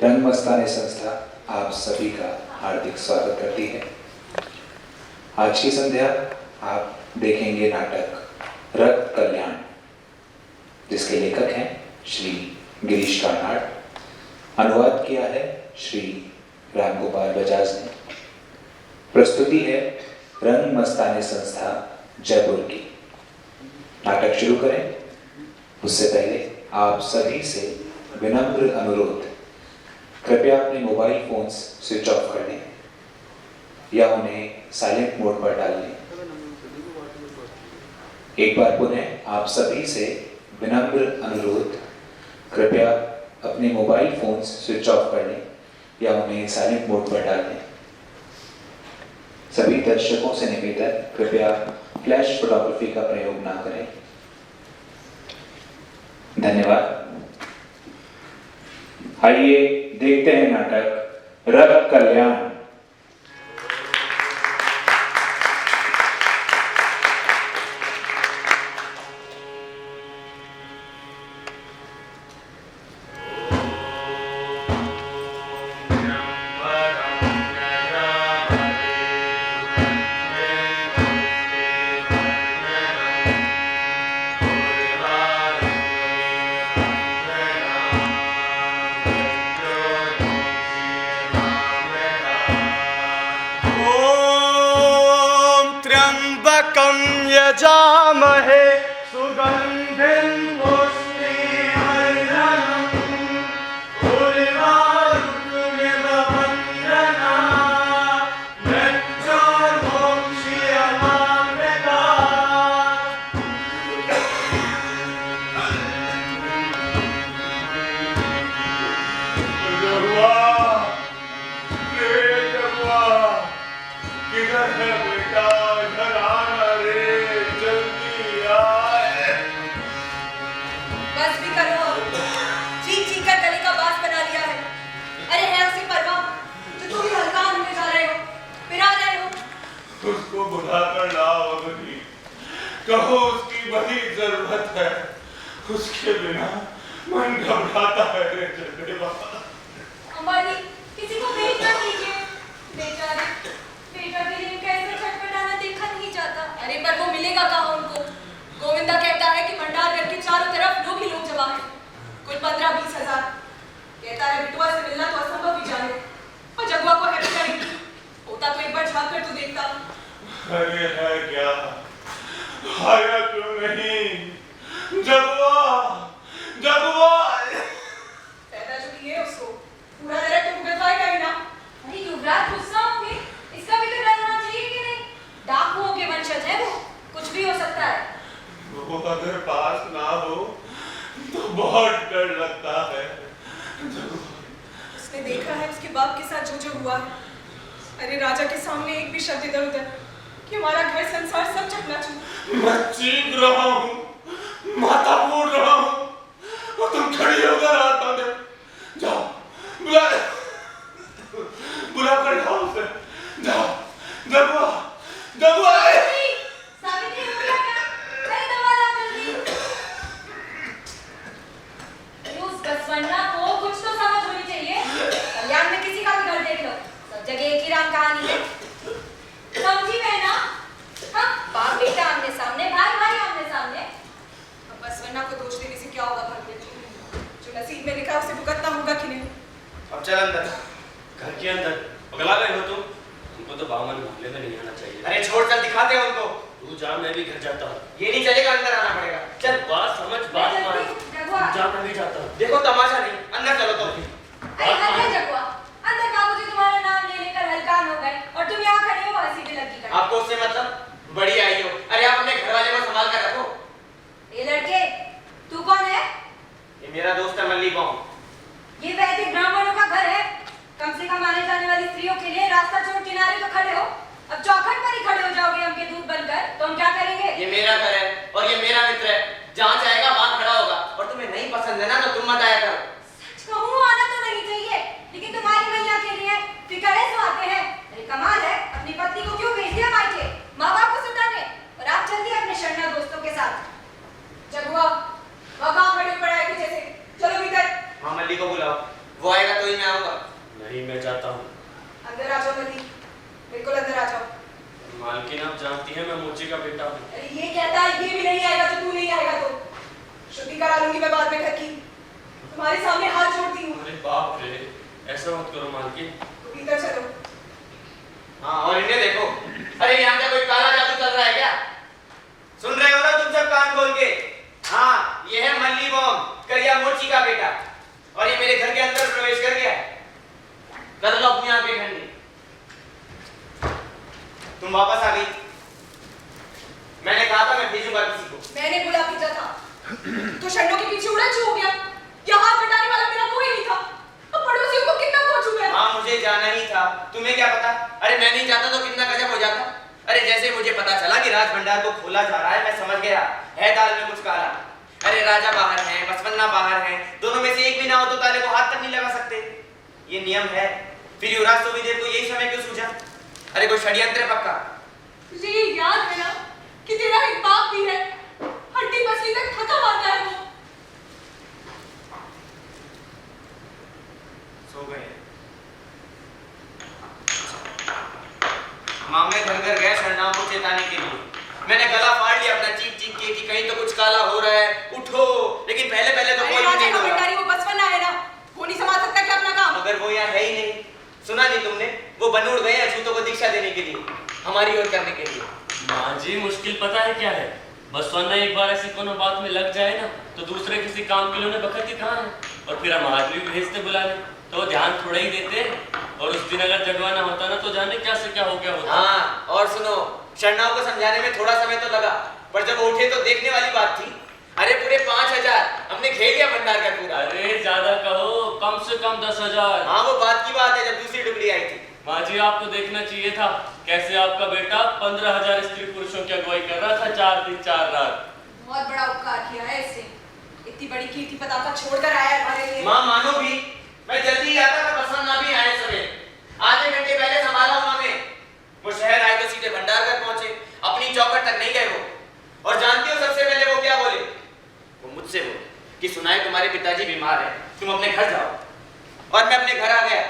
रंग मस्ताने संस्था आप सभी का हार्दिक स्वागत करती है। आज की संध्या आप देखेंगे नाटक रक्त कल्याण, जिसके लेखक हैं श्री गिरीश कार्नाड। अनुवाद किया है श्री रामगोपाल बजाज ने। प्रस्तुति है रंग मस्ताने संस्था जयपुर की। नाटक शुरू करें उससे पहले आप सभी से विनम्र अनुरोध, कृपया अपने मोबाइल फोन्स स्विच ऑफ कर लें या उन्हें साइलेंट मोड पर डाल लें। एक बार पुनः आप सभी से विनम्र अनुरोध, कृपया अपने मोबाइल फोन्स स्विच ऑफ कर लें या उन्हें साइलेंट मोड पर डाल लें। सभी दर्शकों से निवेदन, कृपया फ्लैश फोटोग्राफी का प्रयोग ना करें। धन्यवाद। आइए देखते हैं नाटक रक्त कल्याण। यजामहे सुगंधिं पुष्टिवर्धनम् उर्वारुकमिव वन्दनात् मृत्योर्मोक्ष्यमामृतात्। किधर है बेटा? घर आना रे, जल्दी आए। बस भी करो, चीख चीख कर गली का बास बना लिया है। अरे है उसे परवाह जो तुम ही हल्कान होने जा रहे हो, पिरा रहे हो। उसको बुलाकर लाओ अभी, कहो उसकी बड़ी जरूरत है। उसके बिना मन घबराता है रे जगदे बाबा। अंबानी, किसी को भेज ना कीजिए। बेचारे बेटा के लिए कैसे छटपटाना देखा नहीं जाता। अरे पर वो मिलेगा कहाँ उनको? गोविंदा कहता है कि भंडार घर के चारों तरफ लोग ही लोग जमा है, कुल 15-20 हजार। कहता है बिटुआ से मिलना तो असंभव ही जाने, और जगुआ को है भी करेंगी। होता तो एक बार झाँक कर तो देखता। अरे है क्या, आया क्यों नहीं? जगुआ जगुआ पैदा जो किए उसको पूरा नरक तो भुगतवाएगा ही ना। अरे युवराज गुस्सा होंगे, इसका भी तो डर होना चाहिए कि नहीं? डाकुओं के वंशज है वो, कुछ भी हो सकता है। वो अगर पास ना हो तो बहुत डर लगता है। उसने देखा है उसके बाप के साथ जो जो हुआ है। अरे राजा के सामने एक भी शब्द इधर उधर कि हमारा घर संसार सब चकनाचूर। मैं चीख रहा हूँ, माथा फोड़ रहा हूँ, और तुम खड़ी होकर हाथ बांधे। जाओ बुला कर लाओ उसे। जाओ जगुआ जगुआ। सावित्री हो गया क्या? अरे दवा ला जल्दी। उस बसवन्ना को कुछ तो समझ होनी चाहिए। कल्याण में किसी का भी घर देख लो, सब जगह एक ही राम कहानी है। समझी बहना? हाँ, बाप बेटा आमने सामने, भाई भाई आमने सामने। अब बसवन्ना को दोष देने से क्या होगा भाग्य? जो नसीब में लिखा उसे भुगतना होगा कि नहीं? अब चल अंदर, घर के अंदर। पगला गए हो तुम? तुमको तो बामन मामले में नहीं आना चाहिए। अरे छोड़, चल दिखाते हैं उनको। तू जा, मैं भी घर जाता हूँ। ये नहीं चलेगा, अंदर आना पड़ेगा। चल बात समझ, बात मान। जगुआ। जा, मैं भी जाता हूँ। देखो तमाशा नहीं, अंदर चलो तो। अरे हद है जगुआ, अंदर बाबूजी तुम्हारा नाम ले लेकर हलकान हो गए और तुम यहाँ खड़े हो हंसी भी लगी कर। आपको उससे मतलब? बड़ी आई हो। अरे आप अपने घर वाले को संभाल कर रखो। ये लड़के, तू कौन है? ये मेरा दोस्त है मल्ली पाऊं। ये वैदिक ब्राह्मणों का घर है। कम से कम आने जाने वाली स्त्रियों के लिए रास्ता छोड़ किनारे तो खड़े हो। अब चौखट पर ही खड़े हो जाओगे हमके दूध बनकर, तो हम क्या करेंगे? ये मेरा घर है और ये मेरा मित्र है। जहाँ जाएगा वहाँ खड़ा होगा। और तुम्हें नहीं पसंद है ना तो तुम मत आया करो। सच कहूँ आना तो नहीं चाहिए, लेकिन तुम्हारी मैया के लिए फिक्र है सो आते हैं। अरे कमाल है, अपनी पत्नी को क्यों भेज दिया मायके? माँ बाप को सताने, और आप चल दिए अपने शरणा दोस्तों के साथ। जगुआ, वहाँ खड़े पड़ा है कि जैसे। चलो भीतर। हाँ मल्ली को बुलाओ। वो आएगा तो ही मैं आऊंगा। नहीं, मैं जाता हूँ। अंदर आ जाओ मली, बिल्कुल अंदर आ जाओ। मालकिन, आप जानती हैं मैं मोची का बेटा हूँ। अरे ये कहता है ये भी नहीं आएगा तो तू नहीं आएगा तो छुट्टी करा लूंगी मैं बाद में घर की। तुम्हारे सामने हाथ जोड़ती हूँ। अरे बाप रे, ऐसा मत करो मालकिन। तो भीतर चलो। हाँ, और इन्हें देखो। अरे यहाँ क्या कोई काला जादू चल रहा है क्या? सुन रहे हो ना तुम सब कान खोल के? हाँ, ये है मल्ली बॉम, करिया मोची का बेटा, और ये मेरे घर के अंदर प्रवेश कर गया है। कर लो अपनी आंखें ठंडी। तुम वापस आ गई। मैंने कहा था मैं भेजूंगा किसी को। मैंने बुला भेजा था तो शंडों के पीछे उड़न छू हो गया। यहाँ हाथ बटाने वाला मेरा कोई नहीं था। अब पड़ोसियों को कितना सोचूं मैं? हाँ, मुझे जाना ही था, तुम्हें क्या पता? अरे मैं नहीं जाता तो कितना गजब हो जाता। अरे जैसे मुझे पता चला कि राज भंडार को खोला जा रहा है, मैं समझ गया है दाल में कुछ काला। अरे राजा बाहर हैं, बसवन्ना बाहर हैं, दोनों में से एक भी ना हो तो ताले को हाथ तक नहीं लगा सकते। ये नियम है। फिर युवराज सुविदेव को यही समय क्यों सूझा? अरे कोई षड्यंत्र पक्का। तुझे ये याद है ना कि तेरा एक बाप भी है, हड्डी पसली तक थका मारता है वो। सो गए। मामले घर घर गए शरणाओं को चेताने के लिए। मैंने गला फाड़ लिया अपना चीख चीख के कि कहीं तो कुछ काला हो रहा है, उठो। लेकिन पहले तो कोई भी नहीं राजा बोला। भंडारी वो बसवन्ना है ना, वो नहीं संभाल सकता क्या अपना काम? मगर वो यहाँ है ही नहीं। सुना नहीं तुमने? वो बनूड़ गए अछूतों को दीक्षा देने के लिए, हमारी ओर करने के लिए। माँ जी, मुश्किल पता है क्या है? बसवन्ना एक बार ऐसी कोनो बात में लग जाए ना तो दूसरे किसी काम के लिए उन्हें बखत ही कहाँ है। और फिर हम आदमी भी भेजते बुलाने तो वो ध्यान थोड़ा ही देते। और उस दिन अगर जगवाना होता ना तो जाने क्या से क्या हो गया होता। हाँ, और सुनो, शरणाओं को समझाने में थोड़ा समय तो लगा, पर जब उठे तो देखने वाली बात थी। अरे पूरे 5000 हमने घेर लिया भंडार का पूरा। अरे ज्यादा कहो, कम से कम 10,000। हाँ, वो बात की बात है जब दूसरी टुकड़ी आई थी। माँ जी, आपको देखना चाहिए था कैसे आपका बेटा 15,000 स्त्री पुरुषों की अगुवाई कर रहा था 4 दिन 4 रात। बहुत बड़ा उपकार किया है इसने, इतनी बड़ी कीर्ति पताका छोड़कर आया है हमारे लिए। माँ मानो भी, मैं जल्दी ही आता था, पसंद ना भी आए सवेरे। आधे घंटे पहले संभाला उन्होंने। वो शहर आए तो सीधे भंडार घर पहुंचे, अपनी चौखट तक नहीं गए वो। और जानती हो सबसे पहले वो क्या बोले? वो मुझसे बोले कि सुना है तुम्हारे पिताजी बीमार हैं, तुम अपने घर जाओ। और मैं अपने घर आ गया।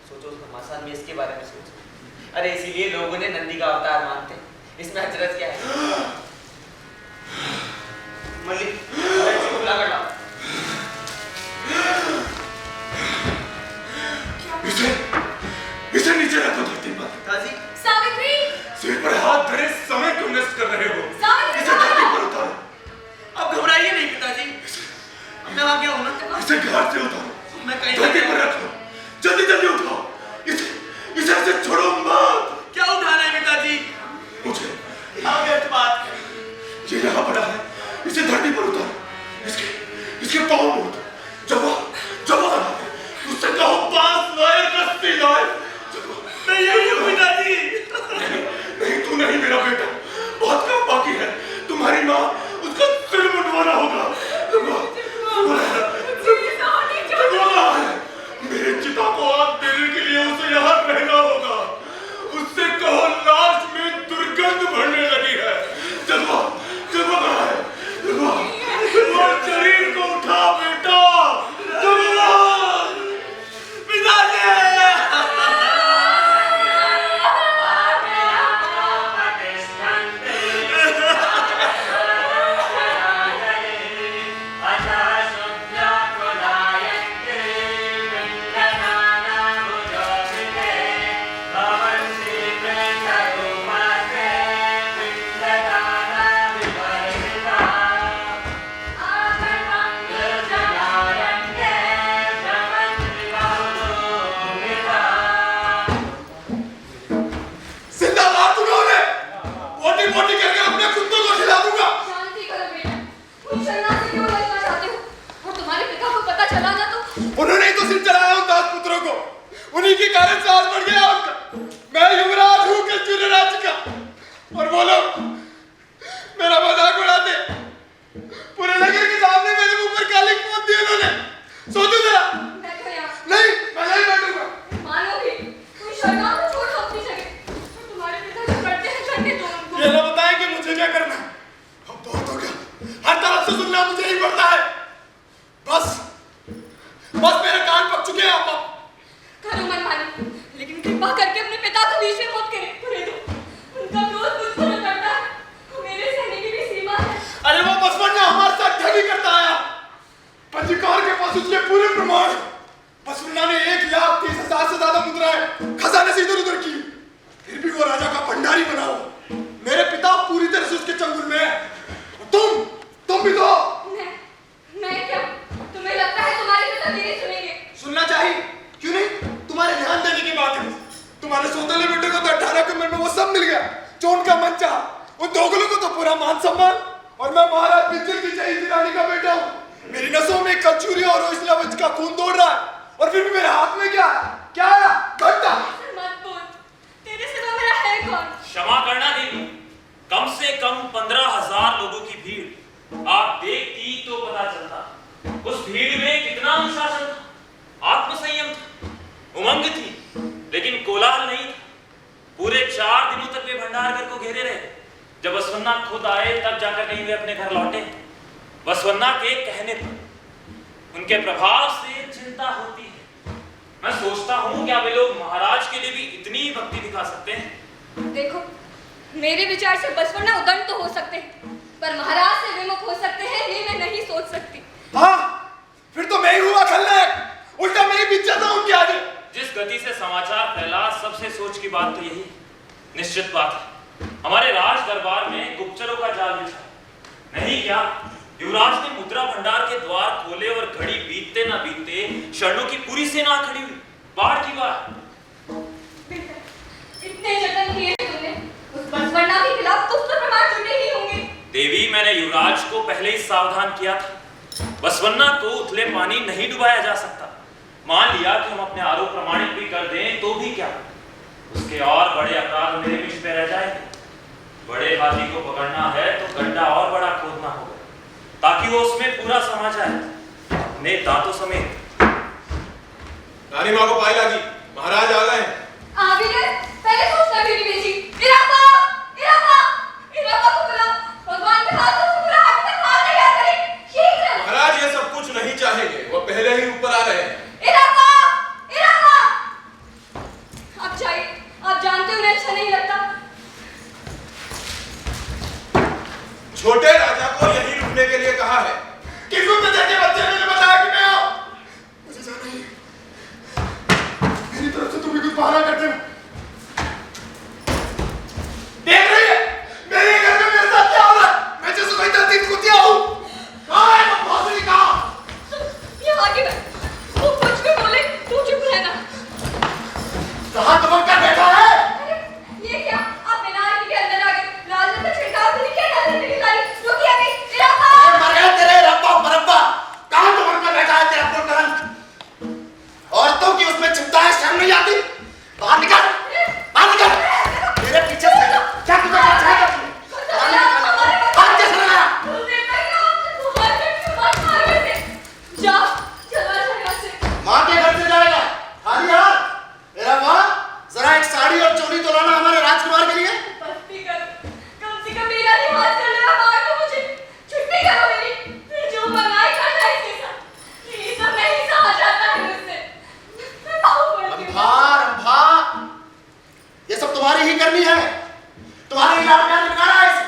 सोचो उस घमासान में इसके बारे में सोचो। अरे इसीलिए लोगों ने नंदी का अवतार मानते। इसमें हजरत क्या है? मलिक, बुला कर लाओ। इसे नीचे रखो धरती पर। पिताजी, सावित्री, सिर पर हाथ धरे समय क्यों नष्ट कर रहे हो? सावित्री, इसे धरती पर उतारो। अब घबराइए नहीं पिताजी, मैं आ गया हूं ना। इसे घाट से उतारो, मैं कहीं धरती पर रखो, जल्दी जल्दी उठाओ। इसे ऐसे छोड़ो मत। क्या उठाना है पिताजी? मुझे व्यर्थ बात। ये यहाँ पड़ा है, इसे धरती पर उतारो। इसके पाँव मोड़ दो। जवान उससे कहो बांस लाए, रस्सी लाए। मैं यही हूँ पिताजी। नहीं, तू नहीं मेरा बेटा, बहुत काम बाकी है। तुम्हारी माँ, उसका सिर मुंडवाना होगा। मेरे चिता को आग देने के लिए उसे यहाँ रहना होगा। उससे कहो लाश में दुर्गंध भरने लगी है। जलवा कहाँ है? जलवा शरीर को उठा बेटा। जलवा पिताजी। मोटी करके अपने कुत्तों को खिला दूंगा। शांति करो बेटा, तुम शरणार्थी क्यों लड़ना चाहते हो? और तुम्हारे पिता को पता चला ना तो? उन्होंने ही तो सिर चढ़ाया उन 10 पुत्रों को, उन्हीं के कारण साल बढ़ गया उनका। मैं युवराज हूँ कलचुर्य राज्य का, और वो लोग मेरा मजाक उड़ाते। पूरे नगर के सामने मेरे मुंह पर काली पोत दी उन्होंने। सोचो जरा। बैठो यहाँ। नहीं, मैं नहीं बैठूंगा। मानोगे, तुम शरणार्थी छोड़ो अपनी जगह। तुम्हारे पिता जो करते हैं करने दो उनको। ये ना बताएं कि मुझे क्या करना है। अब बहुत हो गया, हर तरफ से सुनना मुझे ही पड़ता है। बस जो उनका मन चाहा। उन दोगलों को तो पूरा मान सम्मान, और मैं महाराज पिंजल की चहीती रानी का बेटा हूँ। मेरी नसों में कलचूरी और रोशला वंश का खून दौड़ रहा है, और फिर भी मेरे हाथ में क्या है? क्या है? घंटा। मत बोल, तेरे सिवा मेरा है कौन? क्षमा करना देवी, कम से कम 15,000 लोगों की भीड़ आप देखती तो पता चलता। उस भीड़ में कितना अनुशासन था, आत्मसंयम था, उमंग थी, लेकिन कोलाहल नहीं था। पूरे 4 दिनों तक वे भंडारगर को घेरे रहे। जब वसवन्ना खुद आए तब जाकर कहीं वे अपने घर लौटे। वसवन्ना के कहने पर, उनके प्रभाव से चिंता होती है। मैं सोचता हूं क्या वे लोग महाराज के लिए भी इतनी भक्ति दिखा सकते हैं? देखो, मेरे विचार से बसवन्ना उदंड तो हो सकते हैं, पर महाराज से विमुख हो सकते हैं ये मैं नहीं सोच सकती। हाँ, फिर तो मैं ही हुआ खलनायक, उल्टा मैं ही बीत जाता हूँ उनके आगे। जिस गति से समाचार फैला, सबसे सोच की बात तो यही। निश्चित बात है, हमारे राज दरबार में गुप्तचरों का जाल बिछा। नहीं क्या, युवराज ने मुद्रा भंडार के द्वार खोले और घड़ी बीतते न बीतते शरणों की पूरी सेना खड़ी हुई, बाढ़ की बाढ़। इतने जतन किए तुमने, उस बसवन्ना के खिलाफ कुछ तो प्रमाण जुटे ही होंगे। देवी, मैंने युवराज को पहले ही सावधान किया था। बसवन्ना को उथले पानी नहीं डुबाया जा सकता। मान लिया कि हम अपने आरोप प्रमाणित भी कर दें तो भी क्या, उसके और बड़े अपराध मेरे बीच पे रह जाएंगे। बड़े हाथी को पकड़ना है तो गड्ढा और बड़ा खोदना होगा, ताकि वो उसमें पूरा समा जाए, अपने दांतों समेत। रानी माँ को पाई लगी, महाराज आ गए हैं। आ भी गए, पहले सोचना भी नहीं भेजी। इराका, इराका, इराका को बुलाओ, भगवान के हाथ से पूरा हाथ तक मार तैयार करें, शीघ्र। महाराज ये सब कुछ नहीं चाहेंगे, वो पहले ही ऊपर आ रहे हैं। इराका, इराका। आप जाइए, आप जानते हो उन्हें अच्छा नहीं लगता। छोटे राजा को यही रुकने के लिए कहा है। किस गुप्तचर के बच्चे ने बताया कि मैं आऊं? मुझे जाना ही है। मेरी तरफ से तुम भी कुछ बहाना करते हो। देख रही है मेरे घर में मेरे साथ क्या हो रहा है? मैं जैसे कोई तरतीब कुतिया हूं। कहाँ है वो भौसली कहाँ? यहाँ की बात, वो कुछ भी बोले तू चुप रहना। कहाँ दबक कर बैठा है? अरे ये क्या, आप मीनार के अंदर आ गए, लाल का छिड़काव भी नहीं किया, डाल नहीं निकाली, रुकिए अभी। इराका, मर गया तेरे रब्बा बरब्बा। कहाँ दबक कर बैठा है तेरा पुरकरन? औरतों की उसमें चिंता है, शर्म नहीं आती? बाहर निकल, बाहर निकल। मेरे पीछे से क्या कुछ चाहता है? बाहर कैसे लगाया? जाओ, चला जाओ यहाँ से। माँ के घर से जाएगा खाली हाथ? मेरा माँ, जरा एक साड़ी और चोली दिलाना हमारे राजकुमार के लिए। बस्ती करो, कम से कम मेरा लिहाज कर लो, मार दो मुझे, छुट्टी करो मेरी, फिर जो बनाए करना है इसके साथ। ये सब नहीं सहा जाता है मुझसे, मैं पाँव पड़ती हूँ। रंभा, ये सब तुम्हारी ही करनी है, तुम्हारे ही लाड़ प्यार बिगाड़ा है इसे।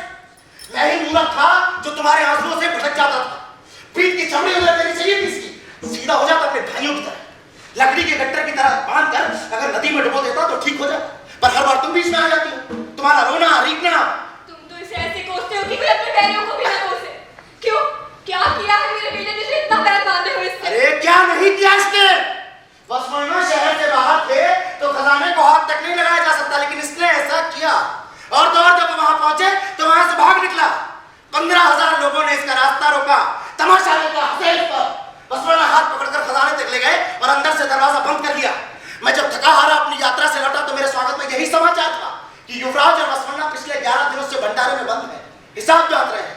मैं ही मूर्ख था जो तुम्हारे आंसुओं से भटक जाता था। पीठ की चमड़ी उधर तेरी चाहिए थी इसकी, सीधा हो जाता अपने भाइयों की तरह, लकड़ी के गट्टर की तरह बांध कर अगर नदी में डुबो देता तो ठीक हो जाता। पर हर बार तुम बीच में आ जाती हो, तुम्हारा रोना रीकना। तुम तो इसे ऐसे कोसते हो कि कोई अपने पैरों को भी ना कोसे। क्यों, क्या किया है मेरे बेटे ने जो इतना पैर बांधे हुए इससे? अरे क्या नहीं किया इसने? वसवन्ना शहर से बाहर थे तो खजाने को हाथ तक नहीं लगाया जा सकता, लेकिन इसने ऐसा किया। और तो और जब वहां पहुंचे तो वहां से भाग निकला। 15,000 लोगों ने इसका रास्ता रोका, तमाशा देखा, हंसे इस पर। वसवन्ना हाथ पकड़कर खजाने तक ले गए और अंदर से दरवाजा बंद कर दिया। मैं जब थका हारा अपनी यात्रा से लौटा तो मेरे स्वागत में यही समाचार था कि युवराज और वसवन्ना पिछले 11 दिनों से भंडारे में बंद है, हिसाब जांच रहे हैं।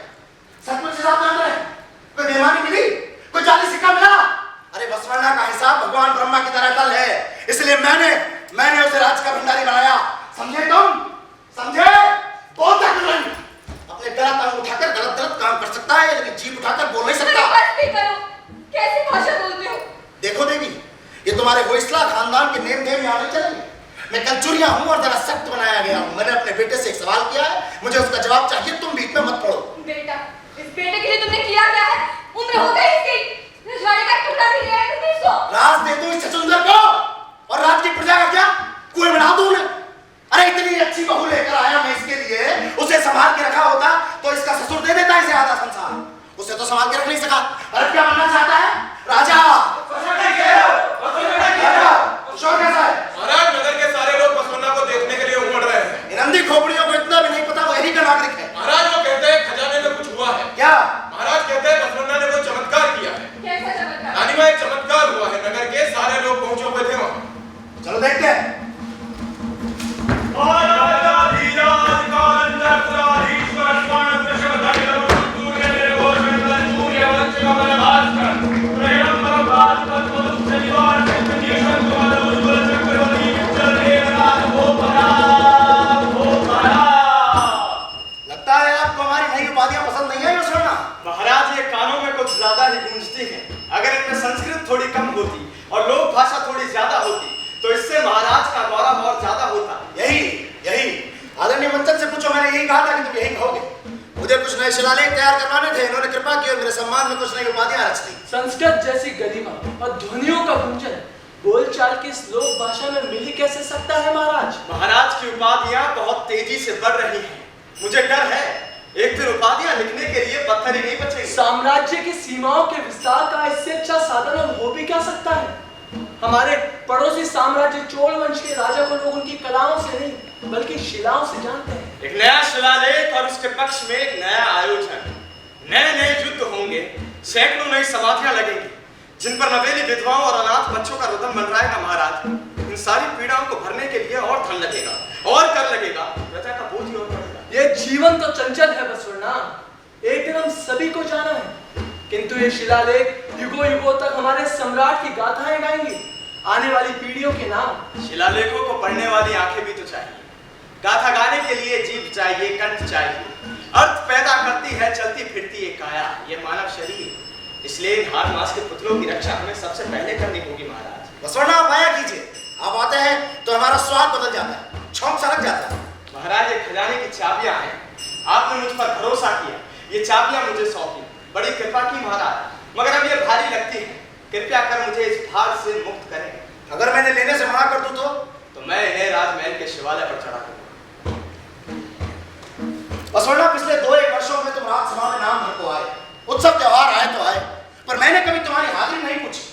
सचमुच हिसाब जांच रहे हैं? कोई बेईमानी मिली? कोई जाली सिक्का मिला? अरे वसवन्ना का हिसाब भगवान ब्रह्मा की तरह टल है, इसलिए मैंने उसे राज का भंडारी बनाया। समझे तुम? समझे? बहुत नहीं। अपने गलत अंग उठाकर गलत काम कर सकता है, लेकिन जीभ उठाकर बोल नहीं सकता। बस भी करो, कैसी भाषा बोलते हो? देखो देवी, ये तुम्हारे होइसला खानदान के नेम धेम यहाँ नहीं चलेंगे। मैं कलचुरिया हूँ और जरा सख्त बनाया गया हूँ। मैंने अपने बेटे से एक सवाल किया है, मुझे उसका जवाब चाहिए। तुम बीच में मत पड़ो। बेटा, इस बेटे के लिए तुमने किया क्या है? उम्र हो गई इसकी, रजवाड़े का टुकड़ा भी दिया है तुमने इसको। राज दे दूं इस छछूंदर को, और राज की प्रजा का क्या कुएं बना दूं उन्हें? अरे इतनी अच्छी बहू लेकर आया मैं इसके लिए, उसे संभाल के रखा होता तो इसका ससुर दे देता इसे आधा संसार। उसे तो संभाल के रख नहीं सका। अरे क्या बनना चाहता है? राजा। शोर कैसा है? महाराज, नगर के सारे लोग वसवन्ना को देखने के लिए उमड़ रहे हैं। इन अंधी खोपड़ियों को इतना भी कुछ नए शिलालेख तैयार करवाने थे। इन्होंने कृपा की और मेरे सम्मान में कुछ नई उपाधियां रच दी। संस्कृत जैसी गरिमा और ध्वनियों का गुंजन बोलचाल की इस लोक भाषा में मिल ही कैसे सकता है महाराज? महाराज की उपाधियां बहुत तेजी से बढ़ रही हैं। मुझे डर है एक दिन उपाधियां लिखने के लिए पत्थर ही नहीं बचेंगे। साम्राज्य की सीमाओं के विस्तार का इससे अच्छा साधन और हो भी क्या सकता है? हमारे पड़ोसी साम्राज्य चोल वंश के राजा को लोग उनकी कलाओं से नहीं बल्कि शिलाओं से जानते हैं। एक नया शिलालेख और उसके पक्ष में एक नया आयोजन, नए नए युद्ध होंगे, सैकड़ों नई समाधियां लगेंगी जिन पर नवेली विधवाओं और अनाथ बच्चों का रुदन मंडराएगा। महाराज, इन सारी पीड़ाओं को भरने के लिए और धन लगेगा और कर लगेगा, प्रजा का बोझ ही और बढ़ेगा। ये जीवन तो चंचल है बसवण्णा, एक दिन हम सभी को जाना है, किंतु ये शिलालेख युगों युगों तक हमारे सम्राट की गाथाएं गाएंगी, आने वाली पीढ़ियों के नाम। शिलालेखों को पढ़ने वाली आंखें भी तो चाहिए, गाथा गाने के लिए जीभ चाहिए, कंठ चाहिए, अर्थ पैदा करती है चलती फिरती एक काया, ये मानव शरीर। इसलिए इन हार मास के पुतलों की रक्षा हमें सबसे पहले करनी होगी। महाराज, बसवण्णा, आप आया कीजिए। आप आते हैं तो हमारा स्वाद बदल जाता है, छौंक सा लग जाता है। महाराज, ये खजाने की चाबियां हैं, आपने मुझ पर भरोसा किया, ये चाबियां मुझे सौंपी, बड़ी कृपा की महाराज। मगर अब ये भारी लगती है, कृपया कर मुझे इस भार से मुक्त करें। अगर मैंने लेने से मना कर दूं तो मैं इन्हें राजमहल के शिवालय पर चढ़ा दूंगा। बसवण्णा, पिछले 2-1 वर्षों में तुम राजसभा में नाम भर को आए, उत्सव त्योहार आए तो आए, पर मैंने कभी तुम्हारी हाजिरी नहीं पूछी।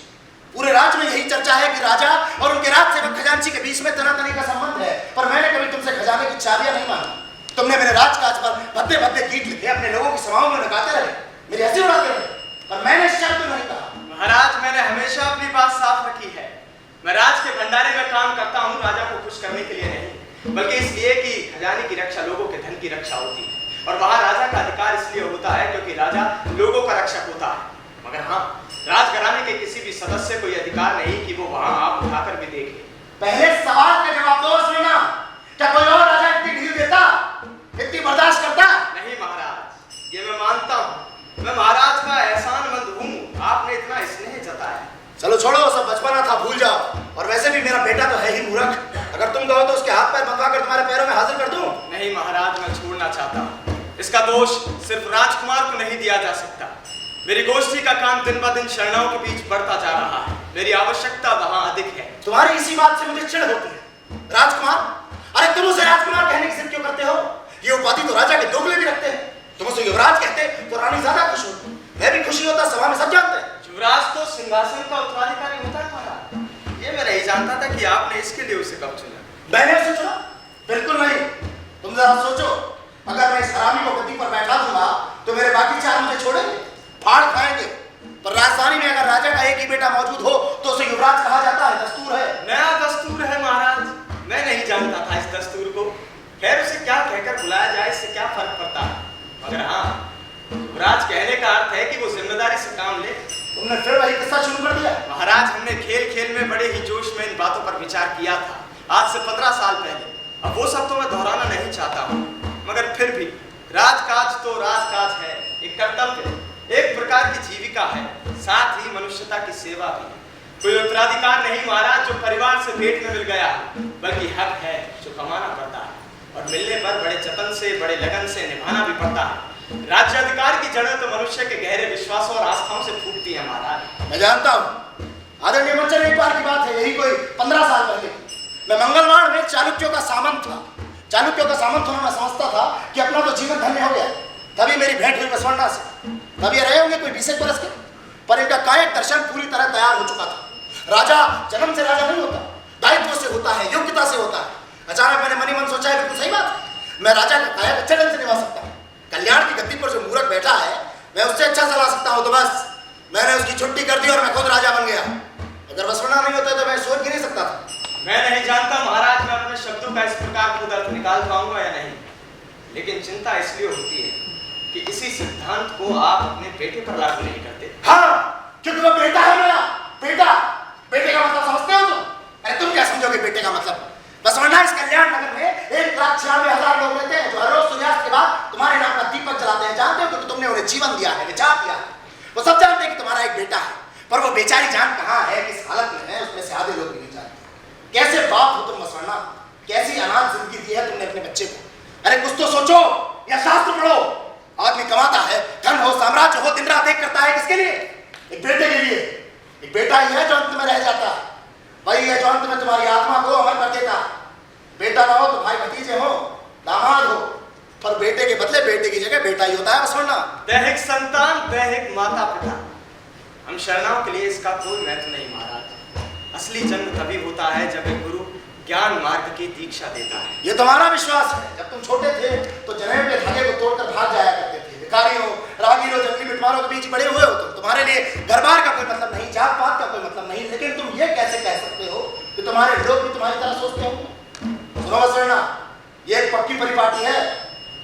पूरे राज्य में यही चर्चा है कि राजा और उनके राज सेवक खजांची के बीच में तनातनी का संबंध है, पर मैंने कभी तुमसे खजाने की चाबियां नहीं मांगी। तुमने मेरे राजकाज पर भद्दे भद्दे गीत लिखे, अपने लोगों की सभाओं में नगाते रहे, मेरी हंसी उड़ाते रहे, पर मैंने शब्द नहीं कहा। महाराज, मैंने हमेशा अपनी बात साफ रखी है। मैं राज के भंडारे में काम करता हूँ, राजा को खुश करने के लिए नहीं, बल्कि इसलिए कि खजाने की रक्षा लोगों के धन की रक्षा होती है, और वहां राजा का अधिकार इसलिए होता है क्योंकि राजा लोगों का रक्षक होता है। मगर हाँ, राजघराने के किसी भी सदस्य को यह अधिकार नहीं कि वो वहां आप उठाकर भी देखे। पहले सवाल का जवाब दो बसवण्णा, क्या कोई और राजा इतनी ढील देता, इतनी बर्दाश्त करता? नहीं महाराज, ये मैं मानता हूँ, मैं महाराज का एहसानमंद हूँ, आपने इतना स्नेह जताया। चलो छोड़ो, सब बचपना था, भूल जाओ। और वैसे भी मेरा बेटा तो है ही मूर्ख, अगर तुम कहो तो उसके हाथ पैर बंधवा कर तुम्हारे पैरों में हाजिर कर दूं। नहीं महाराज, मैं छोड़ना चाहता हूँ। इसका दोष सिर्फ राजकुमार को नहीं दिया जा सकता। मेरी गोष्ठी का काम दिन ब दिन शरणाओं के बीच बढ़ता जा रहा है, मेरी आवश्यकता वहां अधिक है। तुम्हारी इसी बात से मुझे चिढ़ होती है। राजकुमार, अरे तुम उसे राजकुमार कहने की जिद क्यों करते हो? ये उपाधि तो राजा के दोगले भी रखते हैं। तुम उसे युवराज कहते तो रानी ज्यादा खुश होती, मैं भी खुशी होता, सभा में सब जानते हैं। युवराज तो सिंहासन का उत्तराधिकारी होता है महाराज। ये मैं नहीं जानता था कि आपने इसके लिए उसे कब चुना। मैंने उसे चुना? बिल्कुल नहीं। तुम जरा सोचो, अगर मैं इस हरामी को गद्दी पर बैठा दूंगा तो मेरे बाकी 4 मुझे छोड़ेंगे, फाड़ खाएंगे। पर राजधानी में अगर राजा का एक ही बेटा मौजूद हो तो उसे युवराज कहा जाता है, दस्तूर है। नया दस्तूर है महाराज, मैं नहीं जानता था इस दस्तूर को। खैर, उसे क्या कहकर बुलाया जाए, इससे क्या फर्क पड़ता है। मगर हाँ, युवराज कहने का अर्थ है कि वो जिम्मेदारी से काम ले। तुमने फिर वही किस्सा शुरू कर दिया। महाराज, हमने खेल खेल में बड़े ही जोश में इन बातों पर विचार किया था, आज से 15 साल पहले। अब वो सब तो मैं दोहराना नहीं चाहता हूँ, मगर फिर भी राजकाज तो राजकाज है, एक कर्तव्य, एक प्रकार की जीविका है, साथ ही मनुष्यता की सेवा भी। कोई उत्तराधिकार नहीं महाराज जो परिवार से भेंट में मिल गया, बल्कि हक है जो कमाना पड़ता है, और मिलने पर बड़े जतन से, बड़े लगन से निभाना भी पड़ता है। राज्य अधिकार की जड़ें तो मनुष्य के गहरे विश्वासों और आस्थाओं से फूटती है महाराज। मैं जानता हूँ आदरणीय मंचन, एक बार की बात है, यही कोई 15 साल पहले मैं मंगलवाड़ में चालुक्यों का सामंत था। चालुक्यों का सामंत होना मैं समझता था कि अपना तो जीवन धन्य हो गया। तभी मेरी भेंट हुई बसवण्णा से। तब ये रहे होंगे कोई 20 बरस के, पर इनका कायिक दर्शन पूरी तरह तैयार हो चुका था। राजा जन्म से राजा नहीं होता, दायित्व से होता है, योग्यता से होता है। अचानक मैंने मनी मन सोचा है, बिल्कुल सही बात है, मैं राजा का काया अच्छे ढंग से निभा सकता हूँ। कल्याण की गद्दी पर जो मूर्ख बैठा है, मैं उससे अच्छा चला सकता हूँ। तो बस मैंने उसकी छुट्टी कर दी और मैं खुद राजा बन गया। अगर बसवण्णा नहीं होता तो मैं सोच भी नहीं सकता था। मैं नहीं जानता महाराज, मैं अपने शब्दों का इस प्रकार खुद अर्थ निकाल पाऊंगा या नहीं, लेकिन चिंता इसलिए होती है कि इसी सिद्धांत को आप अपने बेटे पर लागू नहीं करते। हाँ, क्योंकि वो बेटा है मेरा। बेटा, बेटे का मतलब समझते हो तुम? अरे तुम क्या समझोगे बेटे का मतलब? बसवण्णा, इस कल्याण नगर में 1,96,000 लोग रहते हैं जो हर रोज सूर्यास्त के बाद तुम्हारे नाम का दीपक जलाते हैं। जानते हो, क्योंकि तुमने उन्हें जीवन दिया है, विचार दिया है। वो सब जानते हैं कि तुम्हारा एक बेटा है, पर वो बेचारी जान कहाँ है, किस हालत में है, उसमें से आधे लोग भी नहीं जानते। कैसे बाप हो तुम बसवण्णा, कैसी अनाथ जिंदगी दी है तुमने अपने बच्चे को। अरे कुछ तो सोचो या शास्त्र पढ़ो। आदमी कमाता है, धन हो, साम्राज्य हो, दिन रात एक करता है, किसके लिए? एक बेटे के लिए। एक बेटा ही है जो अंत में रह जाता है, वही है जो अंत में तुम्हारी आत्मा को अमर कर देता। बेटा ना हो तो भाई भतीजे हो, दामाद हो, पर बेटे के बदले बेटे की जगह बेटा ही होता है। बस वरना दैहिक संतान, दैहिक माता पिता, हम शरणाओं के लिए इसका कोई महत्व नहीं महाराज। असली जन्म तभी होता है जब एक गुरु ज्ञान मार्ग की दीक्षा देता है। ये तुम्हारा विश्वास है। जब तुम छोटे थे तो जनेब के धागे को तोड़कर भाग जाया करते थे। भिखारियों, राहगीरों, जंगली बिटवारों के बीच बड़े हुए हो तुम। तुम्हारे लिए घरबार का कोई मतलब नहीं, जात पात का कोई मतलब नहीं, लेकिन तुम ये कैसे कह सकते हो कि तुम्हारे लोग भी तुम्हारी तरह सोचते हो? सुनो वसरना, ये एक पक्की परिपाटी है।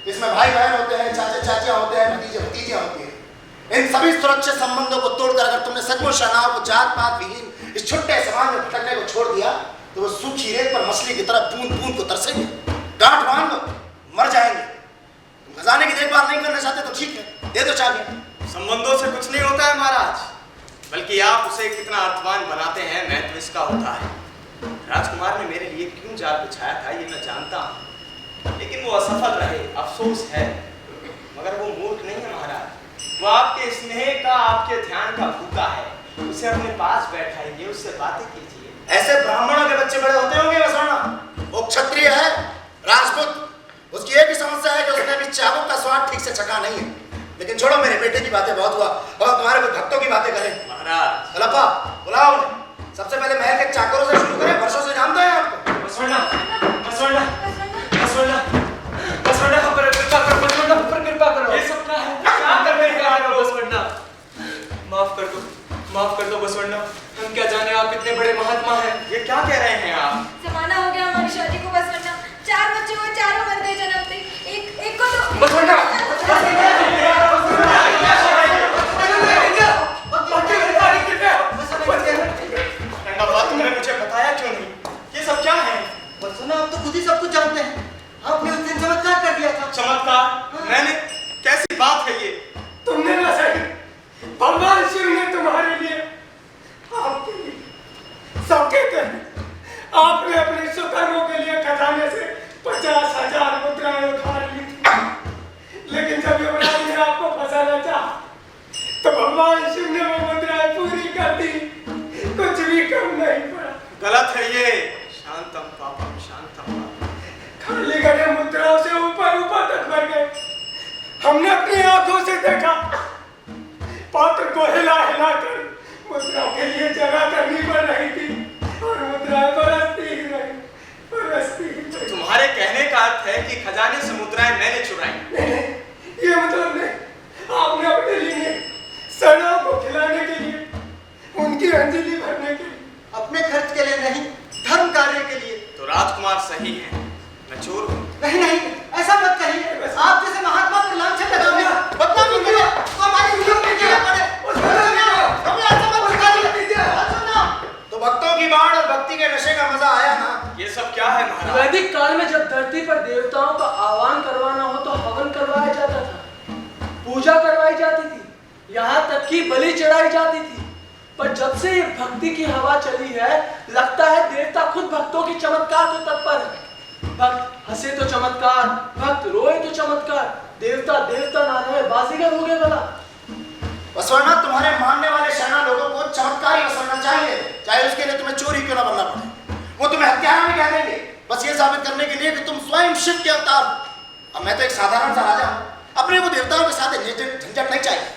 इसमें भाई बहन होते हैं, चाचे चाचियां होते हैं, भतीजे भतीजियां होती हैं। इन सभी सुरक्षित संबंधों को तोड़कर अगर तुमने सचमुच शरणाओं को जात पात विहीन इस छोटे समाज में भटकने को छोड़ दिया तो वो सूखी रेत पर मछली की तरह बूंद बूंद को तरसेंगे, गांठ बांध लो, मर जाएंगे। तुम खजाने की देखभाल नहीं करना चाहते तो ठीक है, दे दो चाबियां। संबंधों से कुछ नहीं होता है महाराज, बल्कि आप उसे कितना अर्थवान बनाते हैं महत्व इसका होता है। राजकुमार ने मेरे लिए क्यों जाल बिछाया था ये मैं जानता हूँ, लेकिन वो असफल रहे, अफसोस है। मगर वो मूर्ख नहीं है महाराज, वो आपके स्नेह का, आपके ध्यान का भूखा है। उसे अपने पास बैठाइए, उससे बातें कीजिए। ऐसे ब्राह्मणों के बच्चे बड़े होते होंगे वसरना। वो क्षत्रिय है, राजपूत। उसकी एक ही समस्या है कि उसने अभी चाबुक का स्वाद ठीक से चखा नहीं है। लेकिन छोड़ो, मेरे बेटे की बातें बहुत हुआ, और तुम्हारे कोई भक्तों की बातें करें। महाराज कलप्पा, बुलाओ उन्हें। सबसे पहले महल के चाकरों से शुरू करें, वर्षों से जानते हैं आपको। बसवण्णा, बसवण्णा, बसवण्णा, बसवण्णा हम पर कृपा करो, बसवण्णा हम पर कृपा करो। ये सब क्या है? क्या करने का है बसवण्णा? माफ कर दो, माफ कर दो बसवण्णा। हम क्या जाने आप इतने बड़े महात्मा हैं। ये क्या कह रहे हैं आप? जमाना हो गया हमारी शादी को बसवण्णा। 4 बच्चे हुए, चारों मर गए जन्म से। एक को तो बसवण्णा, तुमने मुझे बताया क्यों नहीं? ये सब क्या है? बसवण्णा, आप तो खुद ही सब कुछ जानते हैं। आपने उस दिन चमत्कार कर दिया था। चमत्कार? मैंने? कैसी बात है ये? तुमने ना सही, भगवान शिव ने तुम्हारे लिए, आपके लिए सब कहते हैं। आपने अपने सुकर्मों के लिए खजाने से 50,000 मुद्राएं उधार ली थी, लेकिन जब युवराज ने आपको फंसाना चाहा तो भगवान शिव ने वो मुद्राएं पूरी कर दी, कुछ भी कम नहीं पड़ा। गलत है ये। शांतम पापम, शांतम पापम। खाली गड़े मुद्राओं से ऊपर ऊपर तक भर गए। हमने अपनी आंखों से देखा, पात्र को हिला हिला कर मुद्रा के लिए जगह करनी पड़ रही थी, और मुद्राएं बरसती ही रही, बरसती ही रही। तुम्हारे कहने का अर्थ है कि खजाने से मुद्राएं मैंने चुराई? नहीं, ये मतलब नहीं। आपने अपने लिए, शरणाओं को खिलाने के लिए, उनकी अंजलि भरने के लिए, अपने खर्च के लिए नहीं, धर्म कार्य के लिए। तो राजकुमार सही है, मैं चोर हूँ। नहीं नहीं, ऐसा मत कहिए। आप जैसे महात्मा पर लांछन लगाइए, बदनामी करिए, तो हमारी विरोध में क्या पड़े? हमें ऐसा मत सिखाइए। तो भक्तों की बाढ़ और भक्ति के नशे का मजा आया ना? ये सब क्या है महाराज? वैदिक काल में जब धरती पर देवताओं का आह्वान करवाना हो तो हवन करवाया जाता था, पूजा करवाई जाती थी, यहाँ तक कि बलि चढ़ाई जाती थी। पर जब से ये भक्ति की हवा चली है, लगता है देवता खुद भक्तों की चमत्कार को तत्पर है। भक्त हंसे तो चमत्कार, भक्त रोए तो चमत्कार, देवता देवता ना रहे बाजीगर हो गए भला। वसवण्णा, तुम्हारे मानने वाले शरणा लोगों को चमत्कारी वसवण्णा चाहिए, चाहे उसके लिए तुम्हें चोरी क्यों ना बनना पड़े। वो तुम्हें हत्यारा भी कह देंगे, बस ये साबित करने के लिए कि तुम स्वयं शिव के अवतार हो। अब मैं तो एक साधारण सा राजा हूँ, अपने को देवताओं के साथ झंझट नहीं चाहिए,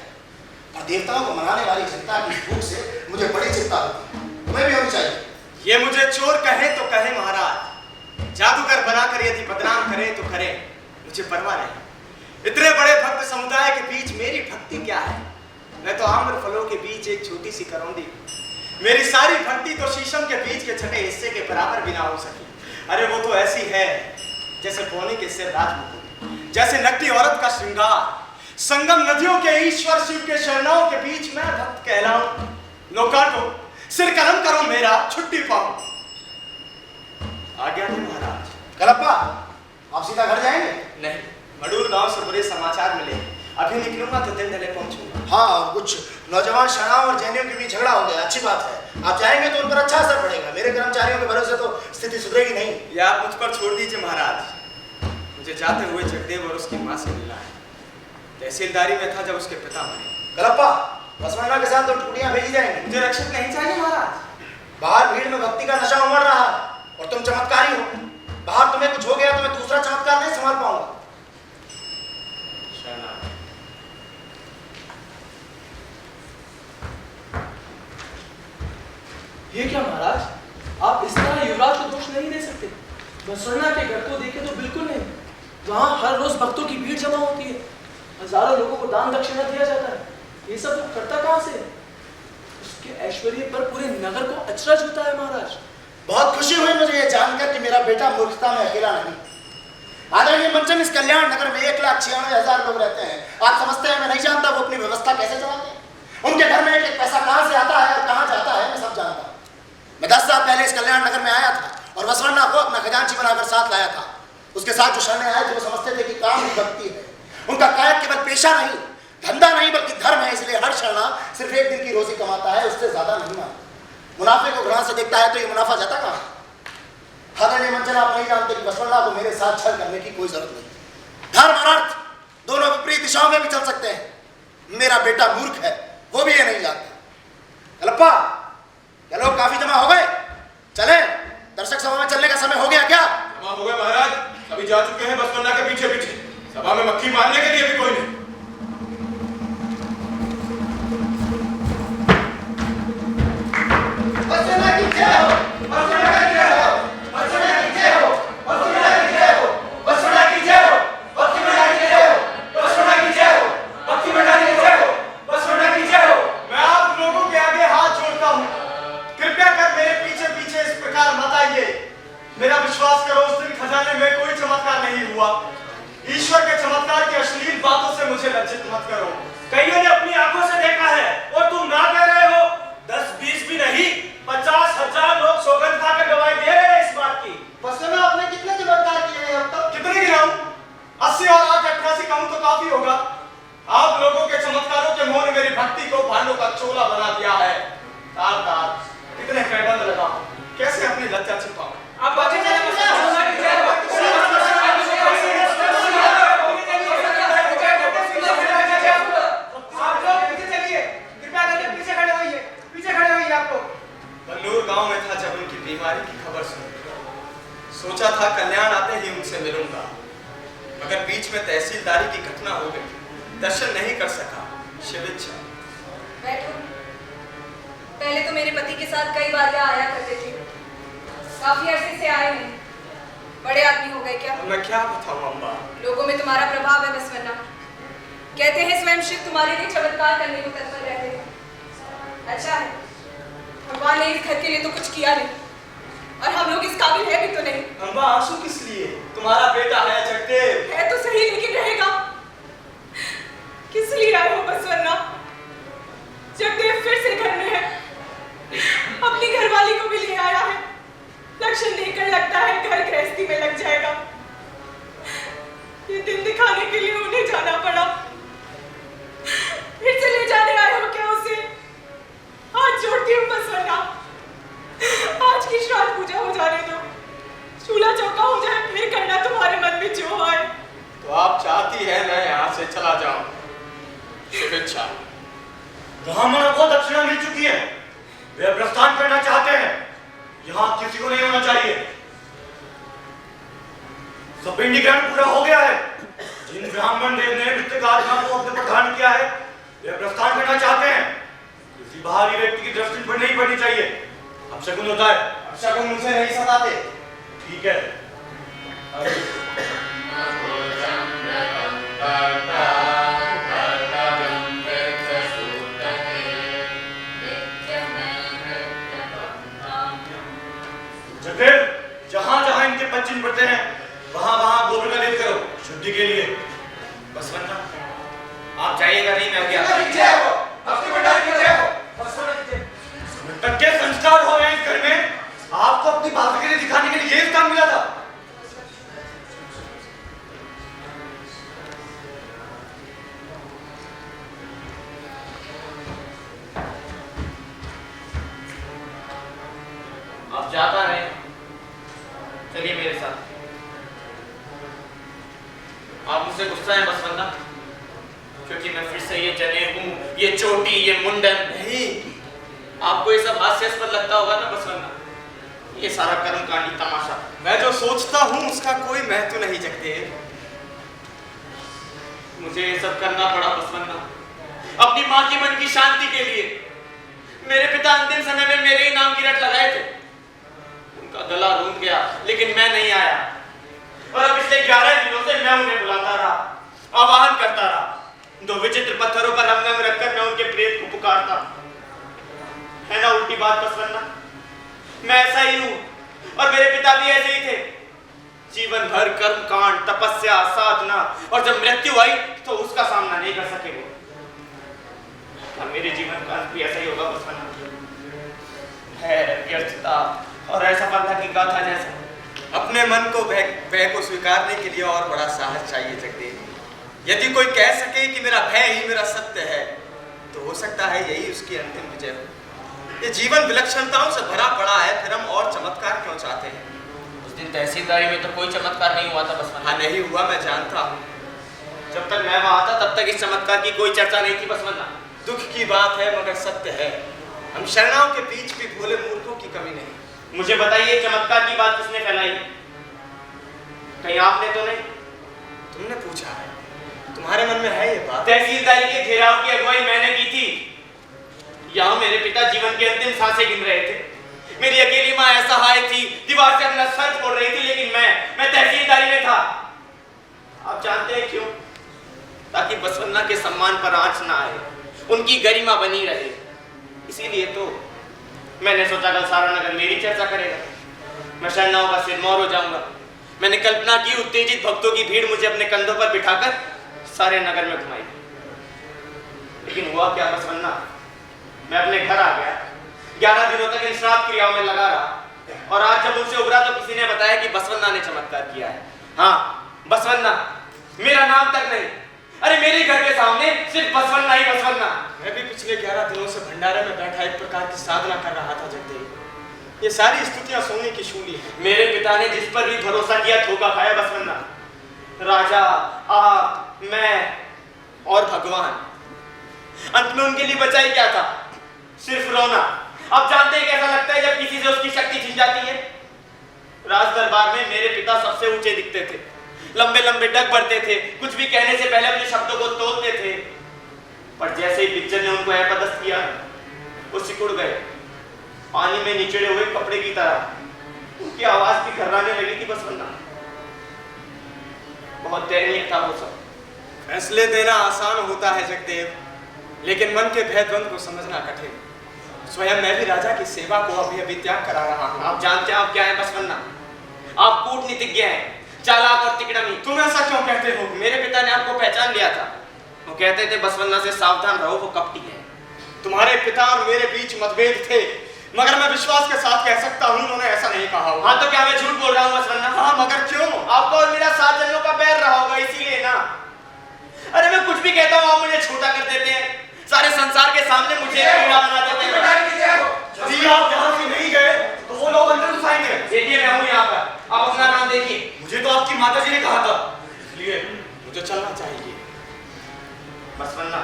और देवताओं को मनाने वाली जनता की भूख से मुझे बड़ी चिंता होती है, तुम्हें भी होनी चाहिए। ये मुझे चोर कहे तो कहे महाराज, जादूगर बनाकर यदि बदनाम करे तो करे, मुझे परवाह नहीं। इतने बड़े भक्त समुदाय के बीच मेरी भक्ति क्या है? मैं तो आम्र फलों के बीच एक छोटी सी करौंदी। मेरी सारी भक्ति तो शीशम के बीच के छठे हिस्से के बराबर भी ना हो सकी। अरे वो तो ऐसी है जैसे पौने के सिर राजमुकुट, जैसे नकली औरत का श्रृंगार, संगम नदियों के ईश्वर शिव के शरणाओं के बीच मैं भक्त कहलाऊं। लो काटो, सिर कर्म करो मेरा, छुट्टी पाओ। आज्ञा दे महाराज। कलप्पा, आप सीधा घर जाएंगे? नहीं, मडूर गांव से बुरे समाचार मिले, अभी निकलूंगा तो दिन ढले पहुंचूंगा। हाँ, कुछ नौजवान शरणाओं और जैनियों के बीच झगड़ा हो गया, अच्छी बात है। आप जाएंगे तो उन पर अच्छा असर पड़ेगा, मेरे कर्मचारियों के भरोसे तो स्थिति सुधरेगी नहीं। ये आप मुझ पर छोड़ दीजिए महाराज, मुझे जाते हुए जगदेव और उसकी मां से मिलना है। तहसीलदारी में था जब उसके पिता मरे। गलप्पा, बसवन्ना के साथ 2 टुकड़ियां भेजी जाएंगी। मुझे रक्षक नहीं चाहिए महाराज। बाहर भीड़ में भक्ति का नशा उमड़ रहा है और तुम चमत्कारी हो। बाहर तुम्हें कुछ हो गया तो मैं दूसरा चमत्कार नहीं संभाल पाऊंगा। ये क्या महाराज, आप इस तरह युवराज को दोष नहीं दे सकते। बसवन्ना के घर को देखे तो बिल्कुल नहीं। वहाँ हर रोज भक्तों की भीड़ जमा होती है, हजारों लोगों को दान दक्षिणा दिया जाता है। ये सब वो करता कहाँ से? उसके ऐश्वर्य पर पूरे नगर को अचरज होता है महाराज। बहुत खुशी हुई मुझे ये जानकर कि मेरा बेटा मूर्खता में अकेला नहीं। आदरणीय मंचन, इस कल्याण नगर में 1,96,000 लोग रहते हैं। आप समझते हैं मैं नहीं जानता वो अपनी व्यवस्था कैसे चलाते हैं? उनके घर में एक पैसा कहाँ से आता है और कहाँ जाता है मैं सब जानता हूँ। मैं 10 साल पहले इस कल्याण नगर में आया था और बसवन्ना को अपना खजांची बनाकर साथ लाया था। उसके साथ जो शरणे आए थे वो समझते थे कि काम ही भक्ति है। उनका कायक केवल पेशा नहीं, धंधा नहीं, बल्कि धर्म है। इसलिए हर शरणा सिर्फ एक दिन की रोजी कमाता है, उससे ज्यादा नहीं मानता। मुनाफे को घृणा से देखता है तो ये मुनाफा जाता कहाँ? आदरणीय मंचन, आप नहीं जानते कि बसवन्ना को मेरे साथ छल करने की कोई जरूरत नहीं। धर्म और अर्थ दोनों विपरीत दिशाओं में भी चल सकते हैं। मेरा बेटा मूर्ख है, वो भी ये नहीं जानता। गलप्पा, क्या लोग काफी जमा हो गए? चले, दर्शक सभा में चलने का समय हो गया क्या? जमा हो गए महाराज, अभी जा चुके हैं बसवन्ना के पीछे पीछे। सभा में मक्खी मारने के लिए भी कोई नहीं। बसवन्ना की जय हो, बसवन्ना की जय हो, बसवन्ना की जय हो, बसवन्ना की जय हो, बसवन्ना की जय हो, बसवन्ना की जय हो, बसवन्ना की जय हो, बसवन्ना की जय हो, बसवन्ना की जय हो। मैं आप लोगों के आगे हाथ जोड़ता हूँ, कृपया कर मेरे पीछे पीछे इस प्रकार मत आइए। मेरा विश्वास करो, उस दिन खजाने में कोई चमत्कार नहीं हुआ। ईश्वर के चमत्कार की अश्लील बातों से मुझे लज्जित मत करो। कईयों ने अपनी आंखों से देखा है और तुम ना कह रहे हो। 10-20 भी नहीं, 50,000 लोग सौगंध खाकर गवाही दे रहे हैं इस बात की। बसवन्ना आपने कितने चमत्कार किए हैं अब तक? कितने गिनाऊं? 80 और 8 88 कहूं तो काफी होगा। आप लोगों के चमत्कारों के मोह ने मेरी भक्ति को भांडों का चोला बना दिया है। तार तार कितने कैबंद लगा, कैसे अपनी लज्जा छिपाऊं? आप बातें बसवन्ना की जय हो, बसवन्ना की जय हो, गांव में था जब उनकी बीमारी की खबर सुनी। सोचा था कल्याण आते ही उनसे मिलूंगा, मगर बीच में तहसीलदारी की घटना हो गई, दर्शन नहीं कर सका। शिविच्छा। बैठो। पहले तो मेरे पति के साथ कई बार यहाँ आया करते थे, काफी अरसे से आए नहीं। बड़े आदमी हो गए क्या? मैं क्या बताऊं अम्मा। लोगों में तुम्हारा प्रभाव है बसवन्ना। कहते हैं स्वयं शिव तुम्हारे लिए चमत्कार करने को तत्पर रहते हैं। अच्छा है, भगवान ने इस घर के लिए तो कुछ किया नहीं, और हम लोग इस काबिल है भी तो नहीं। अम्मा आंसू किस लिए? तुम्हारा बेटा है जगदेव। है तो सही, लेकिन रहेगा किस लिए आए हो बसवन्ना? जगदेव फिर से घर में है, अपनी घरवाली को भी ले आया है। लक्षण देखकर लगता है घर गृहस्थी में लग जाएगा। ये दिन दिखाने के लिए उन्हें जाना पड़ा। फिर से ले जाने आए हो क्या उसे? हाथ जोड़ती हूँ बसवन्ना, आज की श्राद्ध पूजा हो जाने दो, चूल्हा चौका हो जाए, फिर करना तुम्हारे मन में जो आए। तो आप चाहती है मैं यहाँ से चला जाऊं? शुभेच्छा। ब्राह्मणों को दक्षिणा मिल चुकी है, वे प्रस्थान करना चाहते हैं। यहाँ किसी को नहीं होना चाहिए। सपिंडीकरण पूरा हो गया है। जिन ब्राह्मण देव ने मृतक आत्मा को अपने पर धारण किया है, वे प्रस्थान करना चाहते हैं। किसी बाहरी व्यक्ति की दृष्टि पर नहीं पड़नी चाहिए। अब शकुन होता है। अब शकुन मुझे नहीं सताते। ठीक है। जगदेव, जहां-जहां इनके पंचिन पड़ते हैं, वहां-वहां गोबर का लेप करो, शुद्धि के लिए। बसवन्ना, आप जाइएगा नहीं, मैं गया। बसवन्ना की जय हो, अपनी भंडार की जय हो, बसवन्ना की जय। मृतक के संस्कार हो रहे हैं इस घर में, आपको अपनी भाग्य दिखाने के लिए ये स्थान मिला था। आप जाता रहे, चलिए मेरे साथ। आप मुझसे गुस्सा है बसवन्ना? क्योंकि मैं फिर से ये जनेऊ, ये चोटी, ये मुंडन नहीं। आपको ये सब हास्यास्पद लगता होगा ना बसवन्ना, ये सारा कर्मकांडी तमाशा। मैं जो सोचता हूँ उसका कोई महत्व नहीं जगते। मुझे ये सब करना पड़ा बसवन्ना, अपनी माँ की मन की शांति के लिए। मेरे पिता अंतिम समय में मेरे ही नाम की रट लगाए थे, उनका गला रूंध गया, लेकिन मैं नहीं आया। और अब पिछले 11 दिनों से मैं उन्हें बुलाता रहा, आवाहन करता रहा। 2 विचित्र पत्थरों पर रंगम रखकर मैं उनके प्रेत को पुकारता। है ना उल्टी बात बसवन्ना? मैं ऐसा ही हूं और मेरे पिता भी ऐसे ही थे। जीवन भर कर्म कांड, तपस्या, साधना, और जब मृत्यु आई तो उसका सामना नहीं कर सके वो। अब मेरे जीवन का अंत भी ऐसा ही होगा बसवन्ना। है व्यर्थता और असफलता की गाथा जैसा। अपने मन को भय को स्वीकारने के लिए और बड़ा साहस चाहिए जगदेव। यदि कोई कह सके कि मेरा भय ही मेरा सत्य है, तो हो सकता है यही उसकी अंतिम विजय हो। ये जीवन विलक्षणताओं से भरा पड़ा है, फिर हम और चमत्कार क्यों चाहते हैं? उस दिन तहसीलदारी में तो कोई चमत्कार नहीं हुआ था बसवन्ना। हाँ, नहीं हुआ, मैं जानता हूँ। जब तक मैं वहां था तब तक इस चमत्कार की कोई चर्चा नहीं थी बसवन्ना। दुख की बात है मगर सत्य है। हम शरणाओं के बीच भी भोले मूर्खों की कमी नहीं। मुझे बताइए, चमत्कार की बात किसने फैलाई? कहीं आपने तो नहीं? तुमने पूछा है, तुम्हारे मन में है ये बात? तहसीलदारी के घेराव की अगुवाई मैंने की थी। यहाँ मेरे पिता जीवन की अंतिम सांसें गिन रहे थे। मेरी अकेली माँ असहाय थी, दीवार से अपना सर फोड़ रही थी, लेकिन मैं तहसीलदारी में था। आप जानते हैं क्यों? ताकि बसवन्ना के सम्मान पर आंच ना आए, उनकी गरिमा बनी रहे। इसीलिए तो मैंने सोचा कल सारा नगर मेरी चर्चा करेगा, मैं शरणाओं का सिरमौर हो जाऊंगा। मैंने कल्पना की उत्तेजित भक्तों की भीड़ मुझे अपने कंधों पर बिठाकर सारे नगर में घुमाई। लेकिन हुआ क्या बसवन्ना? मैं अपने घर आ गया, 11 दिनों तक इन श्राद्ध क्रियाओं में लगा रहा, और आज जब उनसे उभरा तो किसी ने बताया कि बसवन्ना ने चमत्कार किया है। हाँ, बसवन्ना, मेरा नाम तक नहीं। अरे मेरे घर के सामने सिर्फ बसवन्ना ही बसवन्ना। मैं भी पिछले 11 दिनों से भंडारे में बैठा एक प्रकार की साधना कर रहा था जगदेव। ये सारी स्तुतियां सोने की शूली है। मेरे पिता ने जिस पर भी भरोसा किया धोखा खाया बसवन्ना। राजा, आप, मैं और भगवान। अंत में उनके लिए बचा ही क्या था? सिर्फ रोना। आप जानते हैं कैसा लगता है जब किसी से उसकी शक्ति छिन जाती है? राज दरबार में मेरे पिता सबसे ऊंचे दिखते थे, लंबे लंबे डग बढ़ते थे, कुछ भी कहने से पहले अपने शब्दों को तोलते थे। पर जैसे ही पिक्चर ने उनको अपदस्थ किया, वो सिकुड़ गए, पानी में निचड़े हुए कपड़े की तरह। उनकी आवाज भी घर्राने लगी थी बसवन्ना। बहुत दयनीय था वो सब। फैसले देना आसान होता है जगदेव, लेकिन मन के भेद द्वंद को समझना कठिन। स्वयं मैं भी राजा की सेवा को अभी त्याग करा रहा हूँ। आप जानते हैं आप क्या है बसवन्ना? आप कूटनीतिज्ञ हैं, चालाक और तिकड़मी। तुम ऐसा क्यों कहते हो? मेरे पिता ने आपको पहचान लिया था। वो कहते थे बसवन्ना से सावधान रहो, वो कपटी है। तुम्हारे पिता और मेरे बीच मतभेद थे, मगर मैं विश्वास के साथ कह सकता हूँ उन्होंने ऐसा नहीं कहा होगा। हाँ, तो क्या मैं झूठ बोल रहा हूँ बसवन्ना? हाँ, मगर क्यों? आपको और मेरा 7 जन्मों का बैर रहा होगा, इसीलिए ना। अरे मैं कुछ भी कहता हूँ आप मुझे छोटा कर देते हैं, सारे संसार के सामने मुझे कीड़ा बना देते हैं। जी, आप यहाँ से नहीं गए तो वो लोग अंदर घुसाएंगे। देखिए मैं हूँ यहाँ पर, आप अपना नाम देखिए। मुझे तो आपकी माताजी ने कहा था, इसलिए मुझे चलना चाहिए। बसवन्ना,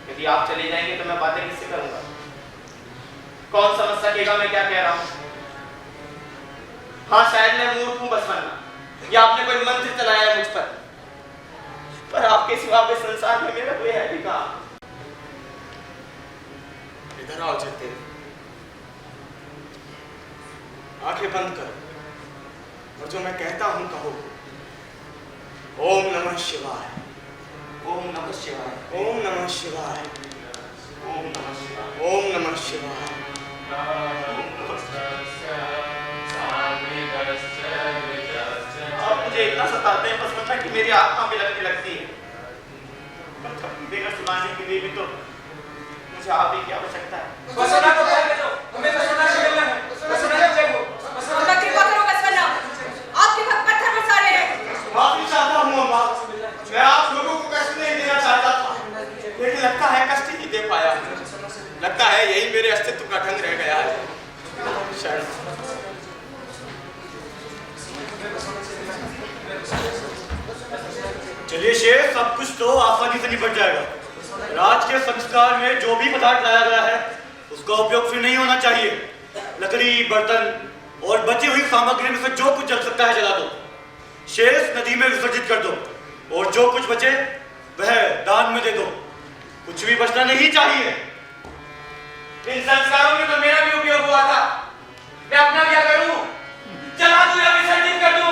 यदि आप चले जाएंगे तो मैं बातें किससे करूंगा? कौन समझ सकेगा मैं क्या कह रहा हूँ? हाँ, शायद मैं मूर्ख हूँ बसवन्ना, या आपने कोई मंत्र चलाया है मुझ पर आपके सिवा इस संसार में मेरा कोई है भी कहाँ? इधर आओ जगदेव, आंखें बंद करो और जो मैं कहता हूं कहो। ओम नमः शिवाय, ओम नमः शिवाय, ओम नमः शिवाय, ओम नमः शिवाय, ओम नमः शिवाय। आप मुझे इतना सताते हैं बसवन्ना कि मेरी आत्मा बिलखने लगती है। बेगर सुनाने के लिए भी तो मुझे आप ही की आवश्यकता है। बसवन्ना को बाहर भेजो, हमें बसवन्ना से मिलना है। बसवन्ना की जय हो। बसवन्ना कृपा करो बसवन्ना, आपके भक्त पत्थर में सारे हैं। माफी चाहता हूँ अम्मा, मैं आप लोगों को कष्ट नहीं देना चाहता था, लेकिन लगता है कष्ट ही दे पाया। लगता है यही मेरे अस्तित्व का ढंग रह गया है। चलिए शेर, सब कुछ तो आसानी से निपट जाएगा। राज के संस्कार में जो भी पदार्थ लाया गया है उसका उपयोग फिर नहीं होना चाहिए। लकड़ी, बर्तन और बची हुई सामग्री में से जो कुछ जल सकता है जला दो। शेष नदी में विसर्जित कर दो और जो कुछ बचे वह दान में दे दो। कुछ भी बचना नहीं चाहिए। इन संस्कारों में तो मेरा भी उपयोग हुआ था। मैं अपना क्या करूं? जला दूं या विसर्जित कर दूं?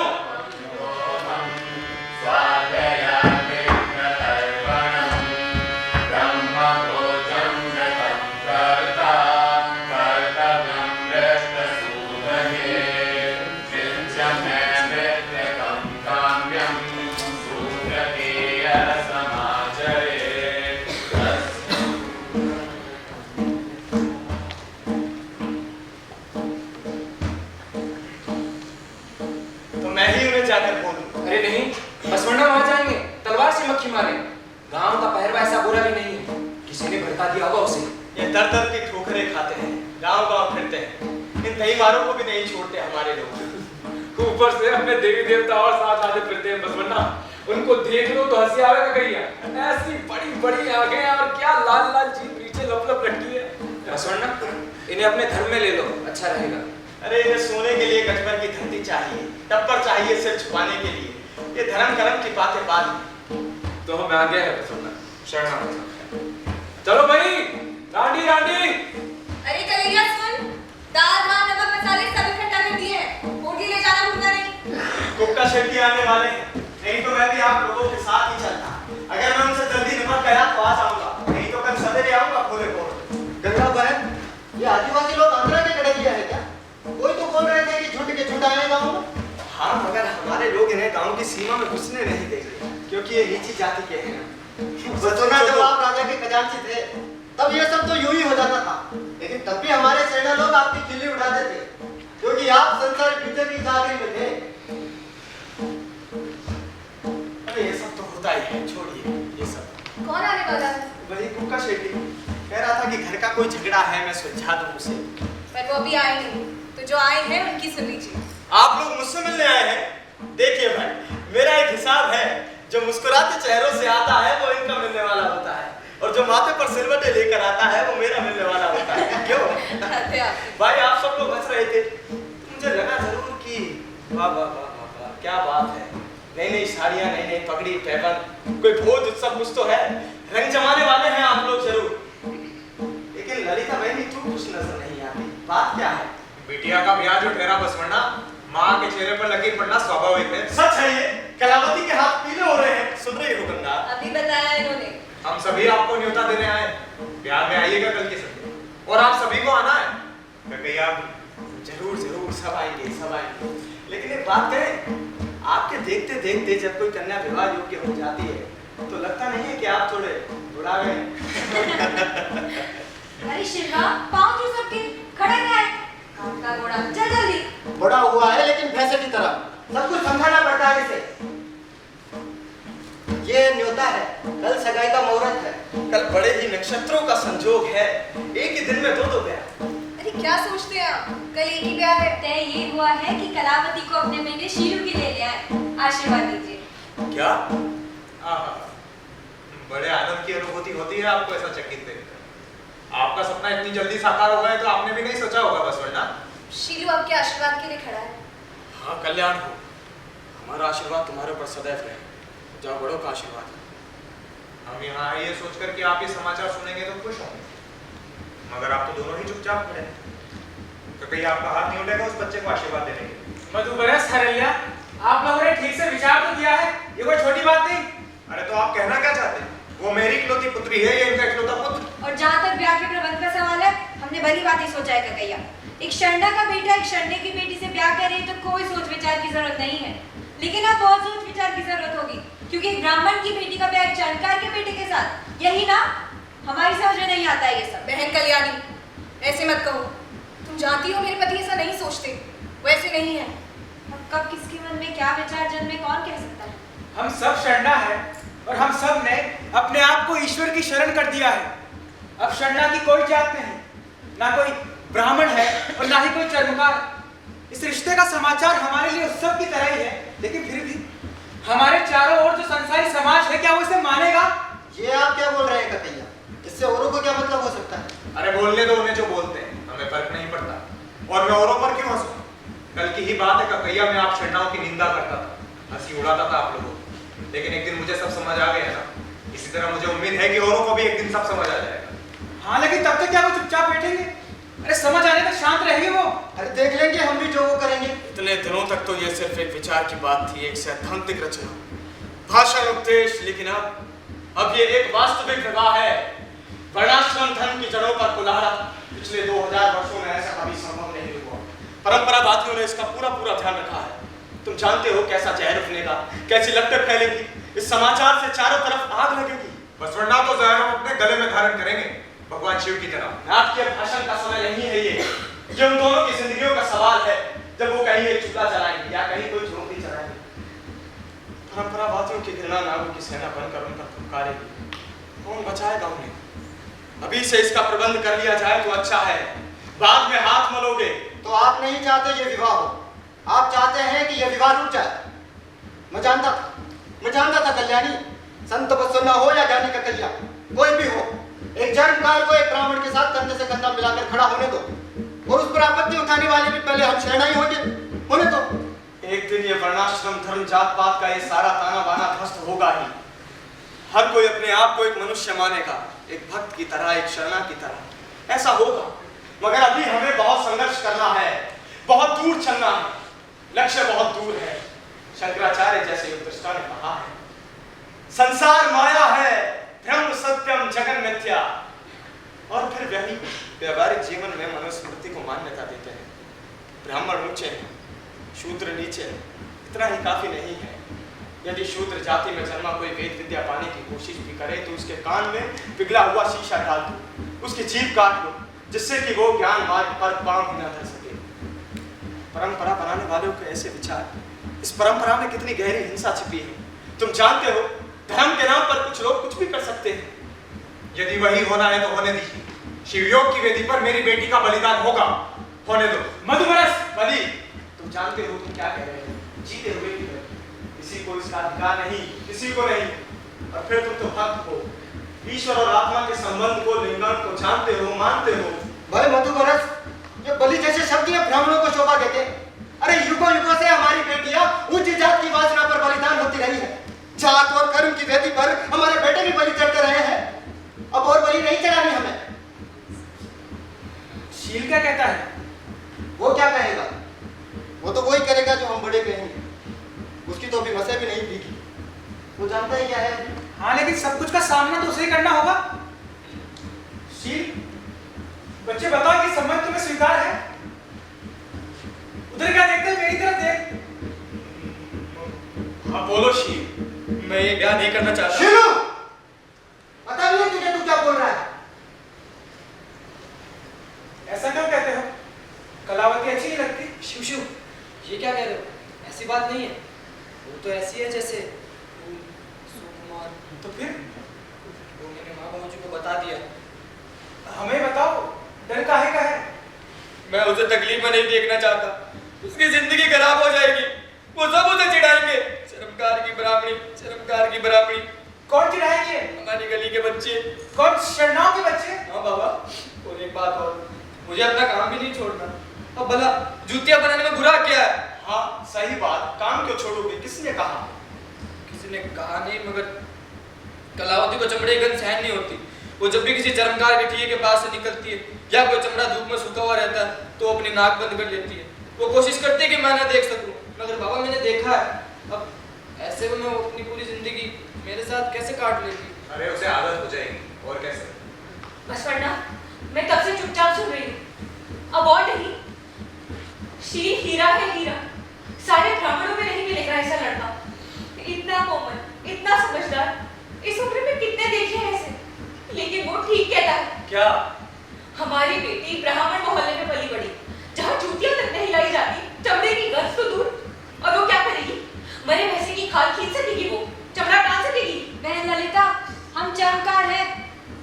अरे नहीं, बसवण्णा वहां जाएंगे, तलवार से मक्खी मारे। गांव का पहरवा ऐसा बुरा भी नहीं है, किसी ने भड़का दिया होगा उसे। ये दर दर की ठोकरें खाते हैं, गांव गांव फिरते हैं, इन दहीवारों को भी नहीं छोड़ते हमारे लोग। ऊपर से अपने देवी देवता और साथ आते फिरते हैं बसवण्णा। उनको देख लो तो हंसी आवेगा कहिया। ऐसी बड़ी बड़ी आंखें और क्या लाल लाल जीभ नीचे लप लप लटकी है। बसवण्णा, इन्हें अपने धर्म में ले लो, अच्छा रहेगा। अरे इन्हें सोने के लिए गठबर की धरती चाहिए, टप्पर चाहिए सिर छुपाने के लिए। ये धर्म कर्म की बातें बाद। तो हम आ गए हैं बसवण्णा, शरण। चलो भाई, रांडी रांडी। अरे कलैया सुन, दाल भात नमक मसाले सब इकट्ठा कर दिए हैं, होटल ले जाना भूलना नहीं। कुक्का शेट्टी आने वाले हैं, नहीं तो मैं भी आप लोगों के साथ ही चलता। अगर मैं उनसे जल्दी निपट गया तो आ जाऊंगा, नहीं तो कल सवेरे आऊंगा पूरे को। गंगा बहन, ये आदिवासी लोग आंध्रा के कड़किया है क्या? कोई तो बोल रहे थे कि झुंड के झुंड आए गाँव में। हाँ, मगर हमारे लोग इन्हें गांव की सीमा में घुसने नहीं देंगे, क्योंकि ये नीची जाति के हैं। बचपना जब आप राजा के खजांची थे तब ये सब तो यूं ही हो जाता था, लेकिन तब भी हमारे सेना लोग आपकी खिल्ली उड़ाते थे, क्योंकि आप संसार पीछे की जागरी में थे। अरे ये सब तो होता ही है, छोड़िए ये सब। कौन आने वाला है? वही कुक्का शेट्टी कह रहा था कि घर का कोई झगड़ा है, मैं सुलझा दूं उसे। पर वो अभी आए नहीं, तो जो आए हैं उनकी सुन लीजिए। आप लोग मुझसे मिलने आए हैं? देखिए भाई, मेरा एक हिसाब है, जो मुस्कुराते चेहरों से आता है वो इनका मिलने वाला होता है, और जो माथे पर सिलवटें लेकर आता है वो मेरा मिलने वाला होता है। क्यों भाई, आप सब लोग हंस रहे थे, मुझे लगा जरूर कि वाह वाह वाह वाह, क्या बात है, नई नई साड़ियां, नई नई पगड़ी, पैबंद, कोई भोज उत्सव कुछ तो है, रंग जमाने वाले हैं आप लोग जरूर। लेकिन ललिता बहनी क्यों कुछ नजर नहीं आती, बात क्या है? बिटिया का ब्याह जो ठहरा बसवण्णा, माँ के चेहरे पर लकीर पड़ना स्वाभाविक है। सच है ये, कलावती के हाथ पीले हो रहे हैं, सुन रही हो गंगा? अभी बताया इन्होंने। हम सभी आपको न्योता देने आए, ब्याह में आइएगा कल की संध्या, और आप सभी को आना है। कहिए आप। जरूर जरूर, सब आएंगे सब आएंगे। लेकिन एक बात कहें, आपके देखते देखते जब कोई कन्या विवाह योग्य हो जाती है तो लगता नहीं है कि आप थोड़े बुढ़ा गए? अरे शिवा, पाँव क्यों सबके खड़े रहे? आपका घोड़ा चल जल्दी। बड़ा हुआ है लेकिन भैंसे की तरह, सब कुछ समझाना पड़ता है इसे। ये न्योता है, कल सगाई का मुहूर्त है। कल बड़े ही नक्षत्रों का संजोग है, एक ही दिन में दो ब्याह। अरे क्या सोचते हैं आप, कल एक ही ब्याह है। तय ये हुआ है कि कलावती को अपने बेटे शीलू की ले आए, आशीर्वाद दीजिए। क्या? बड़े आनंद की अनुभूति होती है आपको ऐसा चकित देखकर। आपका सपना इतनी जल्दी साकार हो गया तो आपने भी नहीं सोचा होगा बसवण्णा। शीलू आपके आशीर्वाद के लिए खड़ा है। हाँ, कल्याण हो। हमारा आशीर्वाद तुम्हारे ऊपर सदैव रहे, जाओ बड़ों का आशीर्वाद। हम यहाँ ये सोचकर कि आप ये समाचार सुनेंगे तो खुश होंगे, मगर आप तो दोनों ही चुपचाप खड़े हैं। तो कहीं आपका हाथ नहीं उठेगा उस बच्चे को आशीर्वाद देने के? मधुबरस हरैया, आप लोगों ने ठीक से विचार तो किया है, ये कोई छोटी बात नहीं। अरे तो आप कहना क्या चाहते हैं? वो मेरी इकलौती पुत्री है, ये इनका इकलौता पुत्र। और जहाँ तक ब्याह के प्रबंध का सवाल है, हमने भली बात ही सोचा है ककैया। एक शरणा का बेटा एक शरणे की बेटी से ब्याह करे तो कोई सोच विचार की जरूरत नहीं है, लेकिन अब बहुत सोच विचार की जरूरत होगी, क्योंकि एक ब्राह्मण की बेटी का ब्याह एक चरणकार के बेटे के साथ, यही ना? हमारी समझ में नहीं आता है ये सब। बहन कल्याणी, ऐसे मत कहो, तुम जानती हो मेरे पति ऐसा नहीं सोचते, वो ऐसे नहीं है। कब किसके मन में क्या विचार जन्मे कौन कह सकता है? हम सब शरणा है और हम सब ने अपने आप को ईश्वर की शरण कर दिया है। अब शरणा की कोई जात नहीं, ना कोई ब्राह्मण है और ना ही कोई चर्मकार। इस रिश्ते का समाचार हमारे लिए उत्सव की तरह ही है, लेकिन फिर भी हमारे चारों ओर जो संसारी समाज क्या वो इसे मानेगा? ये आप क्या बोल रहे हैं ककैया? इससे औरों को क्या मतलब हो सकता है? अरे बोलने दो उन्हें जो बोलते हैं, हमें फर्क नहीं पड़ता। और मैं औरों पर क्यों हंसूं? कल की ही बात है, ककैया में आप छेड़नाओं की निंदा करता था, हंसी उड़ाता था आप लोगों को। लेकिन एक दिन मुझे सब समझ आ गया ना। इसी तरह मुझे उम्मीद है कि औरों को भी एक दिन सब समझ आ जाएगा। हाँ, लेकिन तब तक क्या वो चुपचाप बैठेंगे? अरे समझ आने तक शांत रहेंगे वो। अरे देख लेंगे हम भी जो वो करेंगे। इतने दिनों तक तो ये सिर्फ एक विचार की बात थी, एक सैद्धांतिक रचना, भाषण उपदेश, लेकिन अब ये एक वास्तविक विवाह है। वर्णाश्रम धर्म की जड़ों पर कुल्हाड़ा। पिछले 2000 वर्षों में ऐसा कभी संभव नहीं हुआ। परंपरावादियों ने इसका पूरा ध्यान रखा है। तुम जानते हो कैसा जहर उठनेगा, कैसी लपटें फैलेगी, इस समाचार से चारों तरफ आग लगेगी। बसवण्णा तो जहर हम अपने गले में धारण करेंगे, भगवान शिव की तरह। नाटकीय भाषण का समय नहीं है ये उन दोनों की जिंदगियों का सवाल है, जब वो कहीं एक चूल्हा चलाएंगे या कहीं कोई झोंपड़ी चलाएंगे। परंपरावादियों की घृणा नागों की सेना बनकर उन पर फुकारेगी। कौन बचाएगा उन्हें? अभी से इसका प्रबंध कर लिया जाए तो अच्छा है, बाद में हाथ मलोगे। तो आप नहीं चाहते ये विवाह हो, आप चाहते हैं कि ये विवाह रुक जाए। मैं जानता था कल्याणी, संत बसवण्णा हो या ज्ञानी ककैया, कोई भी हो, एक जन्मकार को एक ब्राह्मण के साथ कंधे से कंधा मिलाकर खड़ा होने दो, और उस पर आपत्ति उठाने वाले भी पहले हम शहनाई होने दो। एक दिन ये वर्णाश्रम धर्म जात पात का ये सारा ताना बाना ध्वस्त होगा ही। हर कोई अपने आप को एक मनुष्य मानेगा, एक भक्त की तरह, एक शरणा की तरह। ऐसा होगा, मगर अभी हमें बहुत संघर्ष करना है, बहुत दूर चलना है, लक्ष्य बहुत दूर है। शंकराचार्य जैसे युधिष्ठिर ने कहा है, संसार माया है, ब्रह्म सत्यम जगन मिथ्या। और फिर वही व्यवहारिक जीवन में मनुस्मृति को मान्यता देते हैं। ब्राह्मण ऊंचे हैं, शूद्र नीचे हैं, इतना ही काफी नहीं है। यदि शूद्र जाति में जन्मा कोई वेद विद्या पाने की कोशिश भी करे तो उसके कान में पिघला हुआ शीशा डाल दो, उसकी जीभ काट लो, जिससे कि वो ज्ञान मार्ग पर पांव भी न धर सके। परंपरा बनाने वालों के ऐसे विचार, इस परंपरा में कितनी गहरी हिंसा छिपी है। तुम जानते हो, धर्म के नाम पर कुछ लोग कुछ भी कर सकते हैं। यदि वही होना है तो होने दीजिए। शिवयोग की वेदी पर मेरी बेटी का बलिदान होगा, होने दो। मधुमरस बलि, तुम जानते हो तुम क्या कह रहे हो, जीते हुए की किसी को इसका अधिकार नहीं, किसी को नहीं। और फिर तुम तो भक्त हो, ईश्वर और आत्मा के संबंध को, लिंगन को जानते हो, मानते हो। भाई मधुमरस, ये बलि जैसे शब्द ये ब्राह्मणों को शोभा देते। अरे युगों युगों से हमारी बेटियां उच्च जात की वासना पर बलिदान होती रही है। जात और कर्म की वेदी पर हमारे बेटे भी बलि चढ़ते रहे हैं, अब और बलि नहीं चढ़ानी हमें। शील क्या कहता है? वो क्या कहेगा? वो तो वही करेगा जो हम बड़े कहेंगे। उसकी तो अभी मसे भी नहीं भीगी, वो जानता ही क्या है। हाँ, लेकिन सब कुछ का सामना तो उसे करना होगा। शील, बच्चे बताओ कि सम्मत तुम्हें स्वीकार है? उधर क्या देखते हो, मेरी तरफ देख। हाँ बोलो शील, मैं ये ब्याह नहीं करना चाहता। शीलू, पता नहीं तुझे तू क्या बोल रहा है? ऐसा क्यों कहते हो? कलावती अच्छी नहीं लगती? शिव शिव, ये क्या कह रहे हो? ऐसी बात नहीं है, वो तो ऐसी है जैसे सुकुमार। तो फिर वो मैंने माँ बाबू को बता दिया। हमें बताओ, डर काहे का है? मैं उसे तकलीफ में नहीं देखना चाहता, उसकी जिंदगी खराब हो जाएगी। वो सब उसे चिढ़ाएंगे, शर्मकार की ब्राह्मणी, शर्मकार की ब्राह्मणी। कौन चिढ़ाएंगे? हमारी गली के बच्चे। कौन? शरणाओं के बच्चे? हाँ बाबा। और एक बात और, मुझे अपना काम भी नहीं छोड़ना। अब भला जूतियां बनाने में बुरा क्या है? हाँ सही बात, काम क्यों छोड़ोगे? किसने कहा? किसी ने कहा नहीं, मगर कलावती को चमड़े की गंध सहन नहीं होती। वो जब भी किसी चर्मकार के ठिये के पास से निकलती है या कोई चमड़ा धूप में सूखा हुआ रहता है तो अपनी नाक बंद कर लेती है। वो कोशिश करती है कि मैं ना देख सकूं, मगर बाबा मैंने देखा है। अब ऐसे में वो अपनी पूरी जिंदगी मेरे साथ कैसे काट लेगी? अरे उसे आदत हो जाएगी, और कैसे? बसवण्णा, मैं कब से चुपचाप सुन रही हूँ, अब और नहीं। शील हीरा है, हीरा। सारे ब्राह्मणों में नहीं मिलेगा ऐसा लड़का। इतना कोमल, इतना समझदार, इस उम्र में कितने देखे हैं ऐसे। लेकिन वो ठीक कहता है। क्या? हमारी बेटी ब्राह्मण मोहल्ले में पली बड़ी, जहाँ जूतियां तक नहीं लाई जाती, चमड़े की गंध तो दूर। और वो क्या करेगी? मरे भैंसे की खाल खींच सकेगी, वो चमड़ा डाल सकेगी? बहन ललिता, हम चमकार हैं,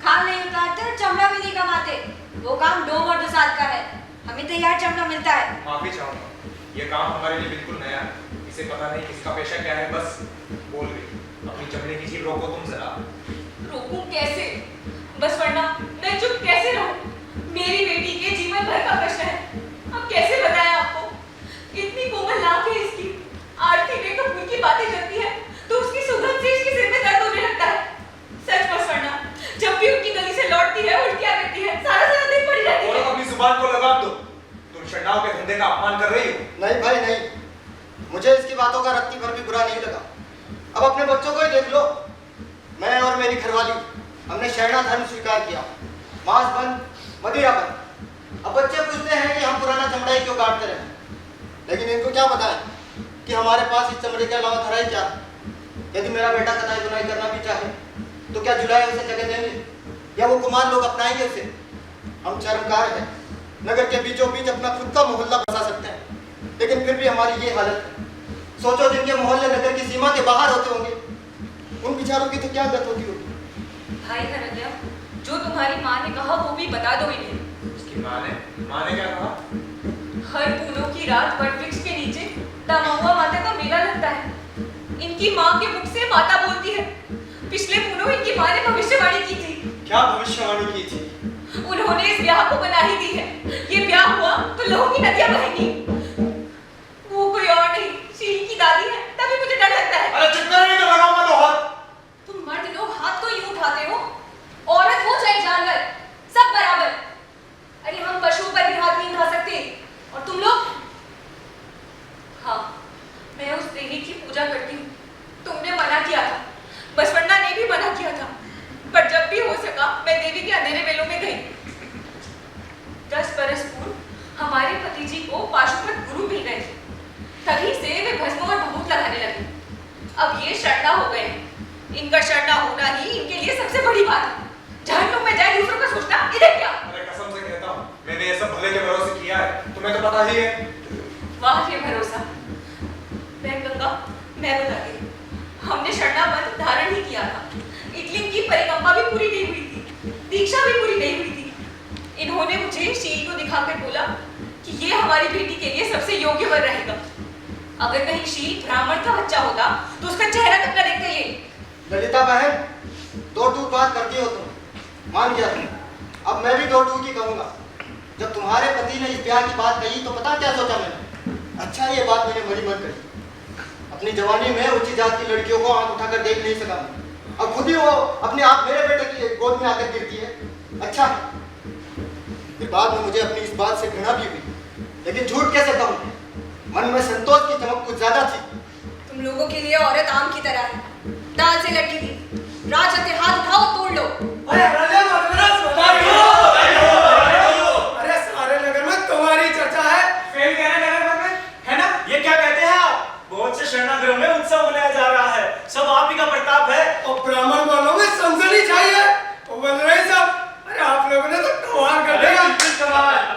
खाल नहीं उतारते और चमड़ा भी नहीं कमाते। वो काम डोम और दुसाद का है, हमें तैयार चमड़ा मिलता है। माफी चाहूंगा, ये काम हमारे लिए बिल्कुल नया है। इसे पता नहीं किसका पेशा क्या है, बस बोल गई। अपनी चमड़े की जीभ रोको तुम जरा। रोकूं कैसे? बसवण्णा, मैं चुप कैसे रहूं? मेरी बेटी के जीवन भर का प्रश्न है। अब कैसे बताएं आपको? इतनी कोमल नाक है इसकी, आरती में तो फूल की बातें जलती है तो उसकी सुगंध से इसके सिर में दर्द होने लगता है। सच बसवण्णा, जब भी उनकी गली से लौटती है उल्टियां करती है, सारा दिन पड़ी रहती है। और अपनी जुबान को लगाम दो। तुम शरणाओं के धंधे का अपमान कर रही हो। नहीं भाई नहीं, मुझे इसकी बातों का रत्ती भर भी बुरा नहीं लगा। अब अपने बच्चों को ही देख लो। मैं और मेरी घरवाली हमने शरणा धर्म स्वीकार किया, मांस बंद, मदिरा बंद। अब बच्चे पूछते हैं कि हम पुराना चमड़ा ही क्यों काटते रहे, लेकिन इनको क्या पता है कि हमारे पास इस चमड़े के अलावा धराई क्या है। यदि मेरा बेटा कटाई बुनाई करना भी चाहे तो क्या जुलाई उसे जगह देंगे या वो कुमार लोग अपनाएंगे उसे? हम चरमकार हैं, नगर के बीचों बीच अपना खुद का मोहल्ला बसा सकते हैं, लेकिन फिर भी हमारी ये हालत है। सोचो जिनके मोहल्ले नगर की सीमा के बाहर होते होंगे, उन बेचारों की तो क्या गत होती होगी। भाई हरण्या, जो तुम्हारी माँ ने कहा वो भी बता दो इन्हें। उसकी माँ ने क्या कहा? हर पूनों की रात वट वृक्ष के नीचे दामहुआ माता का मेला लगता है। इनकी माँ के मुख से माता बोलती है। पिछले पूनों इनकी माँ ने भविष्यवाणी की थी। क्या भविष्यवाणी की थी? उन्होंने इस ब्याह को बना ही दी है। ये ब्याह हुआ तो लहू की नदियां बहेंगी। वो कोई और नहीं, शील की दादी है। तभी मुझे डर लगता है। अरे चुप नहीं तो लगाऊंगा तो हाथ। तुम मर्द लोग हाथ तो यूं उठाते हो, औरत हो चाहे जानवर, सब बराबर। अरे हम पशुओं पर भी हाथ नहीं उठा सकते, और तुम लोग? हाँ, मैं उस देवी की पूजा करती हूँ। तुमने मना किया था, बसवण्णा ने भी मना किया था, पर जब भी हो सका मैं देवी के अंधेरे वेलों में गई। 10 बरस पूर्व हमारे पति जी को पाशुपत गुरु मिल गए थे। तभी से वे भस्म और भभूत लगाने लगे। अब ये शरणा हो गए हैं। इनका शरणा होना ही इनके लिए सबसे बड़ी बात है। जहन्नुम में जाए दूसरों का सोचना इधर क्या? अरे कसम से कहता हूँ, मैंने ये सब भले के भरोसे किया है, तुम्हें तो पता ही है। वाह ये भरोसा। बहन गंगा, मैं बताती हूँ, हमने शरणाबंध धारण ही किया था। इटलिंग की परिक्रमा भी पूरी नहीं हुई थी, दीक्षा भी पूरी नहीं हुई थी। इन्होंने मुझे शील को दिखाकर बोला कि ये हमारी बेटी के लिए सबसे योग्य वर रहेगा। अगर कहीं शील ब्राह्मण का बच्चा होता तो उसका चेहरा तक न देखते ये। ललिता बहन, 2 टूक बात करती हो तुम, मान गया तुम। अब मैं भी 2 टूक ही कहूंगा। जब तुम्हारे पति ने इस ब्याह की बात कही तो पता क्या सोचा मैंने? अच्छा ये बात मैंने बड़ी मन करी। अपनी जवानी में ऊंची जात की लड़कियों को आंख उठाकर देख नहीं सका। अब खुद ही वो अपने आप मेरे बेटे की गोद में आकर गिरती है। अच्छा, फिर बाद में मुझे अपनी इस बात से घृणा भी हुई, लेकिन झूठ कैसे कहूँ, मन में संतोष की चमक कुछ ज्यादा थी। तुम लोगों के लिए औरत आम की तरह है, दाल से लटकी थी। राज हते हाथ उठाओ, तोड़ लो। अरे सारे नगर में तुम्हारी चर्चा है। फेल गया ना नगर में, है ना? ये क्या कहते हैं आप? बहुत से शरणागृह में उत्सव मनाया जा रहा है, सब आप ही का प्रताप है। और ब्राह्मण वालों में समझनी चाहिए। वो बोल रहे सब, अरे आप लोगों ने तो कमाल कर दिया।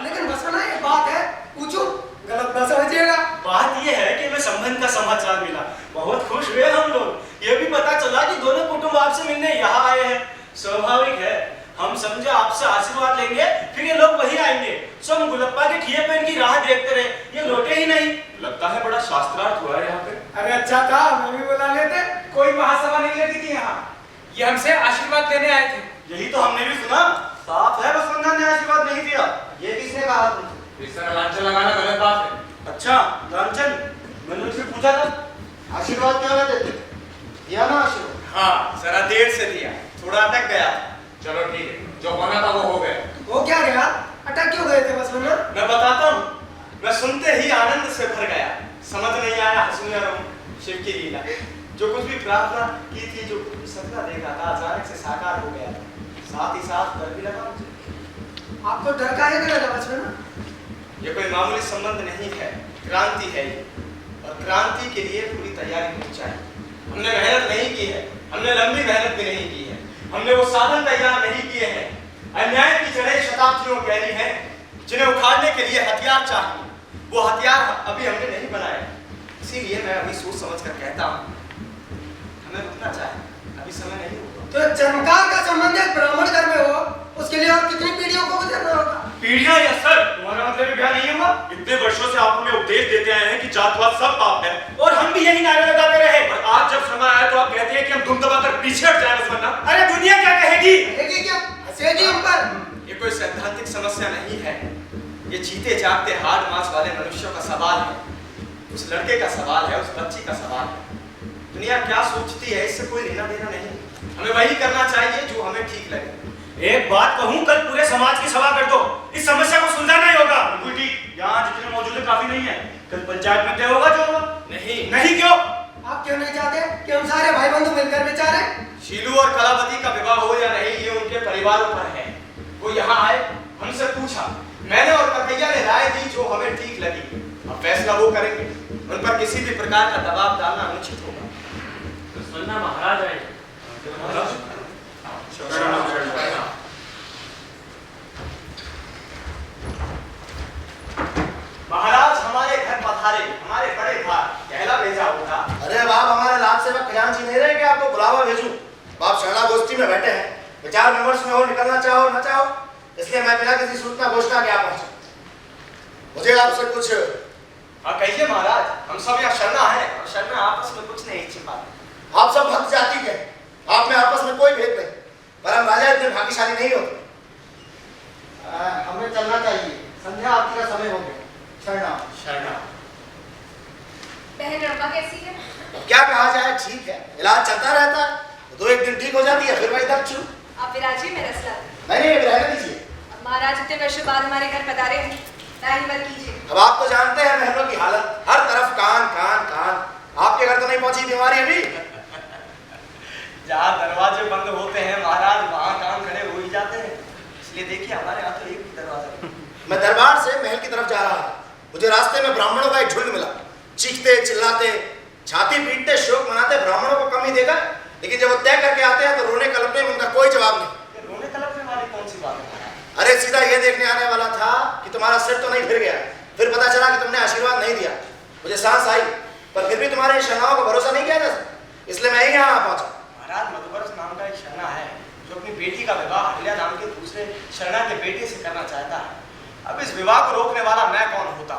लेकिन बसवण्णा ये बात है, पूछो, गलत ना समझिएगा। बात ये है कि मैं संबंध का समाचार मिला, बहुत खुश हुए हम लोग। ये भी पता चला कि दोनों कुटुंब आपसे मिलने यहाँ आए हैं। स्वाभाविक है, हम समझे आपसे आशीर्वाद लेंगे, फिर ये लोग वही आएंगे। सो हम गुलप्पा के ठिये पे इनकी राह देखते रहे, ये लौटे ही नहीं। लगता है बड़ा शास्त्रार्थ हुआ है यहाँ पे। अरे अच्छा था, मैं भी बुला लेते। कोई महासभा नहीं लगी थी यहाँ, ये हमसे आशीर्वाद लेने आए थे। यही तो हमने भी सुना। साफ है बसवण्णा ने आशीर्वाद नहीं दिया। ये किसने कहा तुमसे? इस तरह लांछन लगाना गलत बात है। अच्छा लांछन, मैंने उनसे पूछा था। आशीर्वाद क्यों ना देते? दिया ना आशीर्वाद? हाँ, जरा देर से दिया, थोड़ा अटक गया। चलो ठीक है, जो होना था वो हो गया। वो क्या गया? अटक क्यों गए थे बसवण्णा? मैं बताता हूँ, मैं सुनते ही आनंद से भर गया। समझ नहीं आया हंसूं या रोऊं, शिव की लीला। जो कुछ भी प्रार्थना की थी, जो कुछ भी सपना देखा था, अचानक से साकार हो गया। साथ ही साथ डर भी लगा मुझे। आपको डर काहे का लगा बसवण्णा? ये कोई मामूली संबंध नहीं है, क्रांति है ये, और क्रांति के लिए पूरी तैयारी होनी चाहिए। हमने मेहनत नहीं की है, हमने लंबी मेहनत भी नहीं की है, हमने वो साधन तैयार नहीं किए हैं। अन्याय की जड़ें शताब्दियों गहरी हैं, जिन्हें उखाड़ने के लिए हथियार चाहिए। वो हथियार अभी हमने नहीं बनाए, इसीलिए मैं अभी सोच समझ कर कहता हूँ, हमें रुकना चाहिए, अभी समय नहीं होगा। तो चमकार का संबंध एक ब्राह्मण घर में हो, उसके लिए और कितनी पीढ़ियों को गुजरना होगा? पीढ़ियां या सर, तुम्हारा मतलब ब्याह नहीं होगा? इतने वर्षों से आप हमें उपदेश देते आए हैं कि जातवाद सब पाप है, और हम भी यही नारे लगाते रहे। और आज जब समय आया तो आप कहते कहती है कि हम दुम दबाकर पीछे हट जाए बसवन्ना। अरे दुनिया क्या कहेगी? कहेगी क्या? हंसेगी हम पर। ये कोई सैद्धांतिक समस्या नहीं है, ये जीते जागते हार्ड मास वाले मनुष्यों का सवाल है, उस लड़के का सवाल है, उस बच्ची का सवाल है। दुनिया क्या सोचती है इससे कोई लेना देना नहीं, हमें वही करना चाहिए जो हमें ठीक लगे। एक बात कहूं, कल पूरे समाज की सभा कर दो, इस समस्या को सुलझाना ही होगा। बिल्कुल ठीक, यहाँ जितने मौजूद है काफी नहीं है, कल पंचायत में तय होगा जो होगा। नहीं क्यों? आप क्यों नहीं चाहते कि हम सारे भाई बंधु मिलकर विचारें? शीलू और कलावती का विवाह हो या नहीं ये उनके परिवारों पर है। वो यहाँ आए, हमसे पूछा, मैंने और कन्हैया ने राय दी जो हमें ठीक लगी, अब फैसला वो करेंगे, उन पर किसी भी प्रकार का दबाव डालना अनुचित होगा। सुनना महाराज आए। महाराज हमारे घर पधारे, हमारे बड़े भार कहला भेजा होगा। अरे बाप, हमारे लाभ सेवक खजांची नहीं रहे कि आपको बुलावा भेजूं? बाप शरणा गोष्ठी में बैठे हैं, विचार विमर्श में हो, निकलना चाहो न चाहो, इसलिए मैं बिना किसी सूचना घोषणा के आ पहुंचा। मुझे आपसे कुछ। हाँ कहिए महाराज, हम सब यहाँ शरणा है और शरणा आपस में कुछ नहीं छिपा। आप सब भक्त जाति के, आप में आपस में कोई भेद नहीं, पर हम राजा इतने भाग्यशाली नहीं होते। हमें चलना चाहिए, संध्या आरती का समय हो गया। शरणा शरणा। बहन रमा कैसी है? क्या कहा जाए, ठीक है, इलाज चलता रहता है, तो एक दिन ठीक हो जाती है, फिर वही दर्द शुरू। आप विराजिए मेरा सलाह। नहीं रहने दीजिए। अब महाराज इतने वर्षों बाद हमारे घर पधारे हैं, दाहिनी मत कीजिए। अब आप तो जानते हैं महलों की हालत, हर तरफ कान कान कान। आपके घर तो नहीं पहुंची बीमारी अभी? जहाँ दरवाजे बंद होते हैं महाराज, वहाँ काम खड़े हो ही जाते हैं, इसलिए देखिए हमारे यहाँ तो एक ही दरवाजा। मैं दरबार से महल की तरफ जा रहा था, मुझे रास्ते में ब्राह्मणों का एक झुंड मिला, चीखते चिल्लाते छाती पीटते शोक मनाते। ब्राह्मणों को कम ही देखा, लेकिन जब वो तय करके आते हैं तो रोने कलपने में उनका कोई जवाब नहीं। रोने कलपने वाली कौन सी बात है? अरे सीधा ये देखने आने वाला था कि तुम्हारा सिर तो नहीं फिर गया, फिर पता चला कि तुमने आशीर्वाद नहीं दिया। मुझे सांस आई, पर फिर भी तुम्हारे शरणाओं को भरोसा नहीं किया जा सकता, इसलिए मैं ही यहाँ पहुंचा। महाराज मधुवर्ष नाम का एक शरणा है जो अपनी बेटी का विवाह हल्या नाम के दूसरे शरणा के बेटे से करना चाहता है। अब इस विवाह को रोकने वाला मैं कौन होता?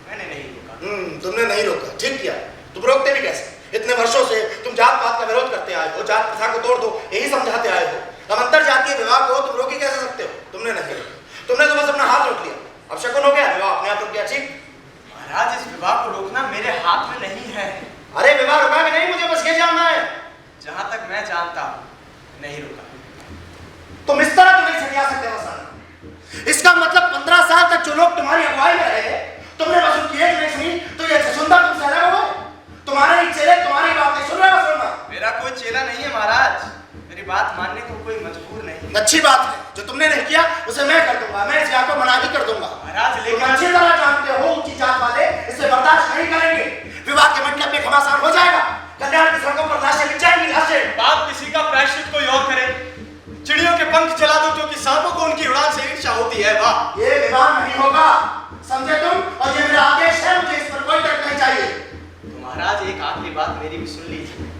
मैंने नहीं रोका। तुमने नहीं रोका, ठीक किया। तुम रोकते भी कैसे? इतने वर्षों से तुम जात पात का विरोध करते आए हो, जात प्रथा को तोड़ दो यही समझाते आए हो। अब अंतर जातीय विवाह को तुम रोक ही कैसे सकते हो? तुमने नहीं रोका, तुमने तो बस अपना हाथ रोक लिया। अब शकुन हो गया, विवाह अपने आप रुक गया, ठीक? महाराज इस विवाह को रोकना मेरे हाथ में नहीं है। अरे विवाह रुका कि नहीं, मुझे बस ये जानना है। जहां तक मैं जानता हूं, नहीं रुका। तुम इस तरह तो नहीं सजा सकते वसंत। इसका मतलब 15 साल तक जो लोग तुम्हारी अगुवाई में रहे, तुमने बस उनकी एक नहीं सुनी, तो ये सुंदर तुमसे अलग हो गए। तुम्हारे ही चेले तुम्हारी बात नहीं सुन रहे वसंत। मेरा कोई चेला नहीं है महाराज, मेरी बात मानने को कोई मजबूर नहीं। अच्छी बात है, जो तुमने नहीं किया उसे मैं कर दूंगा, मैं इस बात को मना भी कर दूंगा। महाराज लेकिन अच्छी तरह जानते हो ऊंची जात वाले इसे बर्दाश्त नहीं करेंगे। विवाह के मतलब में घमासान हो जाएगा, कल्याण की सड़कों पर लाशें मिट जाएंगी, लाशें। बाप किसी का प्रायश्चित कोई और करे, चिड़ियों के पंख जला दो क्योंकि सांपों को उनकी उड़ान से ईर्ष्या होती है। वाह, ये विवाह नहीं होगा, समझे तुम? और ये मेरा आदेश है, मुझे इस पर कोई तर्क नहीं चाहिए। तो महाराज एक आखिरी बात मेरी भी सुन लीजिए।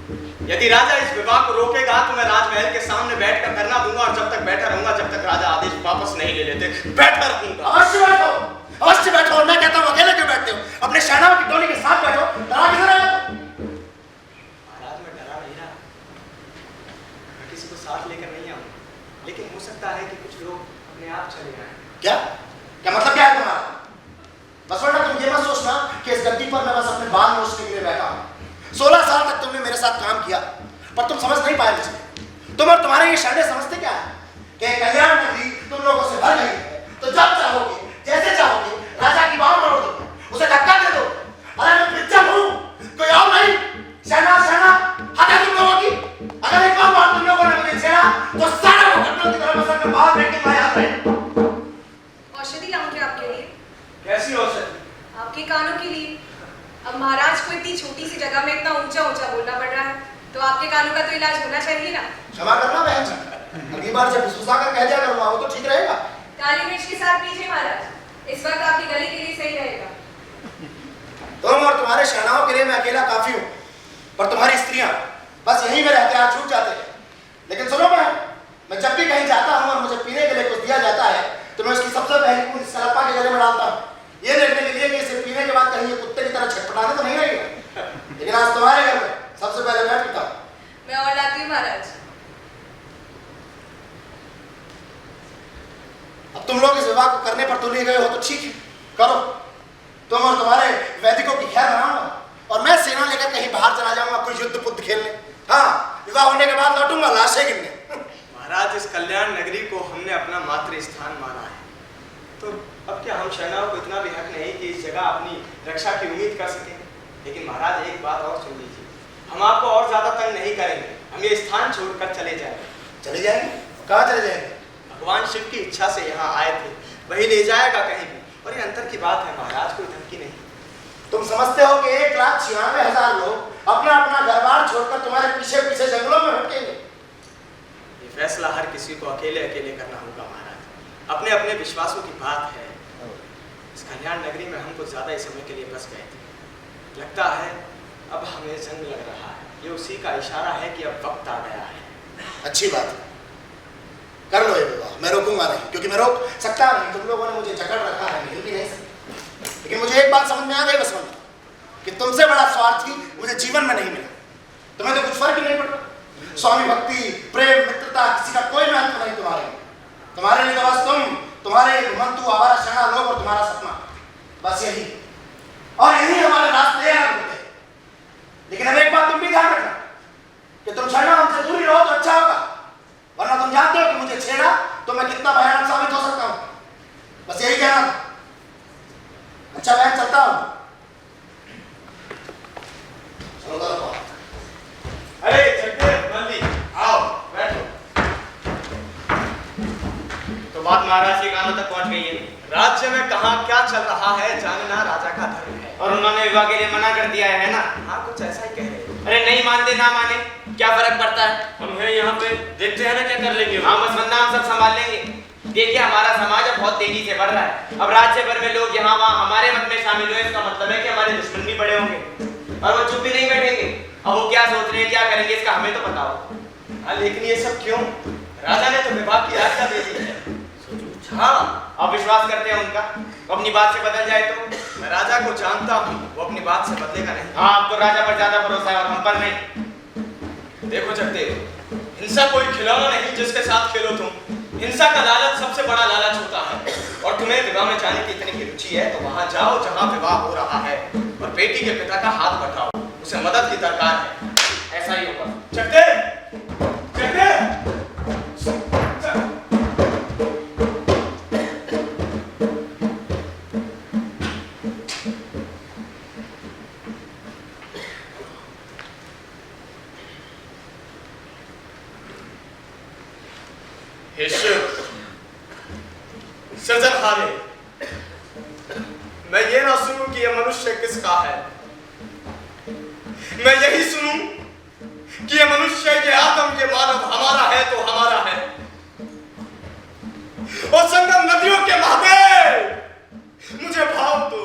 यदि राजा इस विवाह को रोकेगा तो मैं राजमहल के सामने बैठकर धरना दूंगा, और जब तक बैठा रहूंगा जब तक राजा आदेश वापस नहीं ले लेते, बैठा रहूंगा। अवश्य बैठो, अवश्य बैठो। मैं कहता हूँ अकेले क्यों बैठते हो? अपने सेनाओं की टोली के साथ बैठो, डरा किधर है? महाराज मैं डरा नहीं रहा, मैं किसी को साथ लेकर नहीं आऊंगा, लेकिन हो सकता है कि कुछ लोग अपने आप चले आए। क्या क्या मतलब क्या है तुम्हारा? बस वरना तुम ये मत सोचना कि इस गद्दी पर मैं बस अपने बाल नोचने के लिए बैठा हूँ। 16 साल तक तुमने मेरे साथ काम किया, पर तुम समझ नहीं पाए मुझे। तुम और तुम्हारे ये शरणे समझते क्या है कि कल्याण नगरी तुम लोगों से भर गई है, तो जब चाहोगे जैसे चाहोगे राजा की बाहों में उड़ दो, उसे धक्का दे दो। अरे मैं पिक्चर हूँ, कोई और नहीं। शहना शहना हद है तुम लोगों की। अगर एक बार तुम लोगों ने मुझे छेड़ा तो सारा वो घटना की तरह मसल कर बाहर फेंक के लाया है। औषधि लाऊं क्या आपके लिए? कैसी औषधि? आपके कानों के लिए। अब महाराज को इतनी छोटी सी जगह में इतना ऊंचा ऊंचा बोलना पड़ रहा है, तो आपके कानों का तो इलाज होना चाहिए ना। क्षमा करना बहन जी, अगली बार जब फुसफुसा कर कह दिया करूंगा, वो तो ठीक रहेगा। काली मिर्च के साथ पीजिए महाराज, इस वक्त आपकी गले के लिए सही रहेगा। तुम और तुम्हारे शहनाओं के लिए मैं अकेला काफी हूँ, पर तुम्हारी स्त्रियां बस यहीं मेरे हथियार छूट जाते हैं। लेकिन सुनो बहन, मैं जब भी कहीं जाता हूँ और मुझे पीने के लिए कुछ दिया जाता है, तो मैं उसकी सबसे पहली बूंद सलप्पा के गले में डालता हूँ, ये देखने के लिए कि इसे पीने के बाद कहीं ये कुत्ते की तरह छटपटाने तो नहीं रहेगा। लेकिन आज तुम्हारे घर में सबसे पहले मैं पीता हूँ। मैं और विवाह को करने पर तुले गए हो तो ठीक है, करो। तुम और तुम्हारे वैदिकों की खैर बनाऊंगा और मैं सेना लेकर कहीं बाहर चला जाऊंगा कोई युद्ध बुद्ध खेलने। हाँ, विवाह होने के बाद लौटूंगा लाशें गिनने। महाराज, इस कल्याण नगरी को हमने अपना मातृ स्थान माना है, तो अब क्या हम शरणाओं को इतना भी हक नहीं कि इस जगह अपनी रक्षा की उम्मीद कर सकें। लेकिन महाराज, एक बात और सुन लीजिए, हम आपको और ज्यादा तंग नहीं करेंगे, हम ये स्थान छोड़कर चले जाएंगे। चले जाएंगे? कहाँ चले जाएंगे? भगवान शिव की इच्छा से यहाँ आए थे, वही ले जाएगा कहीं भी। और ये अंतर की बात है महाराज, कोई धमकी नहीं। तुम समझते हो कि 1,96,000 लोग अपना अपना घर बार छोड़कर तुम्हारे पीछे पीछे जंगलों में भटकेंगे? ये फैसला हर किसी को अकेले अकेले करना होगा महाराज, अपने अपने विश्वासों की बात है। इस कल्याण नगरी में हम कुछ ज्यादा ही समय के लिए बस गए थे, लगता है अब हमें जंग लग रहा है। ये उसी का इशारा है कि अब वक्त आ गया है। अच्छी बात है, कर लो ये विवाह, मैं रोकूंगा नहीं, क्योंकि मैं रोक सकता नहीं। तुम लोगों ने मुझे जकड़ रखा है, हिल भी नहीं सकता। लेकिन मुझे एक बात समझ में आ गई बसवंत, कि तुमसे बड़ा स्वार्थी मुझे जीवन में नहीं मिला। तुम्हें तो कुछ फर्क ही नहीं पड़ता। स्वामी भक्ति, प्रेम, मित्रता, किसी का कोई महत्व नहीं तुम्हारे लिए। तुम्हारे लिए तो बस तुम, तुम्हारे घुमंतु आवारा शरणा लोग और तुम्हारा सपना, बस यही। और यही हमारे रास्ते हैं। लेकिन अब एक बात तुम भी ध्यान रखना कि तुम शरणा हमसे दूरी रहो तो अच्छा होगा, वरना तुम जानते हो कि मुझे छेड़ा तो मैं कितना भयानक साबित हो सकता हूं। बस यही कहना था। अच्छा मैं चलता हूं। अरे जगदेव, बंदी, आओ बैठो। तो बात महाराज के कानों तक पहुंच गई है। राज्य में कहाँ क्या चल रहा है जानना राजा का धर्म है, और उन्होंने विवाह के लिए मना कर दिया है ना? हाँ, कुछ ऐसा ही कह रहे। अरे नहीं मानते ना माने, क्या फर्क पड़ता है? हम हैं यहाँ पे, देखते हैं ना क्या कर लेंगे। हाँ, बस वरना हम सब संभाल लेंगे। देखिए, हमारा समाज अब बहुत तेजी से बढ़ रहा है। अब राज्य भर में लोग यहाँ वहाँ हमारे मत में शामिल हुए, इसका मतलब है कि हमारे दुश्मन भी बड़े होंगे और वो चुप भी नहीं बैठेंगे। अब वो क्या सोच रहे हैं, क्या करेंगे, इसका हमें तो बताओ। हाँ, लेकिन ये सब क्यों? राजा ने तो विवाह की आज्ञा दे दी है। हाँ, आप विश्वास करते हैं उनका? वो अपनी बात से बदल जाए तो? मैं राजा को जानता हूँ, वो अपनी बात से बदलेगा नहीं। हाँ, अब तो राजा पर ज्यादा भरोसा है और हम पर नहीं। देखो जगदेव, हिंसा कोई खिलौना नहीं जिसके साथ खेलो तुम। हिंसा का लालच सबसे बड़ा लालच होता है, और तुम्हें विवाह में जाने की इतनी ही रुचि है तो वहां जाओ जहां विवाह हो रहा है, और बेटी के पिता का हाथ बढ़ाओ, उसे मदद की दरकार है। ऐसा ही होगा। जगदेव, जगदेव, सृजनहारे, मैं ये ना सुनूं कि यह मनुष्य किसका है, मैं यही सुनूं कि यह मनुष्य, ये आदम, ये मानव हमारा है तो हमारा है। और संगम नदियों के महादेव, मुझे भाव दो,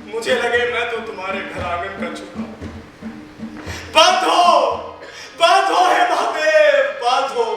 मुझे लगे मैं तो तुम्हारे घर आंगन का चूहा। बांधो, बांधो है महादेव, बांधो।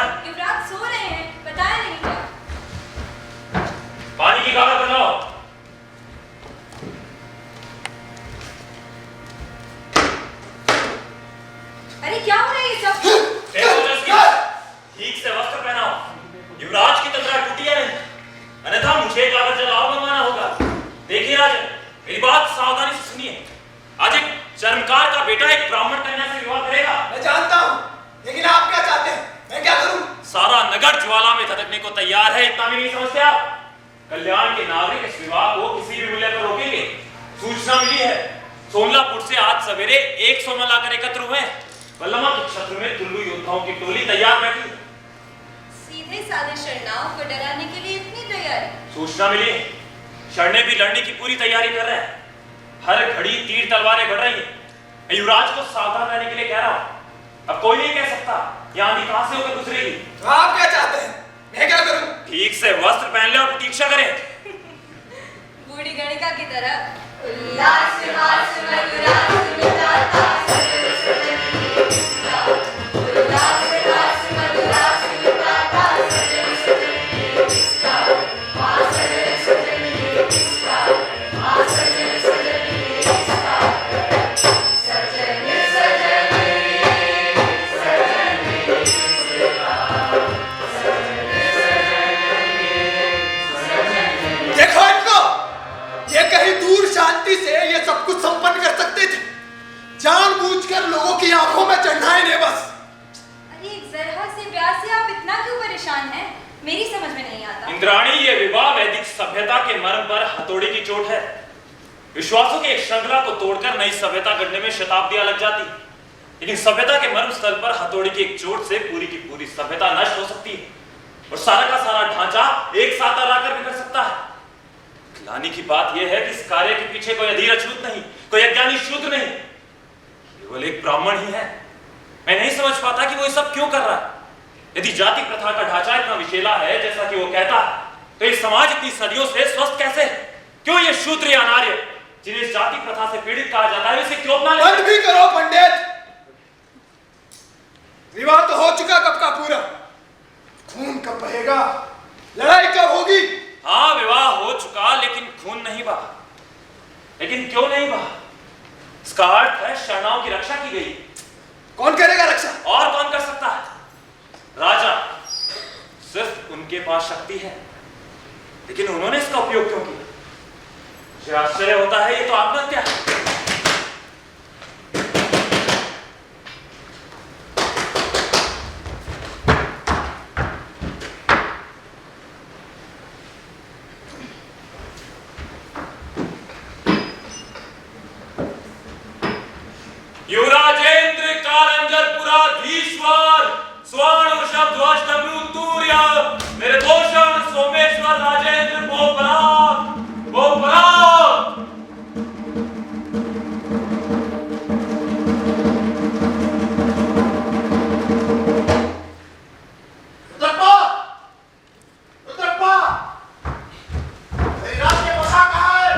है? युवराज सो रहे हैं, बताया नहीं क्या? पानी की कागज बनाओ। अरे क्या हो रहा है ये सब? ठीक से वस्त्र पहनाओ। युवराज की तंद्रा टूटी है नहीं, अन्यथा मुझे कागज जलाओ बनवाना होगा। देखिए राजन, मेरी बात सावधानी से सुनिए। आज एक चर्मकार का बेटा एक ब्राह्मण कन्या से विवाह करेगा। मैं जानता हूँ, लेकिन आप क्या चाहते हैं? मैं क्या करूँ? सारा नगर ज्वाला में धधकने को तैयार है, इतना भी नहीं समझते आप? कल्याण के नागरिक इस विवाह को किसी भी मूल्य पर रोकेंगे। सूचना मिली है, सोमलापुर से आज सवेरे 100 न लाकर एकत्र हुए। बल्लमा के क्षेत्र में तुल्लू योद्धाओं की टोली तैयार बैठी। सीधे साधे शरणाओं को डराने के लिए इतनी तैयारी? सूचना मिली है, शरणे भी लड़ने की पूरी तैयारी कर रहे हैं। हर घड़ी तीर तलवारें बढ़ रही हैं। युवराज को सावधान रहने के लिए कह रहा हूं। अब कोई नहीं कह सकता यह आंधी कहां से होकर गुजरेगी। तो आप क्या चाहते हैं? मैं क्या करूं? ठीक से वस्त्र पहन ले और प्रतीक्षा करें। बूढ़ी गणिका की तरह। उल्लास हास मधुरास मिटाता सजन सजनी किसका, उल्लास हास मधुरास मिटाता सजन सजनी किसका, आ सजन सजनी किसका, आ सजन सजनी किसका, सजन सजनी सजनी किसका, देखो इनको, ये कहीं दूर शांति से ये सब कुछ संपन्न कर सकते थे, जानबूझकर लोगों की आंखों में चढ़ाए ने बस। अरे जरा से प्यार से आप इतना क्यों परेशान हैं? मेरी समझ में नहीं आता। इंद्राणी, ये विवाह वैदिक सभ्यता के मर्म पर हथौड़ी की चोट है। विश्वासों की एक श्रृंखला को तोड़कर नई सभ्यता गढ़ने में शताब्दियां लग जाती, लेकिन सभ्यता के मर्म स्थल पर हथौड़ी की एक चोट से पूरी की पूरी सभ्यता नष्ट हो सकती है और सारा का सारा ढांचा एक साथ आकर बिगड़ सकता है। ग्लानि की बात यह है कि इस कार्य के पीछे कोई अधीर अछूत नहीं, कोई अज्ञानी शूद्र नहीं, केवल एक ब्राह्मण ही है। मैं नहीं समझ पाता कि वो ये सब क्यों कर रहा है। यदि जाति प्रथा का ढांचा इतना विशेला है जैसा कि वो कहता है, तो ये समाज इतनी सदियों से स्वस्थ कैसे है? क्यों ये शूद्र या नार्य जिन्हें जाति प्रथा से पीड़ित कहा जाता है इसे क्यों अपना ले? बंद भी करो पंडित, विवाह तो हो चुका कब का पूरा। खून कब बहेगा? लड़ाई कब होगी? हाँ, विवाह हो चुका लेकिन खून नहीं बहा। लेकिन क्यों नहीं बहा? इसका अर्थ है शरणाओं की रक्षा की गई। कौन करेगा रक्षा? और कौन कर सकता है? राजा। सिर्फ उनके पास शक्ति है, लेकिन उन्होंने इसका उपयोग क्यों किया? मुझे आश्चर्य होता है, ये तो आत्महत्या है। युवराजेंद्र कालंजरपुराधीश्वर स्वर्ण वृषभ ध्वज डमरू तूर्य मेरे भूषण सोमेश्वर राजेंद्र भोपराग भोपराग। रुद्रप्पा, रुद्रप्पा, मेरी रात की पोशाक कहाँ है?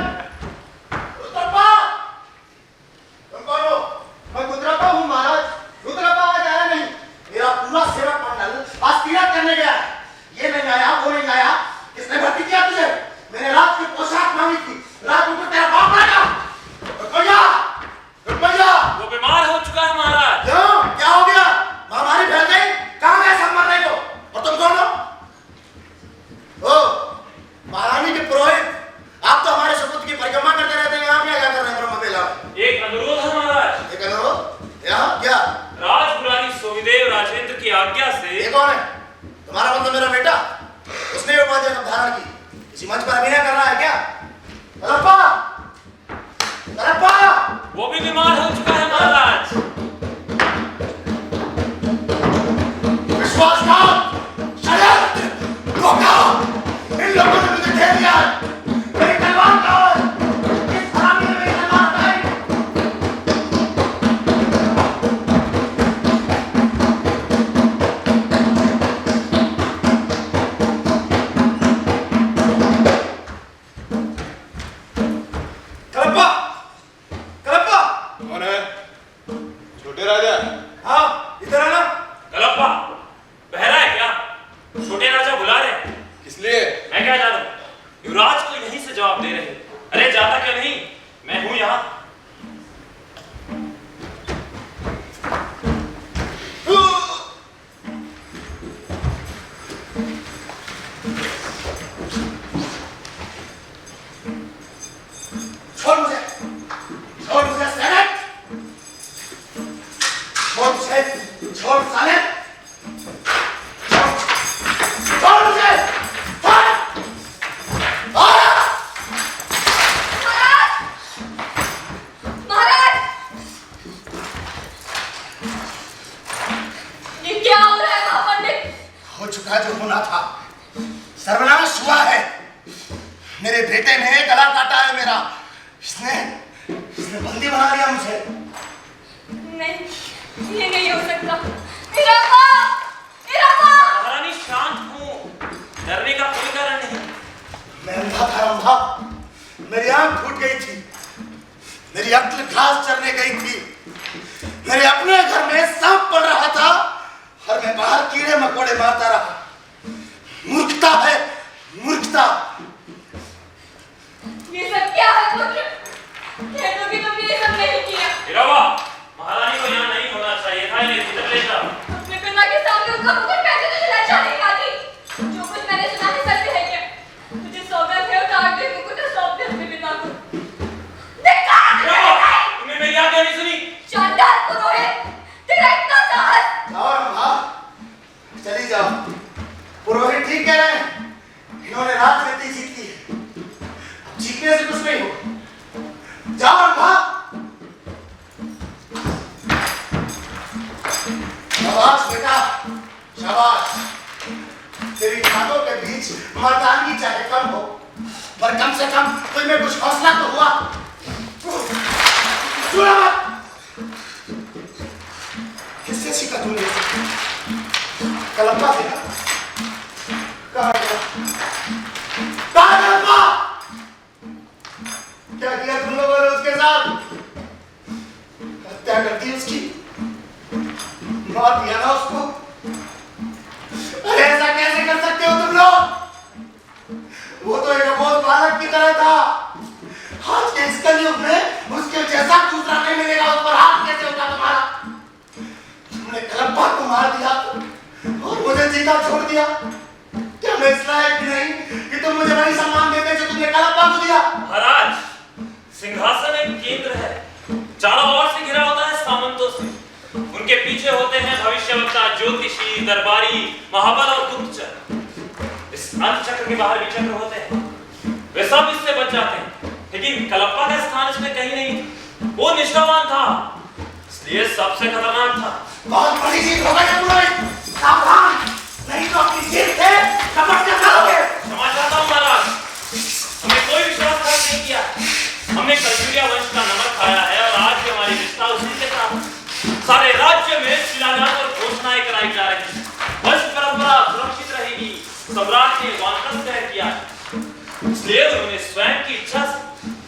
रुद्रप्पा, तुम कौन हो? मैं रुद्रप्पा हूँ महाराज। रुद्रप्पा आज आया नहीं। मेरा पूरा सेवक मंडल आज तीरथ करने गया है। ये नहीं आया, वो नहीं आया। किसने भर्ती किया तुझे? मैंने रात की पोशाक मांगी थी, रात को तेरा बाप आएगा। रुपया, रुपया। वो बीमार हो चुका है महाराज। क्यों? क्या हो गया? महामारी फैल गई? कहाँ गए सब मरने को? और तुम कौन हो? ओ, महारानी के पुरोहित, आप तो हमारे सपूत की परिक्रमा करते रहते हैं। यहाँ क्या कर रहे हैं ब्रह्म बेला में? एक अनुरोध है महाराज। एक अनुरोध? यहाँ क्या? राजपुरानी सोमिदेव राजेंद्र की आज्ञा से। ये कौन है? तुम्हारा मतलब मेरा बेटा? उसने उपाधि धारण की, किसी मंच पर अभिनय कर रहा है क्या? तरप्पा, तरप्पा। वो भी बीमार हो चुका है महाराज। विश्वासघात, षड्यंत्र, धोखा, इन लोगों ने मुझे घेर लिया है। मेरी तलवार कहाँ है? किस हरामी ने मेरी तलवार उठाई? कलप्पा, कलप्पा। कौन है? छोटे राजा बुला रहे हैं। किस लिए? मैं क्या जानूं? युवराज को यहीं से जवाब दे रहे हैं। अरे जाता क्यों नहीं? मैं हूं यहाँ। छोड़ मुझे सैनिक, छोड़ मुझे, छोड़ साले, छोड़ मुझे, महाराज, ये क्या हो रहा है महापंडित? हो चुका जो होना था, सर्वनाश हुआ है। मेरे बेटे ने गला काटा है मेरा। इसने बंदी बना लिया मुझे। नहीं, ये नहीं हो सकता। मेरा बाप! महारानी शांत हूँ, डरने का कोई कारण नहीं। मैं अंधा था, अंधा। मेरी आंख फूट गई थी, मेरी अक्ल घास चरने गई थी, मेरे अपने घर में सांप पड़ रहा था और मैं बाहर कीड़े मकोड़े मारता रहा। मूर्खता है, मूर्खता। ये सब क्या है पुत्र? कह दो कि तुमने ये सब नहीं किया। हीराबा, महारानी को यहाँ नहीं होना चाहिए था, इन्हें इधर ले जाओ। अपने पिता के सामने उनका मुकुट पहने तो लज्जा नहीं आती। जो कुछ मैंने सुना है सत्य है क्या? मुझे सौगंध है और काट दे मुकुट और सौंप दे अपने पिता को। तुमने मेरी आज्ञा नहीं सुनी? चांडाल पुरोहित, तेरा इतना साहस! जाओ रंभा, चली जाओ। पुरोहित ठीक कह रहे हैं, इन्होंने राजनीति जीती है, जीतने से कुछ नहीं हो। जाओ रंभा। शाबाश बेटा, शाबाश। तेरी हाथों के बीच मर्दानगी चाहे कम हो, पर कम से कम तुझमें कुछ हौसला तो हुआ। किससे सीखा तूने? कलम्बा सीखा? कहाँ गया? कहाँ कलम्बा? क्या किया तुम लोगों ने उसके साथ? हत्या कर दी उसकी, मार दिया ना उसको। अरे ऐसा कैसे कर सकते हो तुम लोग? वो तो एक अबोध बालक की तरह था। आज के इस कलयुग में उसके जैसा दूसरा नहीं मिलेगा। उस पर हाथ कैसे होता तुम्हारा? तुमने कलम्बा को मार दिया और मुझे जीता छोड़ दिया। क्या मैं इस लायक नहीं कि तुम मुझे वही सम्मान देते जो तुमने कलम्बा को दिया? महाराज, सिंहासन एक केंद्र है, चारों ओर से घिरा होता है सामंतों से। उनके पीछे होते हैं भविष्यवक्ता, ज्योतिषी, दरबारी, महाबल और गुप्तचर। इस अंत चक्र के बाहर भी चक्र होते हैं, वे सब इससे बच जाते हैं। लेकिन कलप्पा का स्थान इसमें कहीं नहीं। वो निष्ठावान था, इसलिए सबसे खतरनाक था। बहुत बड़ी जीत हो गई पुरोहित, सावधान, नहीं तो अपनी जीत से कपट कर जाओगे। क्षमा चाहता हूँ महाराज, हमने कोई विश्वासघात नहीं किया। हमने कलयुगिया वंश का नमक खाया है और आज भी हमारी निष्ठा उसी के साथ। सारे राज्य में शिलान्यास और घोषणाएं कराई जा रही हैं। वंश परंपरा सुरक्षित रहेगी। सम्राट ने वानप्रस्थ तय किया, इसलिए उन्होंने स्वयं की इच्छा से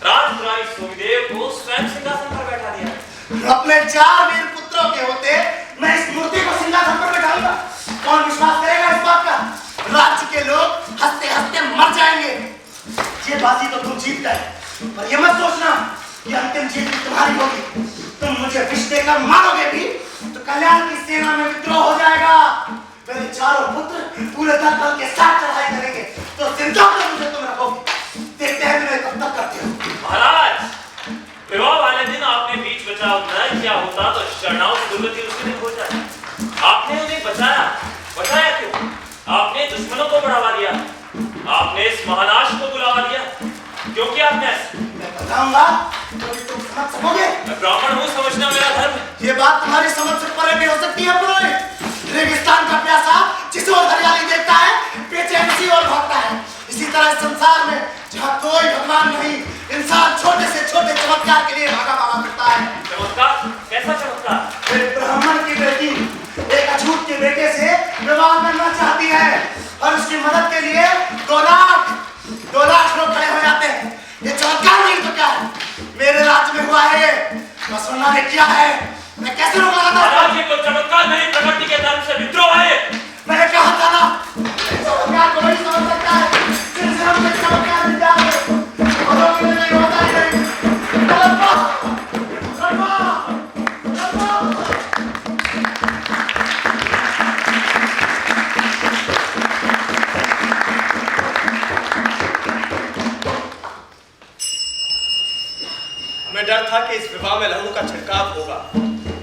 राजपुरानी सोमदेव को स्वयं सिंहासन पर बैठा दिया। अपने 4 वीर पुत्रों के होते मैं इस मूर्ति को सिंहासन पर बैठाऊंगा। कौन विश्वास करेगा इस बात का? राज्य के लोग हंसते हंसते मर जाएंगे। ये बाजी तो तुम जीत गए, पर ये मत सोचना कि अंतिम जीत तुम्हारी होगी। तुम मुझे विष देकर मारोगे भी तो कल्याण की सेना में विद्रोह हो जाएगा। मेरे चारों पुत्र पूरे दल बल के साथ चढ़ाई करेंगे तो जिंदा मुझे तुम रखोगे। देखते हैं तुम्हें कब तक करते हो। महाराज, विवाह वाले दिन आपने बीच बचाव न किया होता तो शरणाओं की दुर्गति उसी दिन हो जाती। आपने उन्हें बचाया क्यों? आपने दुश्मनों को बढ़ावा दिया, आपने इस महानाश को बुलावा दिया। क्यों किया आपने? मैं बताऊंगा तो तुम समझ सकोगे। मैं ब्राह्मण हूँ, समझना मेरा धर्म है। ये बात तुम्हारी समझ से परे भी हो सकती है पुरोहित। रेगिस्तान का प्यासा जिस ओर हरियाली देखता है बेचैन उसी ओर भागता है। इसी तरह संसार में जहाँ कोई भगवान नहीं, इंसान छोटे से छोटे चमत्कार के लिए भागा करता है। चमत्कार? कैसा चमत्कार? एक ब्राह्मण की बेटी एक अछूत के बेटे से विवाह करना चाहती है और उसकी मदद के लिए 2 लाख लोग खड़े हो जाते हैं। ये चमत्कार नहीं तो क्या है? मेरे राज्य में हुआ है ये, बसवन्ना ने किया है। मैं कैसे रोक लगाता हूँ? राज्य को चमत्कार नहीं, प्रकृति के धर्म से विद्रोह है। मैंने कहा था ना था कि इस विवाह में लहू का छिड़काव होगा,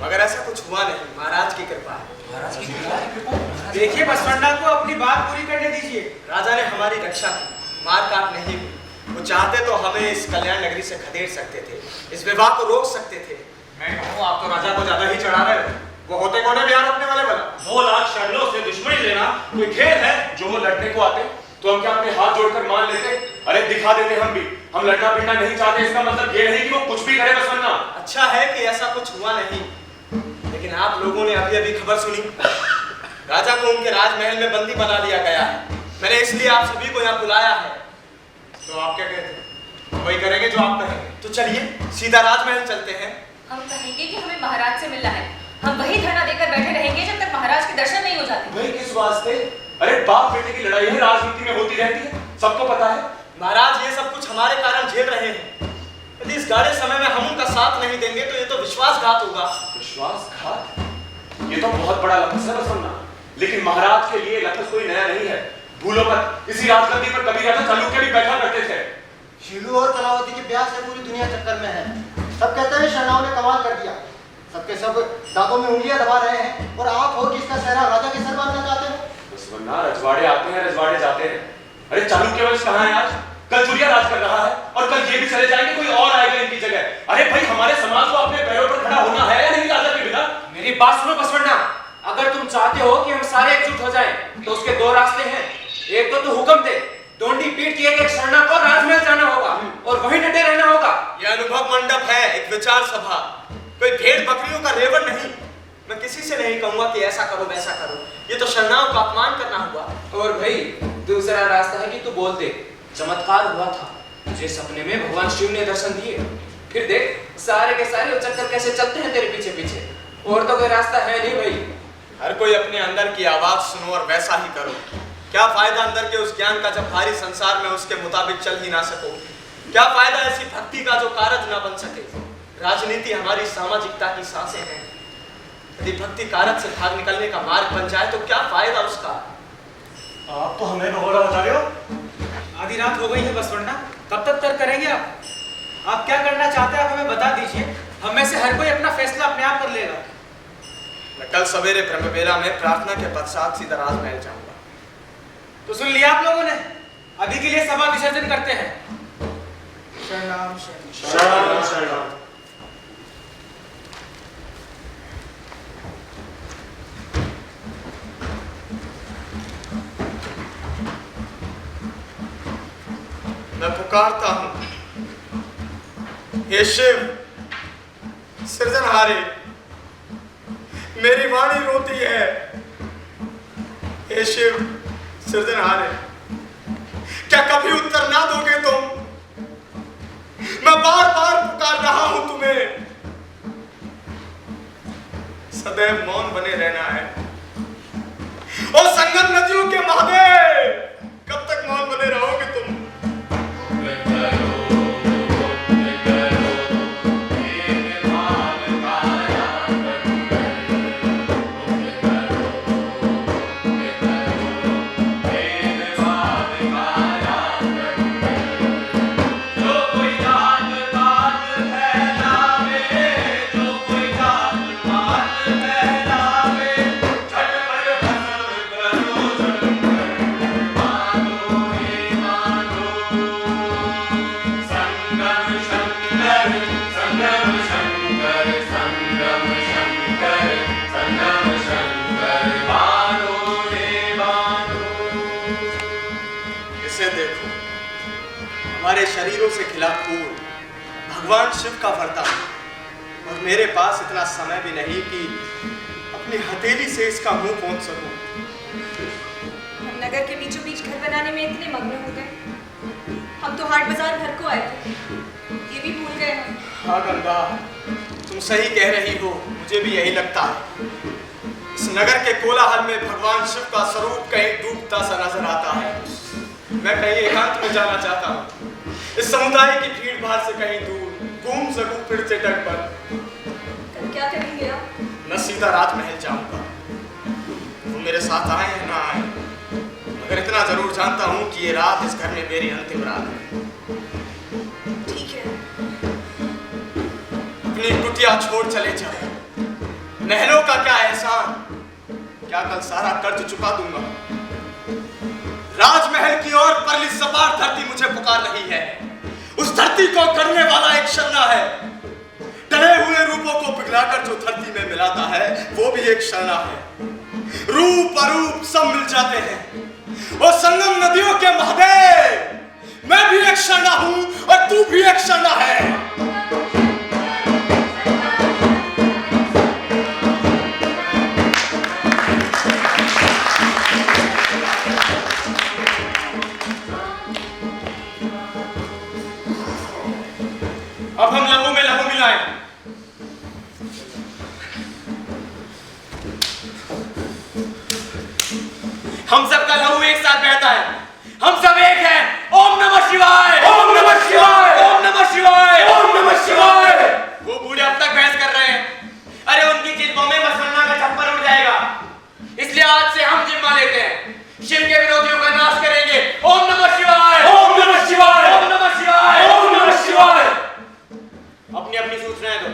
मगर ऐसा कुछ हुआ नहीं। महाराज की कृपा है। महाराज की कृपा। देखिए बसवन्ना को अपनी बात पूरी करने दीजिए। राजा ने हमारी रक्षा की, मार काट नहीं हुई। वो चाहते तो हमें इस कल्याण नगरी से खदेड़ सकते थे, इस विवाह को रोक सकते थे। मैं कहूँ आप तो राजा को ज्यादा ही चढ़ा रहे हो। वो होते कौन है बिहार रोकने वाले भला? 2 लाख शरणों से दुश्मनी लेना कोई खेल है? जो वो लड़ने को आते तो हम क्या अपने हाथ जोड़कर मान लेते? अरे दिखा देते हम भी। हम लड़ना पिड़ना नहीं चाहते, इसका मतलब ये नहीं कि वो कुछ भी करे बसवन्ना। अच्छा है कि ऐसा कुछ हुआ नहीं, लेकिन आप लोगों ने अभी अभी खबर सुनी, राजा को उनके राजमहल में बंदी बना लिया गया है। मैंने इसलिए आप सभी को यहाँ बुलाया है। तो आप क्या कहते हैं? वही करेंगे जो आप कहेंगे। तो चलिए सीधा राजमहल चलते हैं। हम कहेंगे कि हमें महाराज से मिलना है। हम वही धरना देकर बैठे रहेंगे जब तक महाराज के दर्शन नहीं हो जाते। भाई किस वास्ते? अरे बाप बेटे की लड़ाई है, राजनीति में होती रहती है, सबको पता है। महाराज ये सब कुछ हमारे कारण झेल रहे हैं। यदि इस गाढ़े समय में हम उनका साथ नहीं देंगे तो ये तो विश्वासघात होगा। विश्वासघात? ये तो बहुत बड़ा लफ्ज़ है बसवन्ना, लेकिन महाराज के लिए लफ्ज़ कोई नया नहीं है। भूलो मत, इसी राजगद्दी पर कभी राजा चालुक्य भी बैठा करते थे। शीलू और कलावती के ब्याह से पूरी दुनिया चक्कर में है। सब कहते हैं शरणाओं ने कमाल कर दिया, सबके सब दांतों में उंगलियां दबा रहे हैं, और आप हो जिसका सेहरा राजा के सर बांधना चाहते हो। बसवन्ना, रजवाड़े आते हैं, रजवाड़े जाते हैं। अरे चालुक्य वंश कहाँ है आज? कल चुरिया राज कर रहा है और कल ये भी चले जाएंगे, कोई और आएगा इनकी जगह। अरे भाई हमारे समाज को अपने पैरों पर खड़ा होना है या नहीं राजा के बिना? मेरी बात सुनो बसवन्ना, अगर तुम चाहते हो कि हम सारे एकजुट हो जाएं, तो उसके 2 रास्ते हैं। एक तो तू हुक्म दे, डोंडी पीट की एक शरणा को राजमहल जाना होगा और वहीं डटे रहना होगा। यह अनुभव मंडप है, एक विचार सभा, कोई भेड़ बकरियों का रेवड़ नहीं। मैं किसी से नहीं कहूंगा कि ऐसा करो वैसा करो, ये तो शरणाओं का अपमान करना हुआ। और भाई दूसरा रास्ता है कि तू बोल दे, चमत्कार हुआ था, तुझे सपने में भगवान शिव ने दर्शन दिए। फिर देख सारे के सारे चक्कर कैसे चलते हैं तेरे पीछे पीछे। और तो कोई रास्ता है नहीं भाई। हर कोई अपने अंदर की आवाज सुनो और वैसा ही करो। क्या फायदा अंदर के उस ज्ञान का जब भारी संसार में उसके मुताबिक चल ही ना सको? क्या फायदा ऐसी भक्ति का जो कारज ना बन सके? राजनीति हमारी सामाजिकता की सांसें हैं। यदि भक्ति कारज से भाग निकलने का मार्ग बन जाए तो क्या फायदा उसका? आप तो हमें भगोड़ा बता रहे हो। आधी रात हो गई है बसवन्ना, कब तक तर्क करेंगे आप? आप क्या करना चाहते हैं आप हमें बता दीजिए, हम में से हर कोई अपना फैसला अपने आप कर लेगा। मैं कल सवेरे ब्रह्मबेला में प्रार्थना के पश्चात सीधा राजमहल जाऊंगा। तो सुन लिया आप लोगों ने, अभी के लिए सभा विसर्जन करते हैं। शरणाम शरणम शरणम। मैं पुकारता हूं, हे शिव सृजनहारे, मेरी वाणी रोती है। हे शिव सृजनहारे, क्या कभी उत्तर ना दोगे तुम? मैं बार बार पुकार रहा हूं तुम्हें, सदैव मौन बने रहना है। और संगम नदियों के महादेव, कब तक मौन बने रहोगे तुम? हमारे शरीरों से खिला फूल भगवान शिव का वरदान, और मेरे पास इतना समय भी नहीं कि अपनी हथेली से इसका मुंह पोंछ सकूं। हम नगर के बीचों बीच घर बनाने में इतने मग्न हो गए, हम तो हाट बाजार घर को आए थे, ये भी भूल गए हम। हाँ गंगा, तुम सही कह रही हो, मुझे भी यही लगता है। इस नगर के कोलाहल में भगवान शिव का स्वरूप कहीं डूबता सा नजर आता है। मैं कहीं एकांत में जाना चाहता हूँ, इस समुदाय की भीड़ भाड़ से कहीं दूर घूम सकूं फिर से तट पर। तब क्या करेंगे आप? मैं सीधा राजमहल जाऊंगा। वो मेरे साथ आए या ना आए, मगर इतना जरूर जानता हूँ कि ये रात इस घर में मेरी अंतिम रात है। ठीक है, अपनी कुटिया छोड़ चले जाओ। महलों का क्या एहसान, क्या कल सारा कर्ज चुका दूंगा। राजमहल की ओर परली सपाट धरती मुझे पुकार रही है। उस धरती को करने वाला एक शरणा है। टले हुए रूपों को पिघलाकर जो धरती में मिलाता है वो भी एक शरणा है। रूप अरूप सब मिल जाते हैं और संगम नदियों के महादेव। मैं भी एक शरणा हूं और तू भी एक शरणा है। अब हम लहू में लहू मिलाएं। हम सबका लहू एक साथ बहता है। हम सब एक हैं। ओम नमः शिवाय, ओम नमः शिवाय, ओम नमः शिवाय, ओम नमः शिवाय। वो बूढ़े अब तक बहस कर रहे हैं। अरे उनकी जिद्दों में बसवन्ना का छप्पर उड़ जाएगा। इसलिए आज से हम जिम्मा लेते हैं, शिव के विरोधियों का नाश करेंगे। ओम नमः शिवाय, ओम नमः शिवाय, ओम नमः शिवाय, ओम नमः शिवाय। अपनी अपनी सूचनाएं दो।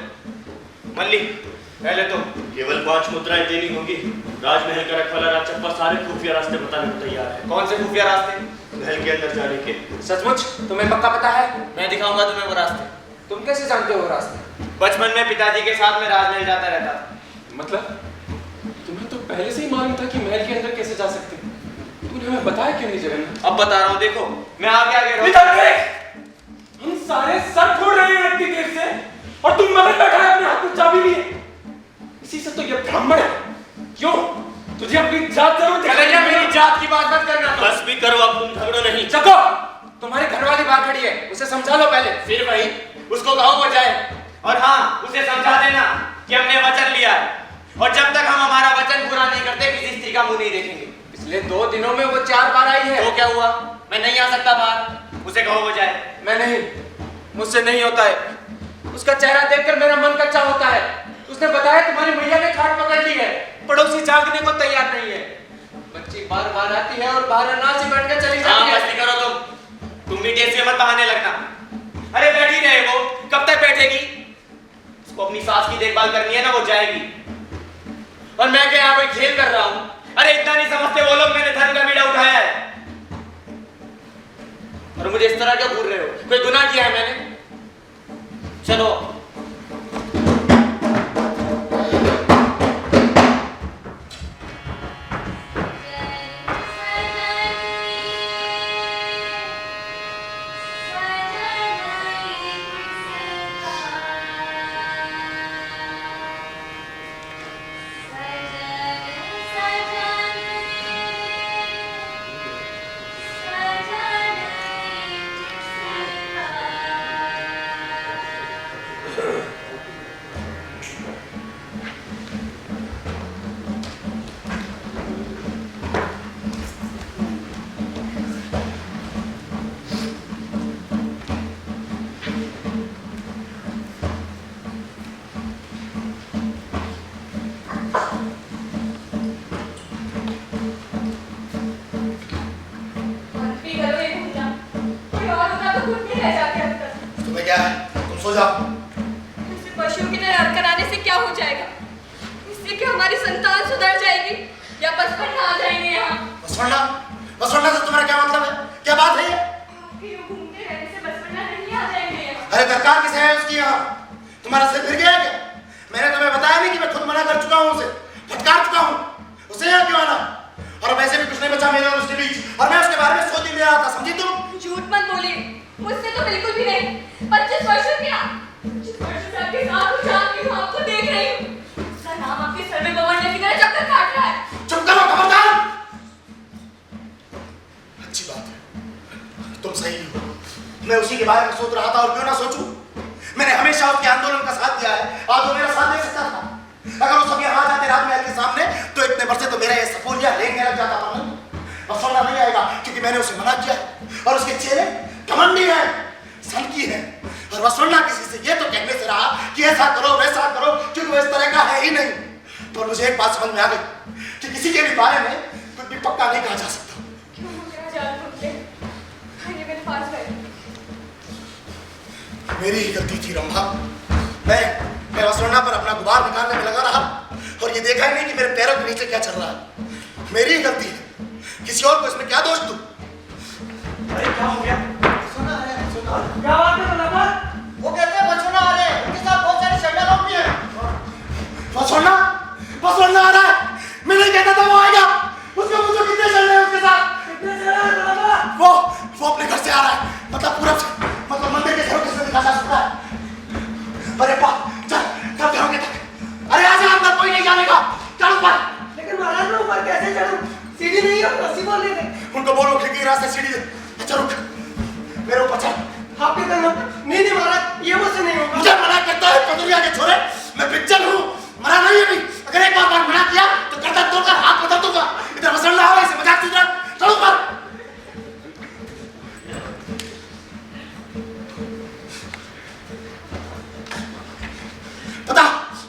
मल्ली पहले तो केवल 5 मुद्राएं देनी होगी। राजमहल का रखवाला राजचप्पा सारे खुफिया रास्ते बताने को तैयार है। कौन से खुफिया रास्ते? महल के अंदर जाने के। सचमुच तुम्हें पक्का पता है? मैं दिखाऊंगा तुम्हें वो रास्ते। तुम कैसे जानते हो वो रास्ते? बचपन में पिताजी के साथ में राजमहल जाता रहता था। मतलब तुम्हें तो पहले से ही मालूम था कि महल के अंदर कैसे जा सकते? तूने हमें बताया क्यों नहीं जगन्नाथ? अब बता रहा हूँ, देखो मैं आगे आगे हम सारे सर फोड़ रहे हैं इतनी देर से और तुम मगन बैठा है अपने हाथ में चाबी लिए। इसी से तो ये ब्राह्मण है। क्यों? तुझे अपनी जात जरूर कन्हैया, मेरी जात की बात मत करना। बस भी करो, अब तुम झगड़ो नहीं। चको, तुम्हारे घर वाली बात खड़ी है, उसे समझा लो पहले। फिर वही, उसको कहो वो जाए। और हाँ, उसे समझा देना कि हमने वचन लिया है और जब तक हम हमारा वचन पूरा नहीं करते किसी स्त्री का मुंह नहीं देखेंगे। पिछले 2 दिनों में वो 4 बार आई है। तो क्या हुआ? मैं नहीं आ सकता बाहर। उसे कहो वो जाए। मैं नहीं, मुझसे नहीं होता है। उसका चेहरा देखकर मेरा मन कच्चा होता है। उसने बताया तुम्हारी मैया ने खाट पकड़ ली है। पड़ोसी जागने को तैयार नहीं है। बच्ची बार-बार आती है और बाहर अनाज से बैठकर चली जाती है। बस नहीं करो तुम भी टेस्ट मत बहाने लगना। अरे बैठी रहे वो, कब तक बैठेगी? उसको अपनी सास की देखभाल करनी है ना, वो जाएगी। और मैं क्या यहाँ कोई खेल कर रहा हूँ? अरे इतना नहीं समझते वो लोग, मैंने धर्म का बीड़ा उठाया है। और मुझे इस तरह क्यों घूर रहे हो? कोई गुनाह किया है मैंने? चलो। तुम्हें क्या है? तुम सो जाओ। इसे पशुओं की तरह हरकत कराने से क्या हो जाएगा? इससे क्या हमारी संतान सुधर जाएगी या बचपना आ जाएंगे यहाँ? बचपना? बचपना से तुम्हारा क्या मतलब है? क्या बात है ये? आपके यूं घूमते रहने से बचपना नहीं आ जाएंगे यहाँ। अरे दरकार किसे है उसकी यहाँ? तुम्हारा सिर फिर गया क्या? मैंने तुम्हें बताया नहीं कि मैं खुद मना कर चुका हूँ उसे, फटकार चुका हूँ। उसे यहाँ क्यों आना? और वैसे भी कुछ नहीं बचा मेरे और उसके बीच, और मैं उसके बारे में सोच ही नहीं रहा था, समझी तुम? झूठ मत बोलिए, मुझसे तो बिल्कुल भी नहीं। 25 वर्षों क्या? 25 वर्षों से आपके साथ हूँ, जानती हूँ, आपको देख रही हूँ। उसका नाम आपके सर में बवंडर की तरह चक्कर काट रहा है। चुप करो, खबरदार! अच्छी बात है, तुम सही हो। मैं उसी के बारे में सोच रहा था, और क्यों ना सोचूं? मैंने हमेशा उसके आंदोलन का साथ दिया है, आज वो मेरा साथ दे सकता था। अगर वो सब यहाँ आ जाते राजमहल के सामने, तो इतने वर्ष तो मेरा ये सफोलिया लेने लग जाता था। बसवन्ना नहीं आएगा क्योंकि मैंने उसे मना किया है, और उसके चेहरे घमंडी है, सनकी है। और बसवन्ना किसी से ये तो कहने से रहा कि ऐसा करो वैसा करो, क्योंकि वो इस तरह का है ही नहीं। पर मुझे एक बात समझ में आ गई कि किसी के भी बारे में कुछ भी पक्का नहीं कहा जा सकता। क्यों मेरा जान टूट गया? आइए मेरे पास बैठिए। मेरी ही गलती थी रंभा। मैं वसुंधरा पर अपना गुबार निकालने में लगा रहा और ये देखा ही नहीं कि मेरे पैरों के नीचे क्या चल रहा है। मेरी ही गलती है, किसी और को इसमें क्या दोष दूं? अरे क्या हो गया? सुना है, सुना। क्या बात है मुनाफा? वो कहते हैं बचुना आ रहे हैं, उनके साथ बहुत सारे शर्मा लोग भी हैं। वसुंधरा, वसुंधरा आ रहा है। मैं नहीं कहता था वो आएगा। उसके मुझे कितने चल रहे हैं उसके साथ? कितने चल रहे हैं मुनाफा? वो अपने घर से आ रहा है, मतलब पूरब से, मतलब मंदिर के झरोखे से दिखा जा सकता है। अरे बाप, चल झरोखे तक। अरे आजा, अंदर कोई नहीं जाने का। चल ऊपर। लेकिन महाराज मैं ऊपर कैसे चढ़ूं? सीढ़ी नहीं है, रस्सी बोल रहे थे। उनको बोलो खिड़की के रास्ते सीढ़ी दे। अच्छा रुक, मेरे ऊपर चल। आपके कहना नहीं नहीं महाराज, ये मुझसे नहीं होगा। मुझे मना करता है पतुरिया के छोरे, मैं बिच्चन हूँ, मना नहीं है भी। अगर एक बार मना किया तो गर्दन तोड़कर हाथ बदल दूंगा। इधर वसुंधरा हो, इसे मजाक सुझा। चल ऊपर। बता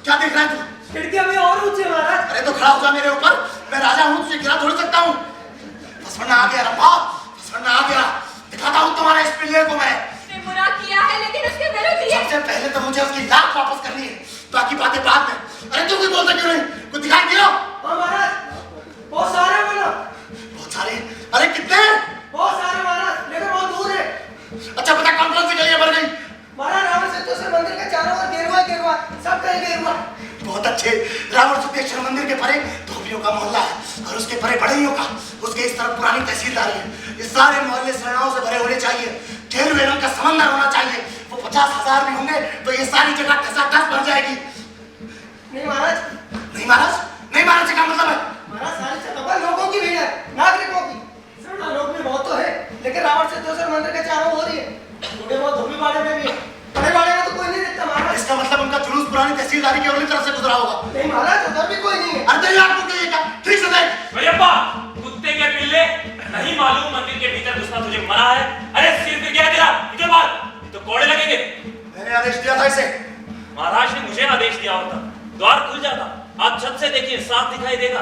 क्या देख रहा है तू? खिड़की अभी और ऊंची है महाराज। अरे तो खड़ा हो जा मेरे ऊपर, मैं राजा हूँ, तुझे गिरा थोड़ी सकता हूँ। वसुंधरा आ गया रंभा, वसुंधरा आ गया। दिखाता हूँ तुम्हारे इस पिल्ले को मैं। उसने बुरा किया है लेकिन उसके विरुद्ध ये सबसे पहले तो मुझे उसकी लाख वापस करनी है, बाकी बातें बाद में। अरे तू कुछ बोलता क्यों नहीं? कुछ दिखाई दिया? हाँ महाराज, बहुत सारे बोलो। बहुत सारे? अरे कितने? बहुत सारे महाराज, लेकिन बहुत दूर है। अच्छा बता कौन कौन सी गलियां भर गई? महाराज रावण सिद्धेश्वर मंदिर के चारों ओर गेरुआ गेरुआ, सब कहीं गेरुआ। बहुत अच्छे। रावण सिद्धेश्वर मंदिर के परे धोबियों का मोहल्ला है और उसके परे बढ़इयों का, उसके इस तरफ पुरानी तहसीलदारी है। ये सारे मोहल्ले शरणाओं से भरे होने चाहिए, गेरुए रंग का समंदर होना चाहिए। वो 50,000 भी होंगे तो ये सारी जगह ठसाठस भर जाएगी। नहीं महाराज, नहीं महाराज, नहीं महाराज से क्या मतलब है? महाराज सारी जगह पर लोगों की भीड़ है, नागरिकों की। शरणा लोग भी बहुत तो है, लेकिन रावण सिद्धेश्वर मंदिर के चारों ओर ही है। थोड़े बहुत धोबी बाड़े में भी है, बड़े बाड़े में तो कोई नहीं दिखता महाराज। इसका मतलब उनका जुलूस पुरानी तहसीलदारी की अगली तरफ से गुजरा होगा। नहीं महाराज, उधर भी कोई नहीं है। अरे यार तू क्या ठीक से देख। भैया कुत्ते के पिल्ले, नहीं मालूम मंदिर के भीतर घुसना तुझे मना है? अरे सिर फिर गया तेरा, निकल बाहर, तो कोड़े लगेंगे। मैंने आदेश दिया था इसे। महाराज ने मुझे आदेश दिया होता, द्वार खुल जाता। आप छत से देखिए, साफ दिखाई देगा।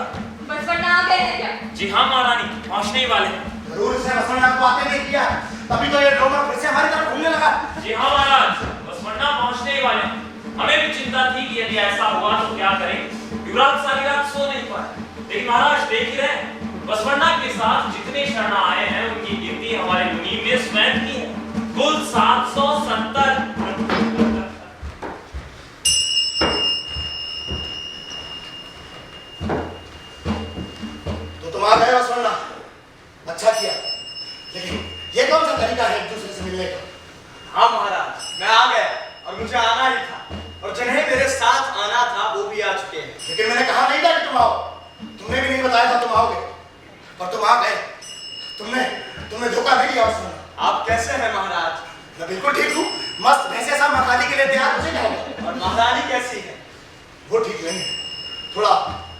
वसुंधरा आ गए हैं क्या? जी हाँ महारानी, पहुंचने ही वाले हैं। जरूर इसने वसुंधरा को आते नहीं किया, तभी तो ये डोमर फिर से हमारी तरफ घूमने लगा। जी हाँ महाराज, वसुंधरा पहुंचने ही वाले हैं। हमें भी चिंता थी कि यदि ऐसा हुआ तो क्या करें। युवराज सारी रात सो नहीं पाए, लेकिन महाराज देख ही रहे, वसुंधरा के साथ जितने शरणा आए हैं उनकी गिनती हमारे मुनीम ने स्वयं की है, कुल 770। तो तुम आ गए वसुंधरा, अच्छा किया। लेकिन ये कौन सा तरीका है एक दूसरे से मिलने का? हाँ महाराज, मैं आ गया और मुझे आना ही था, और जिन्हें मेरे साथ आना था वो भी आ चुके हैं। लेकिन मैंने कहा नहीं था कि तुम आओ, तुमने भी नहीं बताया था तुम आओगे, पर तुम आ गए। तुमने धोखा नहीं दिया वसुंधरा। आप कैसे हैं महाराज? मैं बिल्कुल ठीक हूँ, मस्त भैंसे सा मखाने के लिए तैयार मुझे क्या होगा? और महारानी कैसी है? वो ठीक नहीं है, थोड़ा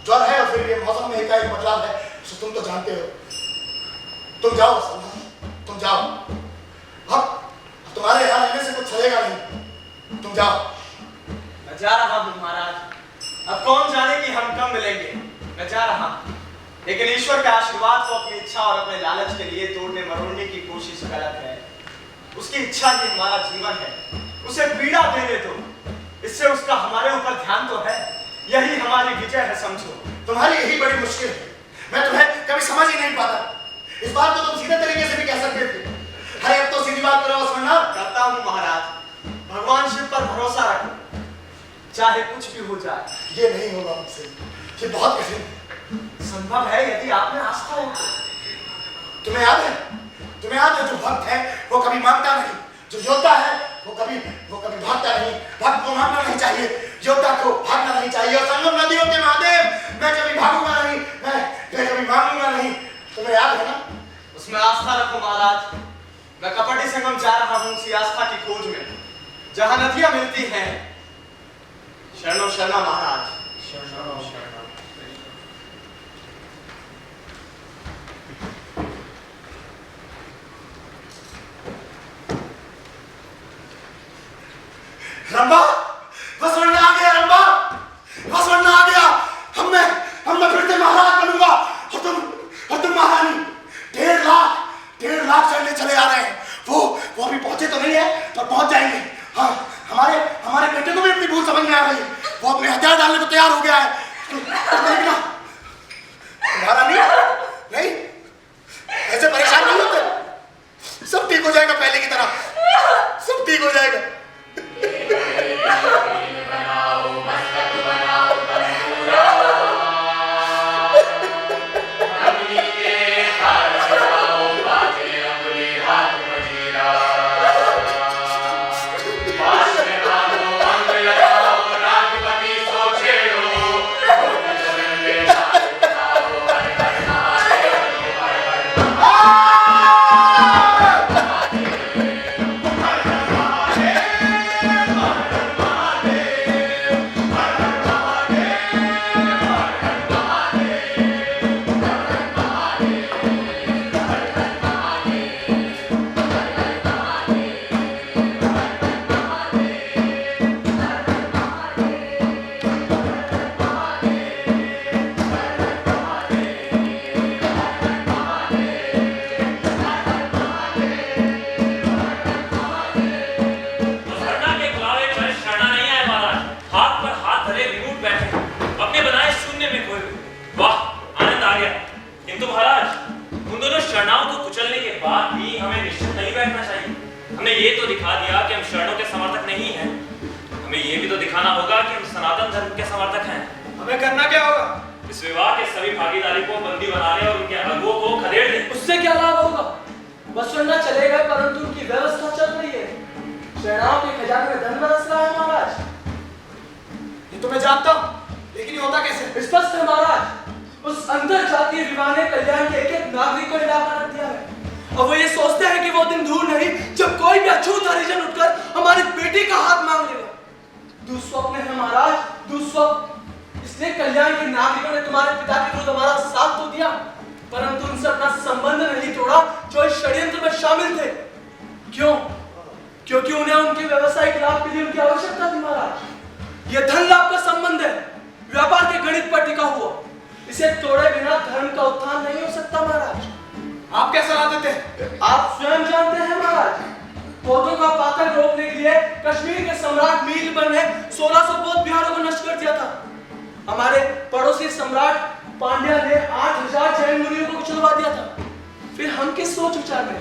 ज्वर है और फिर ये मौसम में एकाएक बदलाव है, तो तुम तो जानते हो। तुम जाओ वसुंधरा, तुम जाओ। अब तुम्हारे यहाँ रहने से कुछ चलेगा नहीं, तुम जाओ। मैं जा रहा हूँ महाराज, अब कौन जाने कि हम कब मिलेंगे। मैं जा रहा हूँ, लेकिन ईश्वर के आशीर्वाद को अपनी इच्छा और अपने लालच के लिए तोड़ने मरोड़ने की कोशिश गलत है। उसकी इच्छा ही हमारा जीवन है, उसे पीड़ा देने दो, इससे उसका हमारे ऊपर ध्यान तो है। यही हमारी विजय है, समझो। तुम्हारी यही बड़ी मुश्किल है, मैं तुम्हें कभी समझ ही नहीं पाता। इस बात को तुम सीधे तरीके से भी कह सकते थे। अरे अब तो सीधी बात करो वसुंधरा। करता हूँ महाराज, भगवान शिव पर भरोसा रखो, चाहे कुछ भी हो जाए। ये नहीं होगा मुझसे, ये बहुत कठिन है। संभव है यदि आप में आस्था हो। तुम्हें याद है जो भक्त है वो कभी मांगता नहीं, जो योद्धा है वो कभी भागता नहीं। भक्त को मांगना नहीं चाहिए, योद्धा को भागना नहीं चाहिए। और संगम नदियों के महादेव, मैं कभी भागूंगा नहीं, मैं कभी मांगूंगा नहीं। तुम्हें याद है ना? उसमें आस्था रखो महाराज। मैं कपटी संगम जा रहा हूँ उसी आस्था की खोज में, जहाँ नदियां मिलती हैं। शरणो शरणा महाराज, शरणो शरणा। रंभा, वसुंधरा आ गया। रंभा, वसुंधरा आ गया। हम मैं फिर से महाराज बनूंगा और तुम महारानी। 1.5 लाख सैन्य चले आ रहे हैं। वो अभी पहुंचे तो नहीं है, पर पहुंच जाएंगे। हाँ, हमारे बेटे को भी अपनी भूल समझ में आ गई। वो अपने हथियार डालने को तैयार हो गया है। देखना महारानी, नहीं ऐसे परेशान नहीं होते, सब ठीक हो जाएगा पहले की तरह, सब ठीक हो जाएगा। हमने ये तो दिखा दिया कि हम शरणों के समर्थक नहीं हैं, हमें ये भी तो दिखाना होगा कि हम सनातन धर्म के समर्थक हैं। हमें करना क्या होगा? इस विवाह के सभी भागीदारी को बंदी बनाने और उनके अगुओं को खदेड़ दें। उससे क्या लाभ होगा? बसवन्ना चले गए परंतु उनकी व्यवस्था चल रही है। शरणाओं के खजाने में धन बरस रहा है महाराज। ये तो मैं जानता हूँ, लेकिन ये होता कैसे? स्पष्ट है महाराज, उस अंतर जातीय विवाह ने कल्याण के एक नागरिक को हिलाकर रख दिया है। और वो ये सोचते हैं कि वो दिन दूर नहीं जब कोई भी अछूत हरिजन उठकर हमारी बेटी का हाथ मांग लेगा। दुस्वप्न है महाराज, दुस्वप्न। इसलिए कल्याण के नागरिकों ने तुम्हारे पिता के विरुद्ध हमारा साथ तो दिया, परंतु उनसे अपना संबंध नहीं तोड़ा जो इस षड्यंत्र में शामिल थे। क्यों? क्योंकि उन्हें उनके व्यवसायिक लाभ के लिए उनकी आवश्यकता थी महाराज। यह धन लाभ का संबंध है, व्यापार के गणित पर टिका हुआ। इसे तोड़े बिना धर्म का उत्थान नहीं हो सकता महाराज। आप क्या सलाह देते हैं? आप स्वयं जानते हैं महाराज, पौधों का पातन रोकने के लिए कश्मीर के सम्राट मीरबन ने 1600 बौद्ध विहारों को नष्ट कर दिया था। हमारे पड़ोसी सम्राट पांड्या ने 8000 जैन मुनियों को कुचलवा दिया था। फिर हम किस सोच विचार में?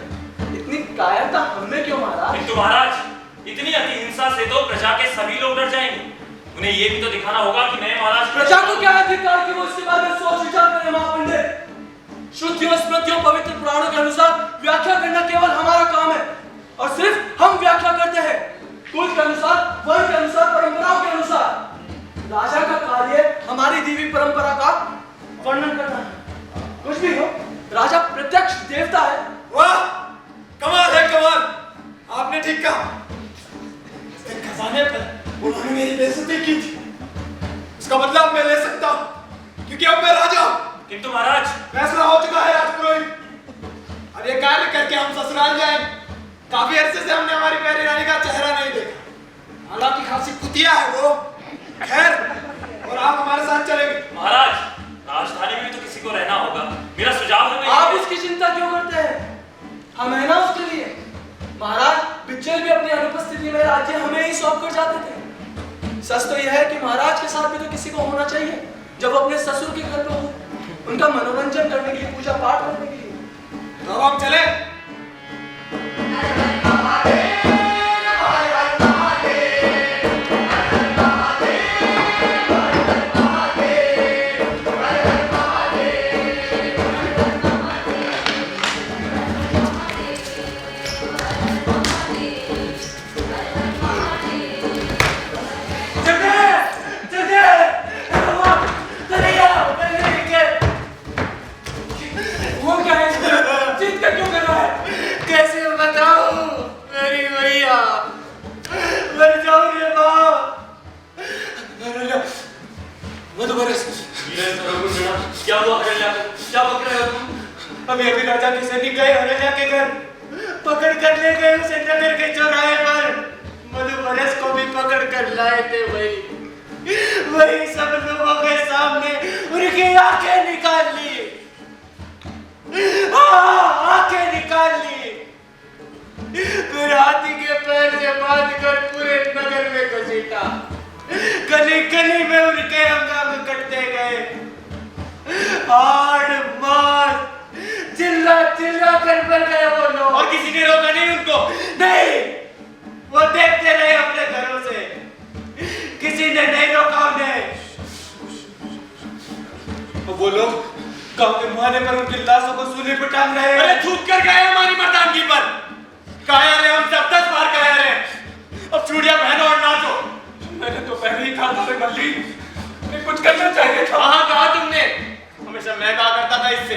इतनी कायरता हमें क्यों महाराज? किंतु महाराज, इतनी अतिहिंसा से तो प्रजा के सभी लोग डर जाएंगे। उन्हें ये भी तो दिखाना होगा कि मैं महाराज प्रजा को क्या अधिकार कि वो इसके बारे में सोच विचार करें महापंडित? श्रुतियों स्मृतियों पवित्र पुराणों के अनुसार व्याख्या करना केवल हमारा काम है, और सिर्फ हम व्याख्या करते हैं, कुल के अनुसार, वर्ण के अनुसार, परंपराओं के अनुसार। राजा का कार्य हमारी देवी परंपरा का वर्णन करना है। कुछ भी हो, राजा प्रत्यक्ष देवता है। वाह, कमाल है कमाल, आपने ठीक कहा। इस खजाने पर उन्होंने मेरी बेइज्जती की थी, उसका बदला मैं ले सकता हूँ, क्योंकि अब मैं राजा हूँ। किंतु महाराज, फैसला हो चुका है राजपुरोहित, अब ये कार्य करके हम ससुराल जाएंगे। काफी अरसे से हमने हमारी प्यारी रानी का चेहरा नहीं देखा, हालांकि खासी कुतिया है वो। खैर, और आप हमारे साथ चलेंगे। महाराज, राजधानी में भी तो किसी को रहना होगा। मेरा सुझाव है आप इसकी चिंता क्यों करते हैं? हम है ना उसके लिए। महाराज पिक्चर भी अपनी अनुपस्थिति में राज्य हमें ही सौंप कर जाते थे। सच तो यह है कि महाराज के साथ भी तो किसी को होना चाहिए जब अपने ससुर के घर पे हो, उनका मनोरंजन करने के लिए, पूजा पाठ करने के लिए। तो अब हम चले। क्या हुआ हरल्या को? क्या बक रहे हो तुम? अभी अभी राजा के सैनिक गए हरल्या के घर, पकड़ कर ले गए उसे नगर के चौराहे पर। मधुबरस को भी पकड़ कर लाए थे वही सब लोगों के सामने उनकी आंखें निकाल ली, आंखें निकाल ली, फिर हाथी के पैर से बांध कर पूरे नगर में घसीटा। हाड़ मार चिल्ला चिल्ला कर मर गए वो लोग। और किसी ने रोका नहीं उनको? नहीं, वो देखते रहे अपने घरों से, किसी ने नहीं रोका उन्हें। वो लोग गांव के मुहाने पर उनकी लाशों को सूली पर टांग रहे हैं। अरे थूक कर गए हमारी मर्दानगी पर। कायर है हम सब, 10 बार कायर है। अब चूड़ियां पहनो और नाचो। मैंने तो पहले ही कहा था रे मल्ली, कुछ करना चाहिए था। हाँ कहा तुमने, हमेशा मैं कहा करता था इससे,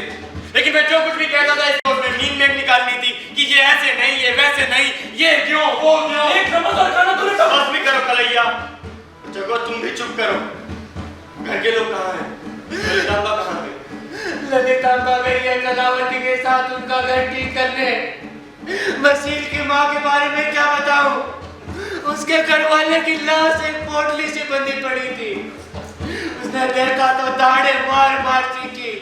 लेकिन मैं जो कुछ भी कहता था इसको उसमें मीन निकालनी थी कि ये ऐसे नहीं, ये वैसे नहीं, ये क्यों, वो क्यों। एक नमक और खाना तूने तो बस भी करो कलैया, जगो तुम भी चुप करो। घर के लोग कहाँ हैं? ललितांबा कहाँ गई? ललितांबा गई है कलावती के साथ उनका घर ठीक करने। मसील की माँ के बारे में क्या बताऊं, उसके घर वाले की लाश एक पोटली से बंधी पड़ी थी। उसने देखा तो दाढ़े मार मार चीखी,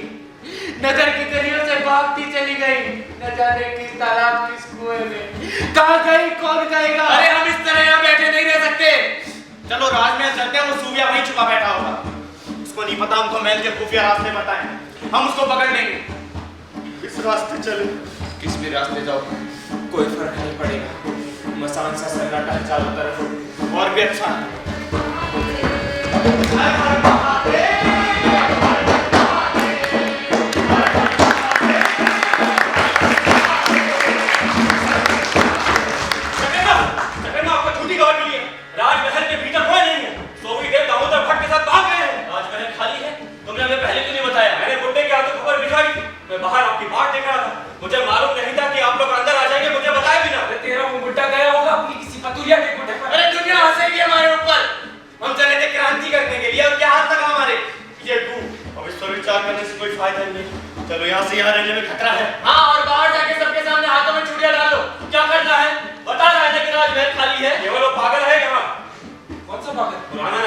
नगर की गलियों से भागती चली गई, न जाने किस तालाब किस कुएं में। कहाँ गई, कौन कहेगा। अरे हम इस तरह यहाँ बैठे नहीं रह सकते। चलो राजमहल चलते हैं, वो सूर्या वहीं छुपा बैठा होगा। उसको नहीं पता हमको महल के खुफिया रास्ते बताएं, हम उसको पकड़ लेंगे। इस रास्ते चले, किस भी रास्ते जाओ कोई फर्क नहीं पड़ेगा। मसान सा सन्नाटा है चारों तरफ, और भी अच्छा है। राजमहल के भीतर कोई नहीं है। सोवी देव दामोदर भट्ट के साथ भाग गए हैं। राजमहल खाली है, तुमने हमें पहले क्यों नहीं बताया? मैंने बुड्ढे के हाथों खबर भिजवाई थी। मैं बाहर आपकी बाट देख रहा था, मुझे मालूम नहीं था कि आप लोग अंदर आ जाएंगे, मुझे बताया भी ना। तेरा वो बुड्ढा गया होगा अपनी किसी पतुरिया के बुड्ढे पर। अरे दुनिया हंसेगी हमारे ऊपर। हम चले थे क्रांति करने के लिए, अब क्या हाथ लगा हमारे? ये अब इस पर विचार करने से कोई फायदा नहीं। चलो यहाँ से यहाँ रहने में खतरा है। हाँ, और बाहर जाके सबके सामने हाथों में चूड़ियां डालो। क्या करना है बता रहा है, लेकिन राजमहल खाली है। केवल वो पागल है यहाँ। कौन सा पागल? पुराना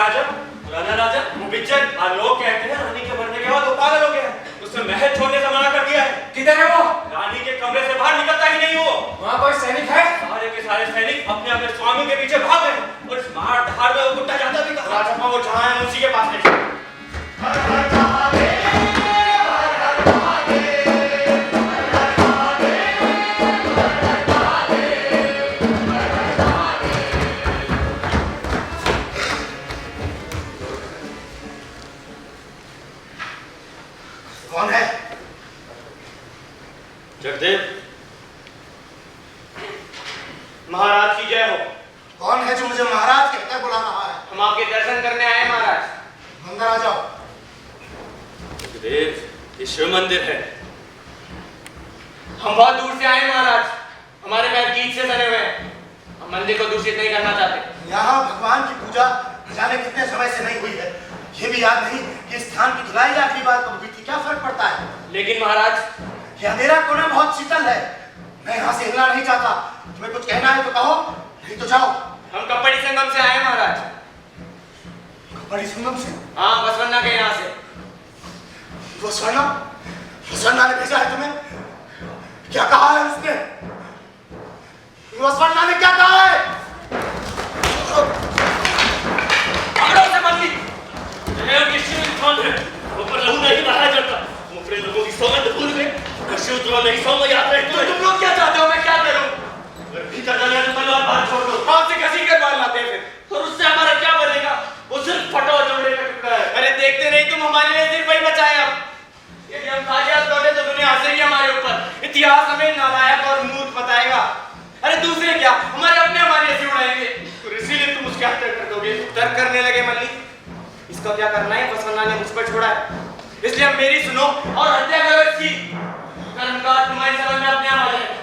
राजा वो बिज्जत। लोग कहते हैं रानी के मरने के बाद वो पागल हो गया है। उसने महल छोड़ने से मना कर दिया है। किधर है वो? रानी के कमरे से बाहर निकलता ही नहीं वो। वहाँ कोई सैनिक है? सारे के सारे सैनिक अपने अपने स्वामी के पीछे भाग गए, और इस मार धाड़ में वो गुड्डा जाता भी कहा। राजप्पा वो जहाँ है उसी के पास ले। कौन है? जगदेव, महाराज की जय हो। कौन है जो मुझे महाराज कहकर बुला रहा है? हम आपके दर्शन करने आए महाराज। अंदर आ जाओ। जगदेव, ये शिव मंदिर है। हम बहुत दूर से आए महाराज, हमारे पैर कीट से सने हुए हैं। हम मंदिर को दूषित नहीं करना चाहते। यहाँ भगवान की पूजा न जाने कितने समय से नहीं हुई है। ये भी याद नहीं कि इस स्थान की धुलाई आखिरी बार कब हुई थी। क्या फर्क पड़ता है? लेकिन महाराज, ये अंधेरा कोना बहुत शीतल है, मैं यहाँ से हिलना नहीं चाहता। तुम्हें कुछ कहना है तो कहो, नहीं तो जाओ। हम कपड़ी संगम से आए महाराज। कपड़ी संगम से? हाँ, बसवन्ना के यहाँ से। बसवन्ना ने भेजा है तुम्हें? क्या कहा है उसने? बसवन्ना ने क्या कहा है? पकड़ो उसे मल्ली। जय के शिव स्थान है, ऊपर लहू नहीं बहाया जाता। ऊपरे लोगों की सौगंध भूल गए, शिव द्रोह नहीं सौंग याद रहे। तुम लोग क्या चाहते हो, मैं क्या करूं? भीतर जाने तो तलवार बाहर छोड़ दो। आपसे कसी कर मार लाते हैं फिर, और उससे हमारा क्या बनेगा? वो सिर्फ फटा और चमड़े का टुकड़ा है। अरे देखते नहीं तुम, हमारे लिए सिर्फ वही बचा है अब। यदि हम ताजियात लौटे तो दुनिया हंसेगी हमारे ऊपर। इतिहास हमें नालायक और मूर्ख बताएगा। अरे दूसरे क्या, हमारे अपने हमारे ऐसे उड़ाएंगे। तो इसीलिए तुम उसके हत्या कर दोगे। तर्क करने लगे मल्ली, इसका क्या करना है? बसवन्ना ने मुझ पर छोड़ा है, इसलिए अब मेरी सुनो और हत्या करो इसकी। कर्मकांड तुम्हारी समझ में अपने आप आ जाएगा।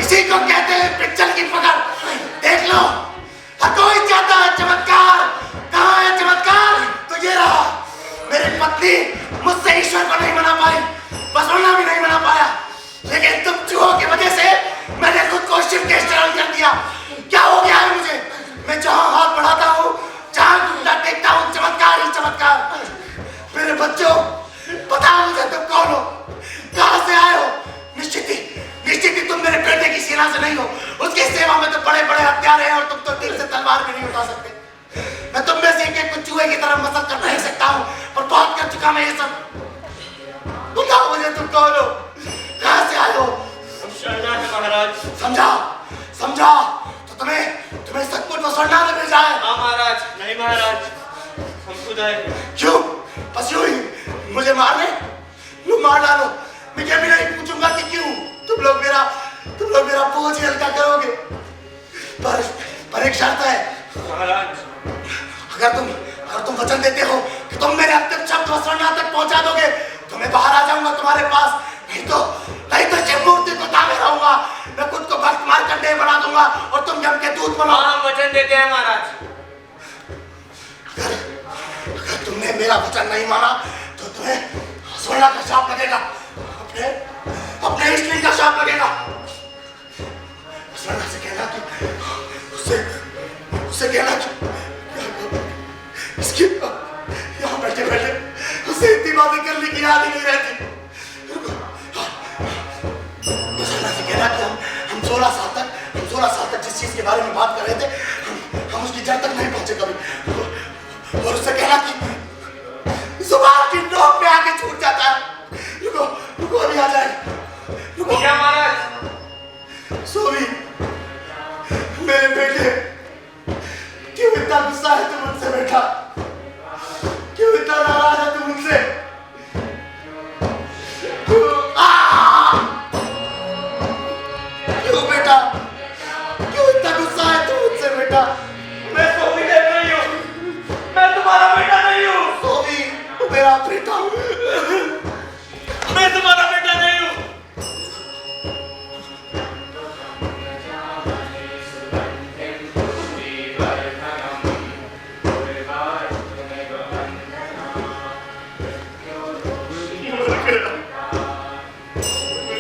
इसी को कहते हैं पिक्चर की पकड़। देख लो, हर कोई चाहता है चमत्कार। कहाँ है चमत्कार? तो ये रहा। मेरी पत्नी मुझसे ईश्वर को नहीं मना पाई, बसवन्ना भी नहीं मना पाया, लेकिन तुम चूहों की वजह से मैंने खुद को शिव के शरण कर दिया। क्या हो गया है मुझे? मैं जहाँ हाथ बढ़ाता हूँ, जहाँ घुटना टेकता हूँ, चमत्कार ही चमत्कार। बता सकते। मैं तुम में से एक को चूहे की तरह मसक कर नहीं सकता हूँ, पर बहुत कर चुका मैं ये सब। बताओ मुझे तुम कौन हो, कहाँ से आए हो? हम शरणार्थ हैं महाराज। समझा समझा, तो तुम्हें सचमुच वसुंधरा ने भेजा है? हाँ महाराज। नहीं महाराज, हम खुद आए। क्यों? बस यूं ही मुझे मारने? लो मार डालो, मैं ये भी नहीं पूछूंगा कि क्यों। तुम लोग मेरा बोझ ही हल्का करोगे, पर एक शर्त है महाराज। अगर तुम वचन देते हो कि तुम मेरे अंतिम शब्द वसुंधरा तक पहुंचा दोगे तो मैं बाहर आ जाऊंगा तुम्हारे पास, नहीं तो शिव मूर्ति को तामे रहूंगा। मैं खुद को भक्त मार्कंडेय बना दूंगा और तुम यम के दूत बनो। हाँ, हम वचन देते हैं महाराज। अगर तुमने मेरा वचन नहीं माना तो तुम्हें वसुंधरा का शाप लगेगा, अपने स्त्री का शाप लगेगा। वसुंधरा से कहना कि उससे कहना कि इसकी यहाँ बैठे उससे इतनी बातें करने की याद ही नहीं रहती। वसुंधरा से कहना कि हम 16 साल तक जिस चीज के बारे में बात कर रहे थे हम उसकी जड़ तक नहीं पहुंचे कभी। और उससे कहना कि जुबान की नोक पे आके छूट जाता है। रुको अभी आ जाएगा। रुको क्या महाराज? सोवी, मेरे बेटे, क्यों इतना गुस्सा है तुम मुझसे बेटा? क्यों इतना नाराज है तुम मुझसे? क्यों बेटा, क्यों इतना गुस्सा है तुम मुझसे बेटा? मैं सोवी नहीं हूँ, मैं तुम्हारा बेटा नहीं हूँ। सोवी, तू मेरा बेटा। मैं तुम्हारा बेटा नहीं हूँ।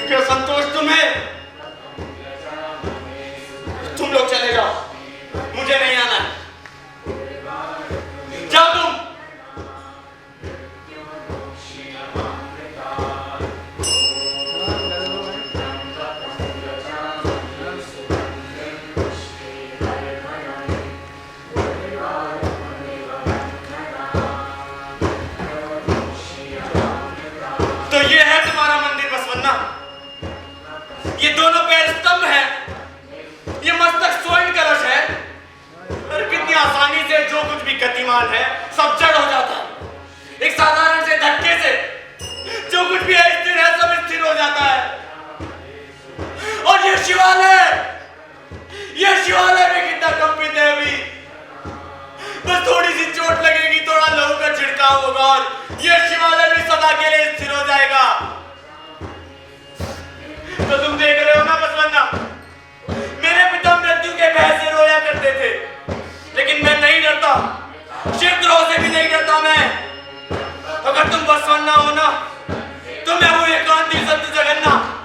क्या संतोष तुम्हें? तुम लोग चले जाओ, मुझे नहीं आना। जाओ तुम। तो ये है तुम्हारा मंदिर बसवन्ना। ये दोनों पैर स्तंभ है, ये मस्तक स्वर्ण कलश है, और कितनी आसानी से जो कुछ भी गतिमान है सब जड़ हो जाता है। एक साधारण से धक्के से जो कुछ भी है स्थिर है सब स्थिर हो जाता है। और ये शिवालय में कितना कंपित है अभी। बस थोड़ी सी चोट लगेगी, थोड़ा लहू का छिड़काव होगा और ये शिवालय भी सदा के लिए स्थिर हो जाएगा। तो तुम देख रहे हो ना बसवन्ना, मेरे पिता मृत्यु के भय से रोया करते थे, लेकिन मैं नहीं डरता, शिवद्रोह से भी नहीं डरता मैं। अगर तुम बसवन्ना हो ना तो मैं हूं एकांती सत्य जगन्नाथ।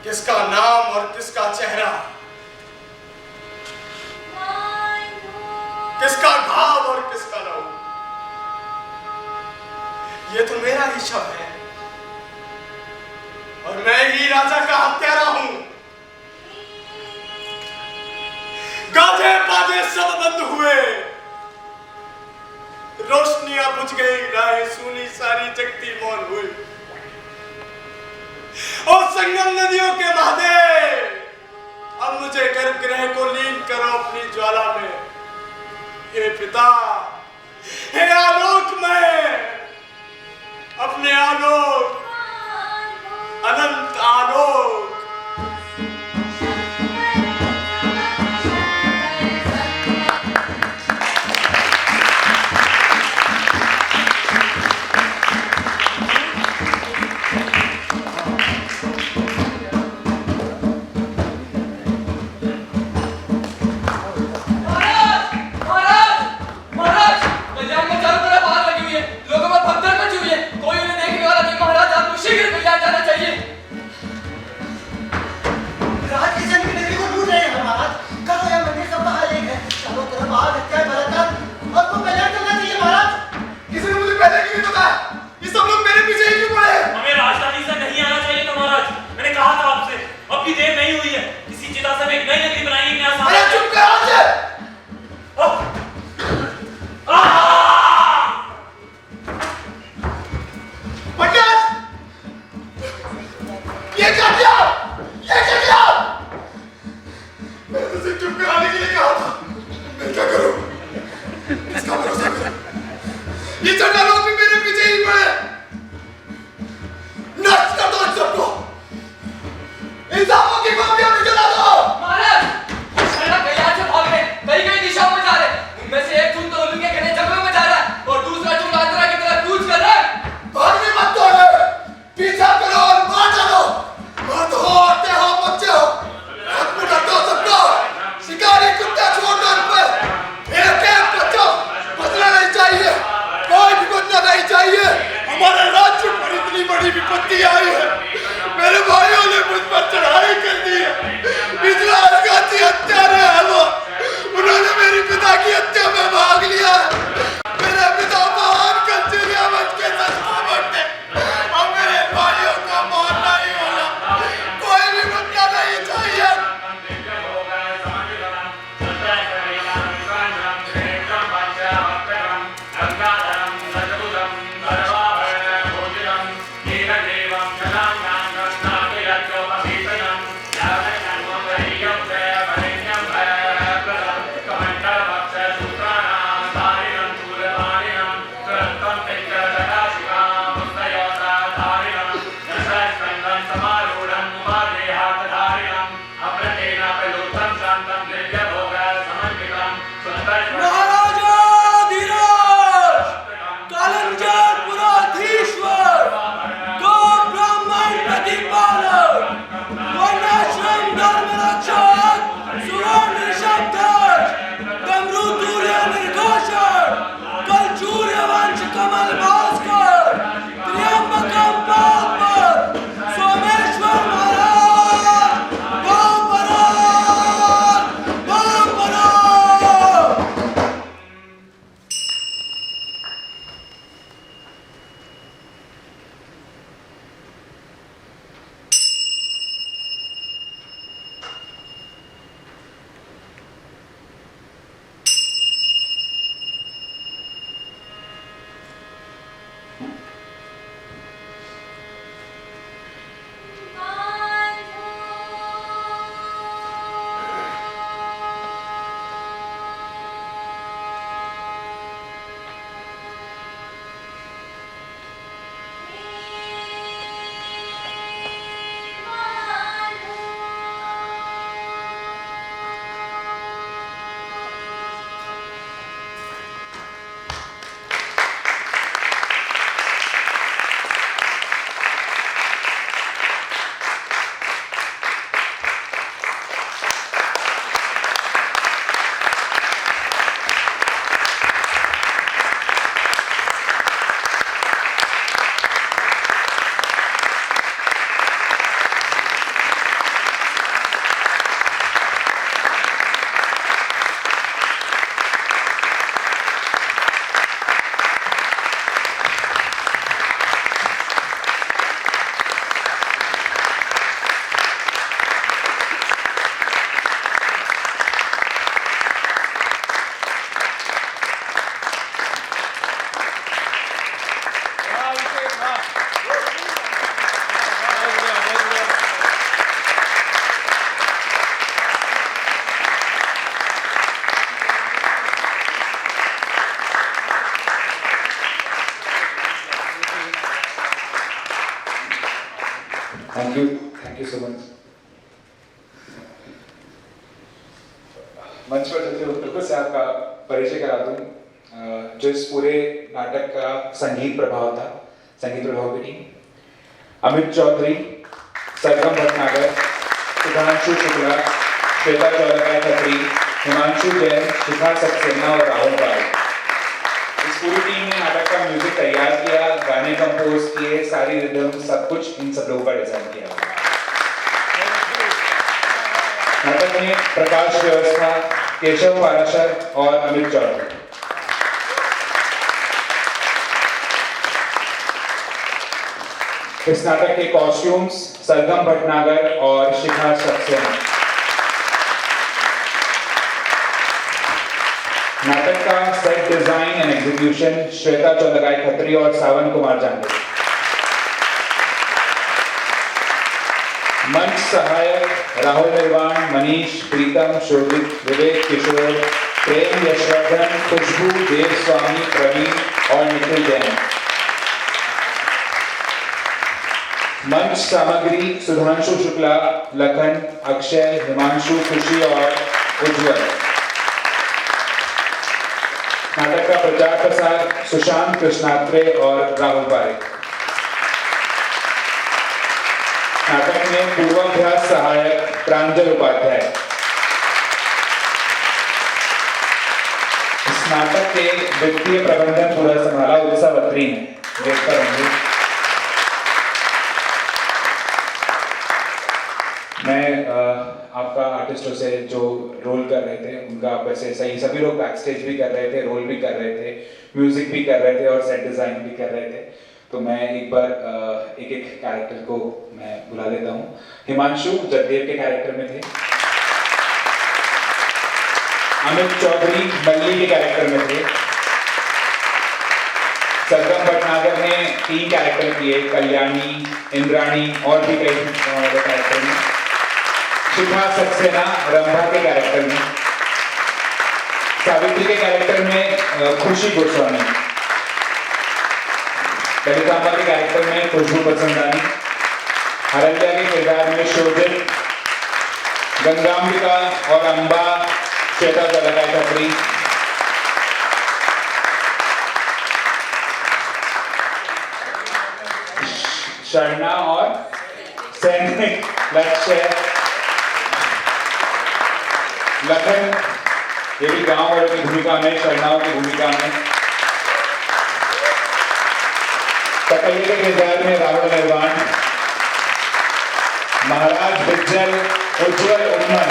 किसका नाम और किसका चेहरा, किसका घाव और किसका लहू, ये तो मेरा ही शव है और मैं ही राजा का हत्यारा हूं। गाजे बाजे सब बंद हुए, रोशनियां बुझ गई, राहें सूनी सारी जगती मौन हुई। और संगम नदियों के महादेव, अब मुझे गर्भगृह को लीन करो अपनी ज्वाला में। हे पिता, हे आलोकमय, अपने आलोक, अनंत आलोक। Thank you so much. मंच पर चलते बिल्कुल से आपका परिचय करा दूं। जो इस पूरे नाटक का संगीत प्रभाव था, संगीत प्रभाव की टीम अमित चौधरी, सरगम भटनागर, सुधांशु शुक्ला, श्वेता चौलकाय खत्री, हिमांशु जैन, शिखा सक्सेना और राहुल पाल। इस पूरी टीम ने नाटक का म्यूजिक तैयार किया, गाने कंपोज किए, सारी रिदम सब कुछ इन सब लोगों का डिजाइन किया। नाटक में प्रकाश व्यवस्था केशव पाराशर और अमित चौधरी। इस नाटक के कॉस्ट्यूम्स सरगम भटनागर और शिखा सक्सेना। नाटक का set design and execution Shweta चौलकाय खत्री और सावन कुमार जांगे। मंच सहायक राहुल निर्वाण, मनीष, प्रीतम, शोभित, विवेक, किशोर, प्रेम, यशवर्धन, खुशबू, देव स्वामी, प्रवीण और निखिल जैन। मंच सामग्री सुधांशु शुक्ला, लखन, अक्षय, हिमांशु, खुशी और उज्जवल। नाटक का प्रचार प्रसार सुशांत कृष्णात्रे और राहुल पारेख। नाटक में पूर्वाभ्यास सहायक प्रांजल उपाध्याय। इस नाटक के वित्तीय प्रबंधन पूरा संभाला उत्सव अत्री ने। देखता रहेंगे। मैं आपका आर्टिस्टों से जो रोल कर रहे थे उनका आप वैसे सही, सभी लोग बैक स्टेज भी कर रहे थे, रोल भी कर रहे थे, म्यूजिक भी कर रहे थे और सेट डिजाइन भी कर रहे थे। तो मैं एक बार एक एक कैरेक्टर को मैं बुला लेता हूँ। हिमांशु जगदेव के कैरेक्टर में थे। अमित चौधरी मल्ली के कैरेक्टर में थे। सरगम भटनागर ने 3 कैरेक्टर किए, कल्याणी, इंद्राणी और भी कई कैरेक्टर में। शिखा सक्सेना रंभा के कैरेक्टर में। सावित्री के कैरेक्टर में खुशी गोस्वामी। ललितांबा के कैरेक्टर में खुशबू पसंदानी। हरल्या के किरदार में शोभित, गंगांबिका और अंबा श्वेता चौलकाय खत्री। शर्णा और सैनिक लक्ष्य। लखन ये भी गांव वालों की भूमिका में, शरणाओं की भूमिका में। सकल्य के किरदार में राहुल निर्वाण। महाराज बिज्जल उज्जवल उन्मन।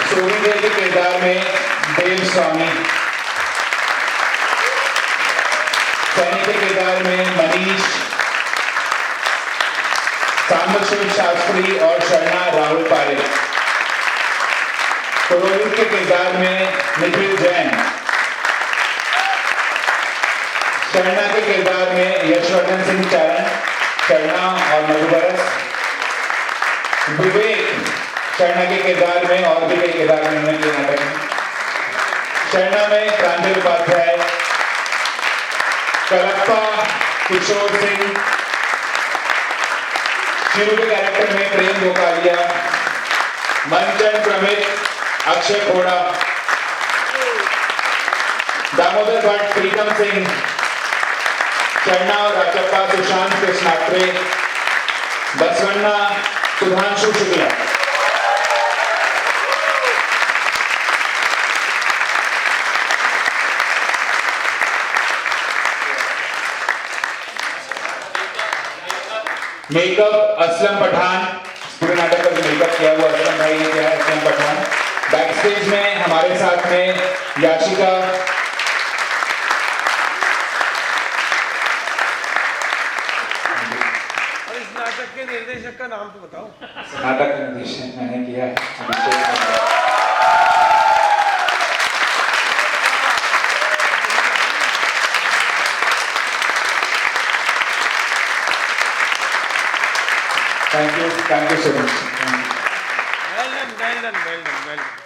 सूर्यदेव के किरदार में देव स्वामी। सैनिक के किरदार में मनीष, साम्बशिव शास्त्री और शर्णा राहुल पारेख। पुरोहित के किरदार में निखिल जैन। शर्णा के किरदार में यशवर्धन सिंह चारण, शर्णा और मधुबरस। विवेक शर्णा के किरदार में और भी कई किरदार में उन्होंने किए नाटक में। शर्णा में प्रांजल उपाध्याय। कलप्पा किशोर सिंह। शिरू के कैरेक्टर में प्रेम गोकालिया। मंचन प्रमित अक्षय खोड़ा। दामोदर भट्ट प्रीतम सिंह। चन्ना और राचप्पा सुशांत कृष्णात्रे। बसवन्ना सुधांशु शुक्ला। मेकअप असलम पठान। पूरे नाटक का मेकअप किया हुआ असलम भाई ने किया है, असलम पठान। बैक स्टेज में हमारे साथ में याशिका, और इस नाटक के निर्देशक का नाम तो बताओ। नाटक का निर्देशन मैंने किया है अभिषेक। Thank you so much. Well done.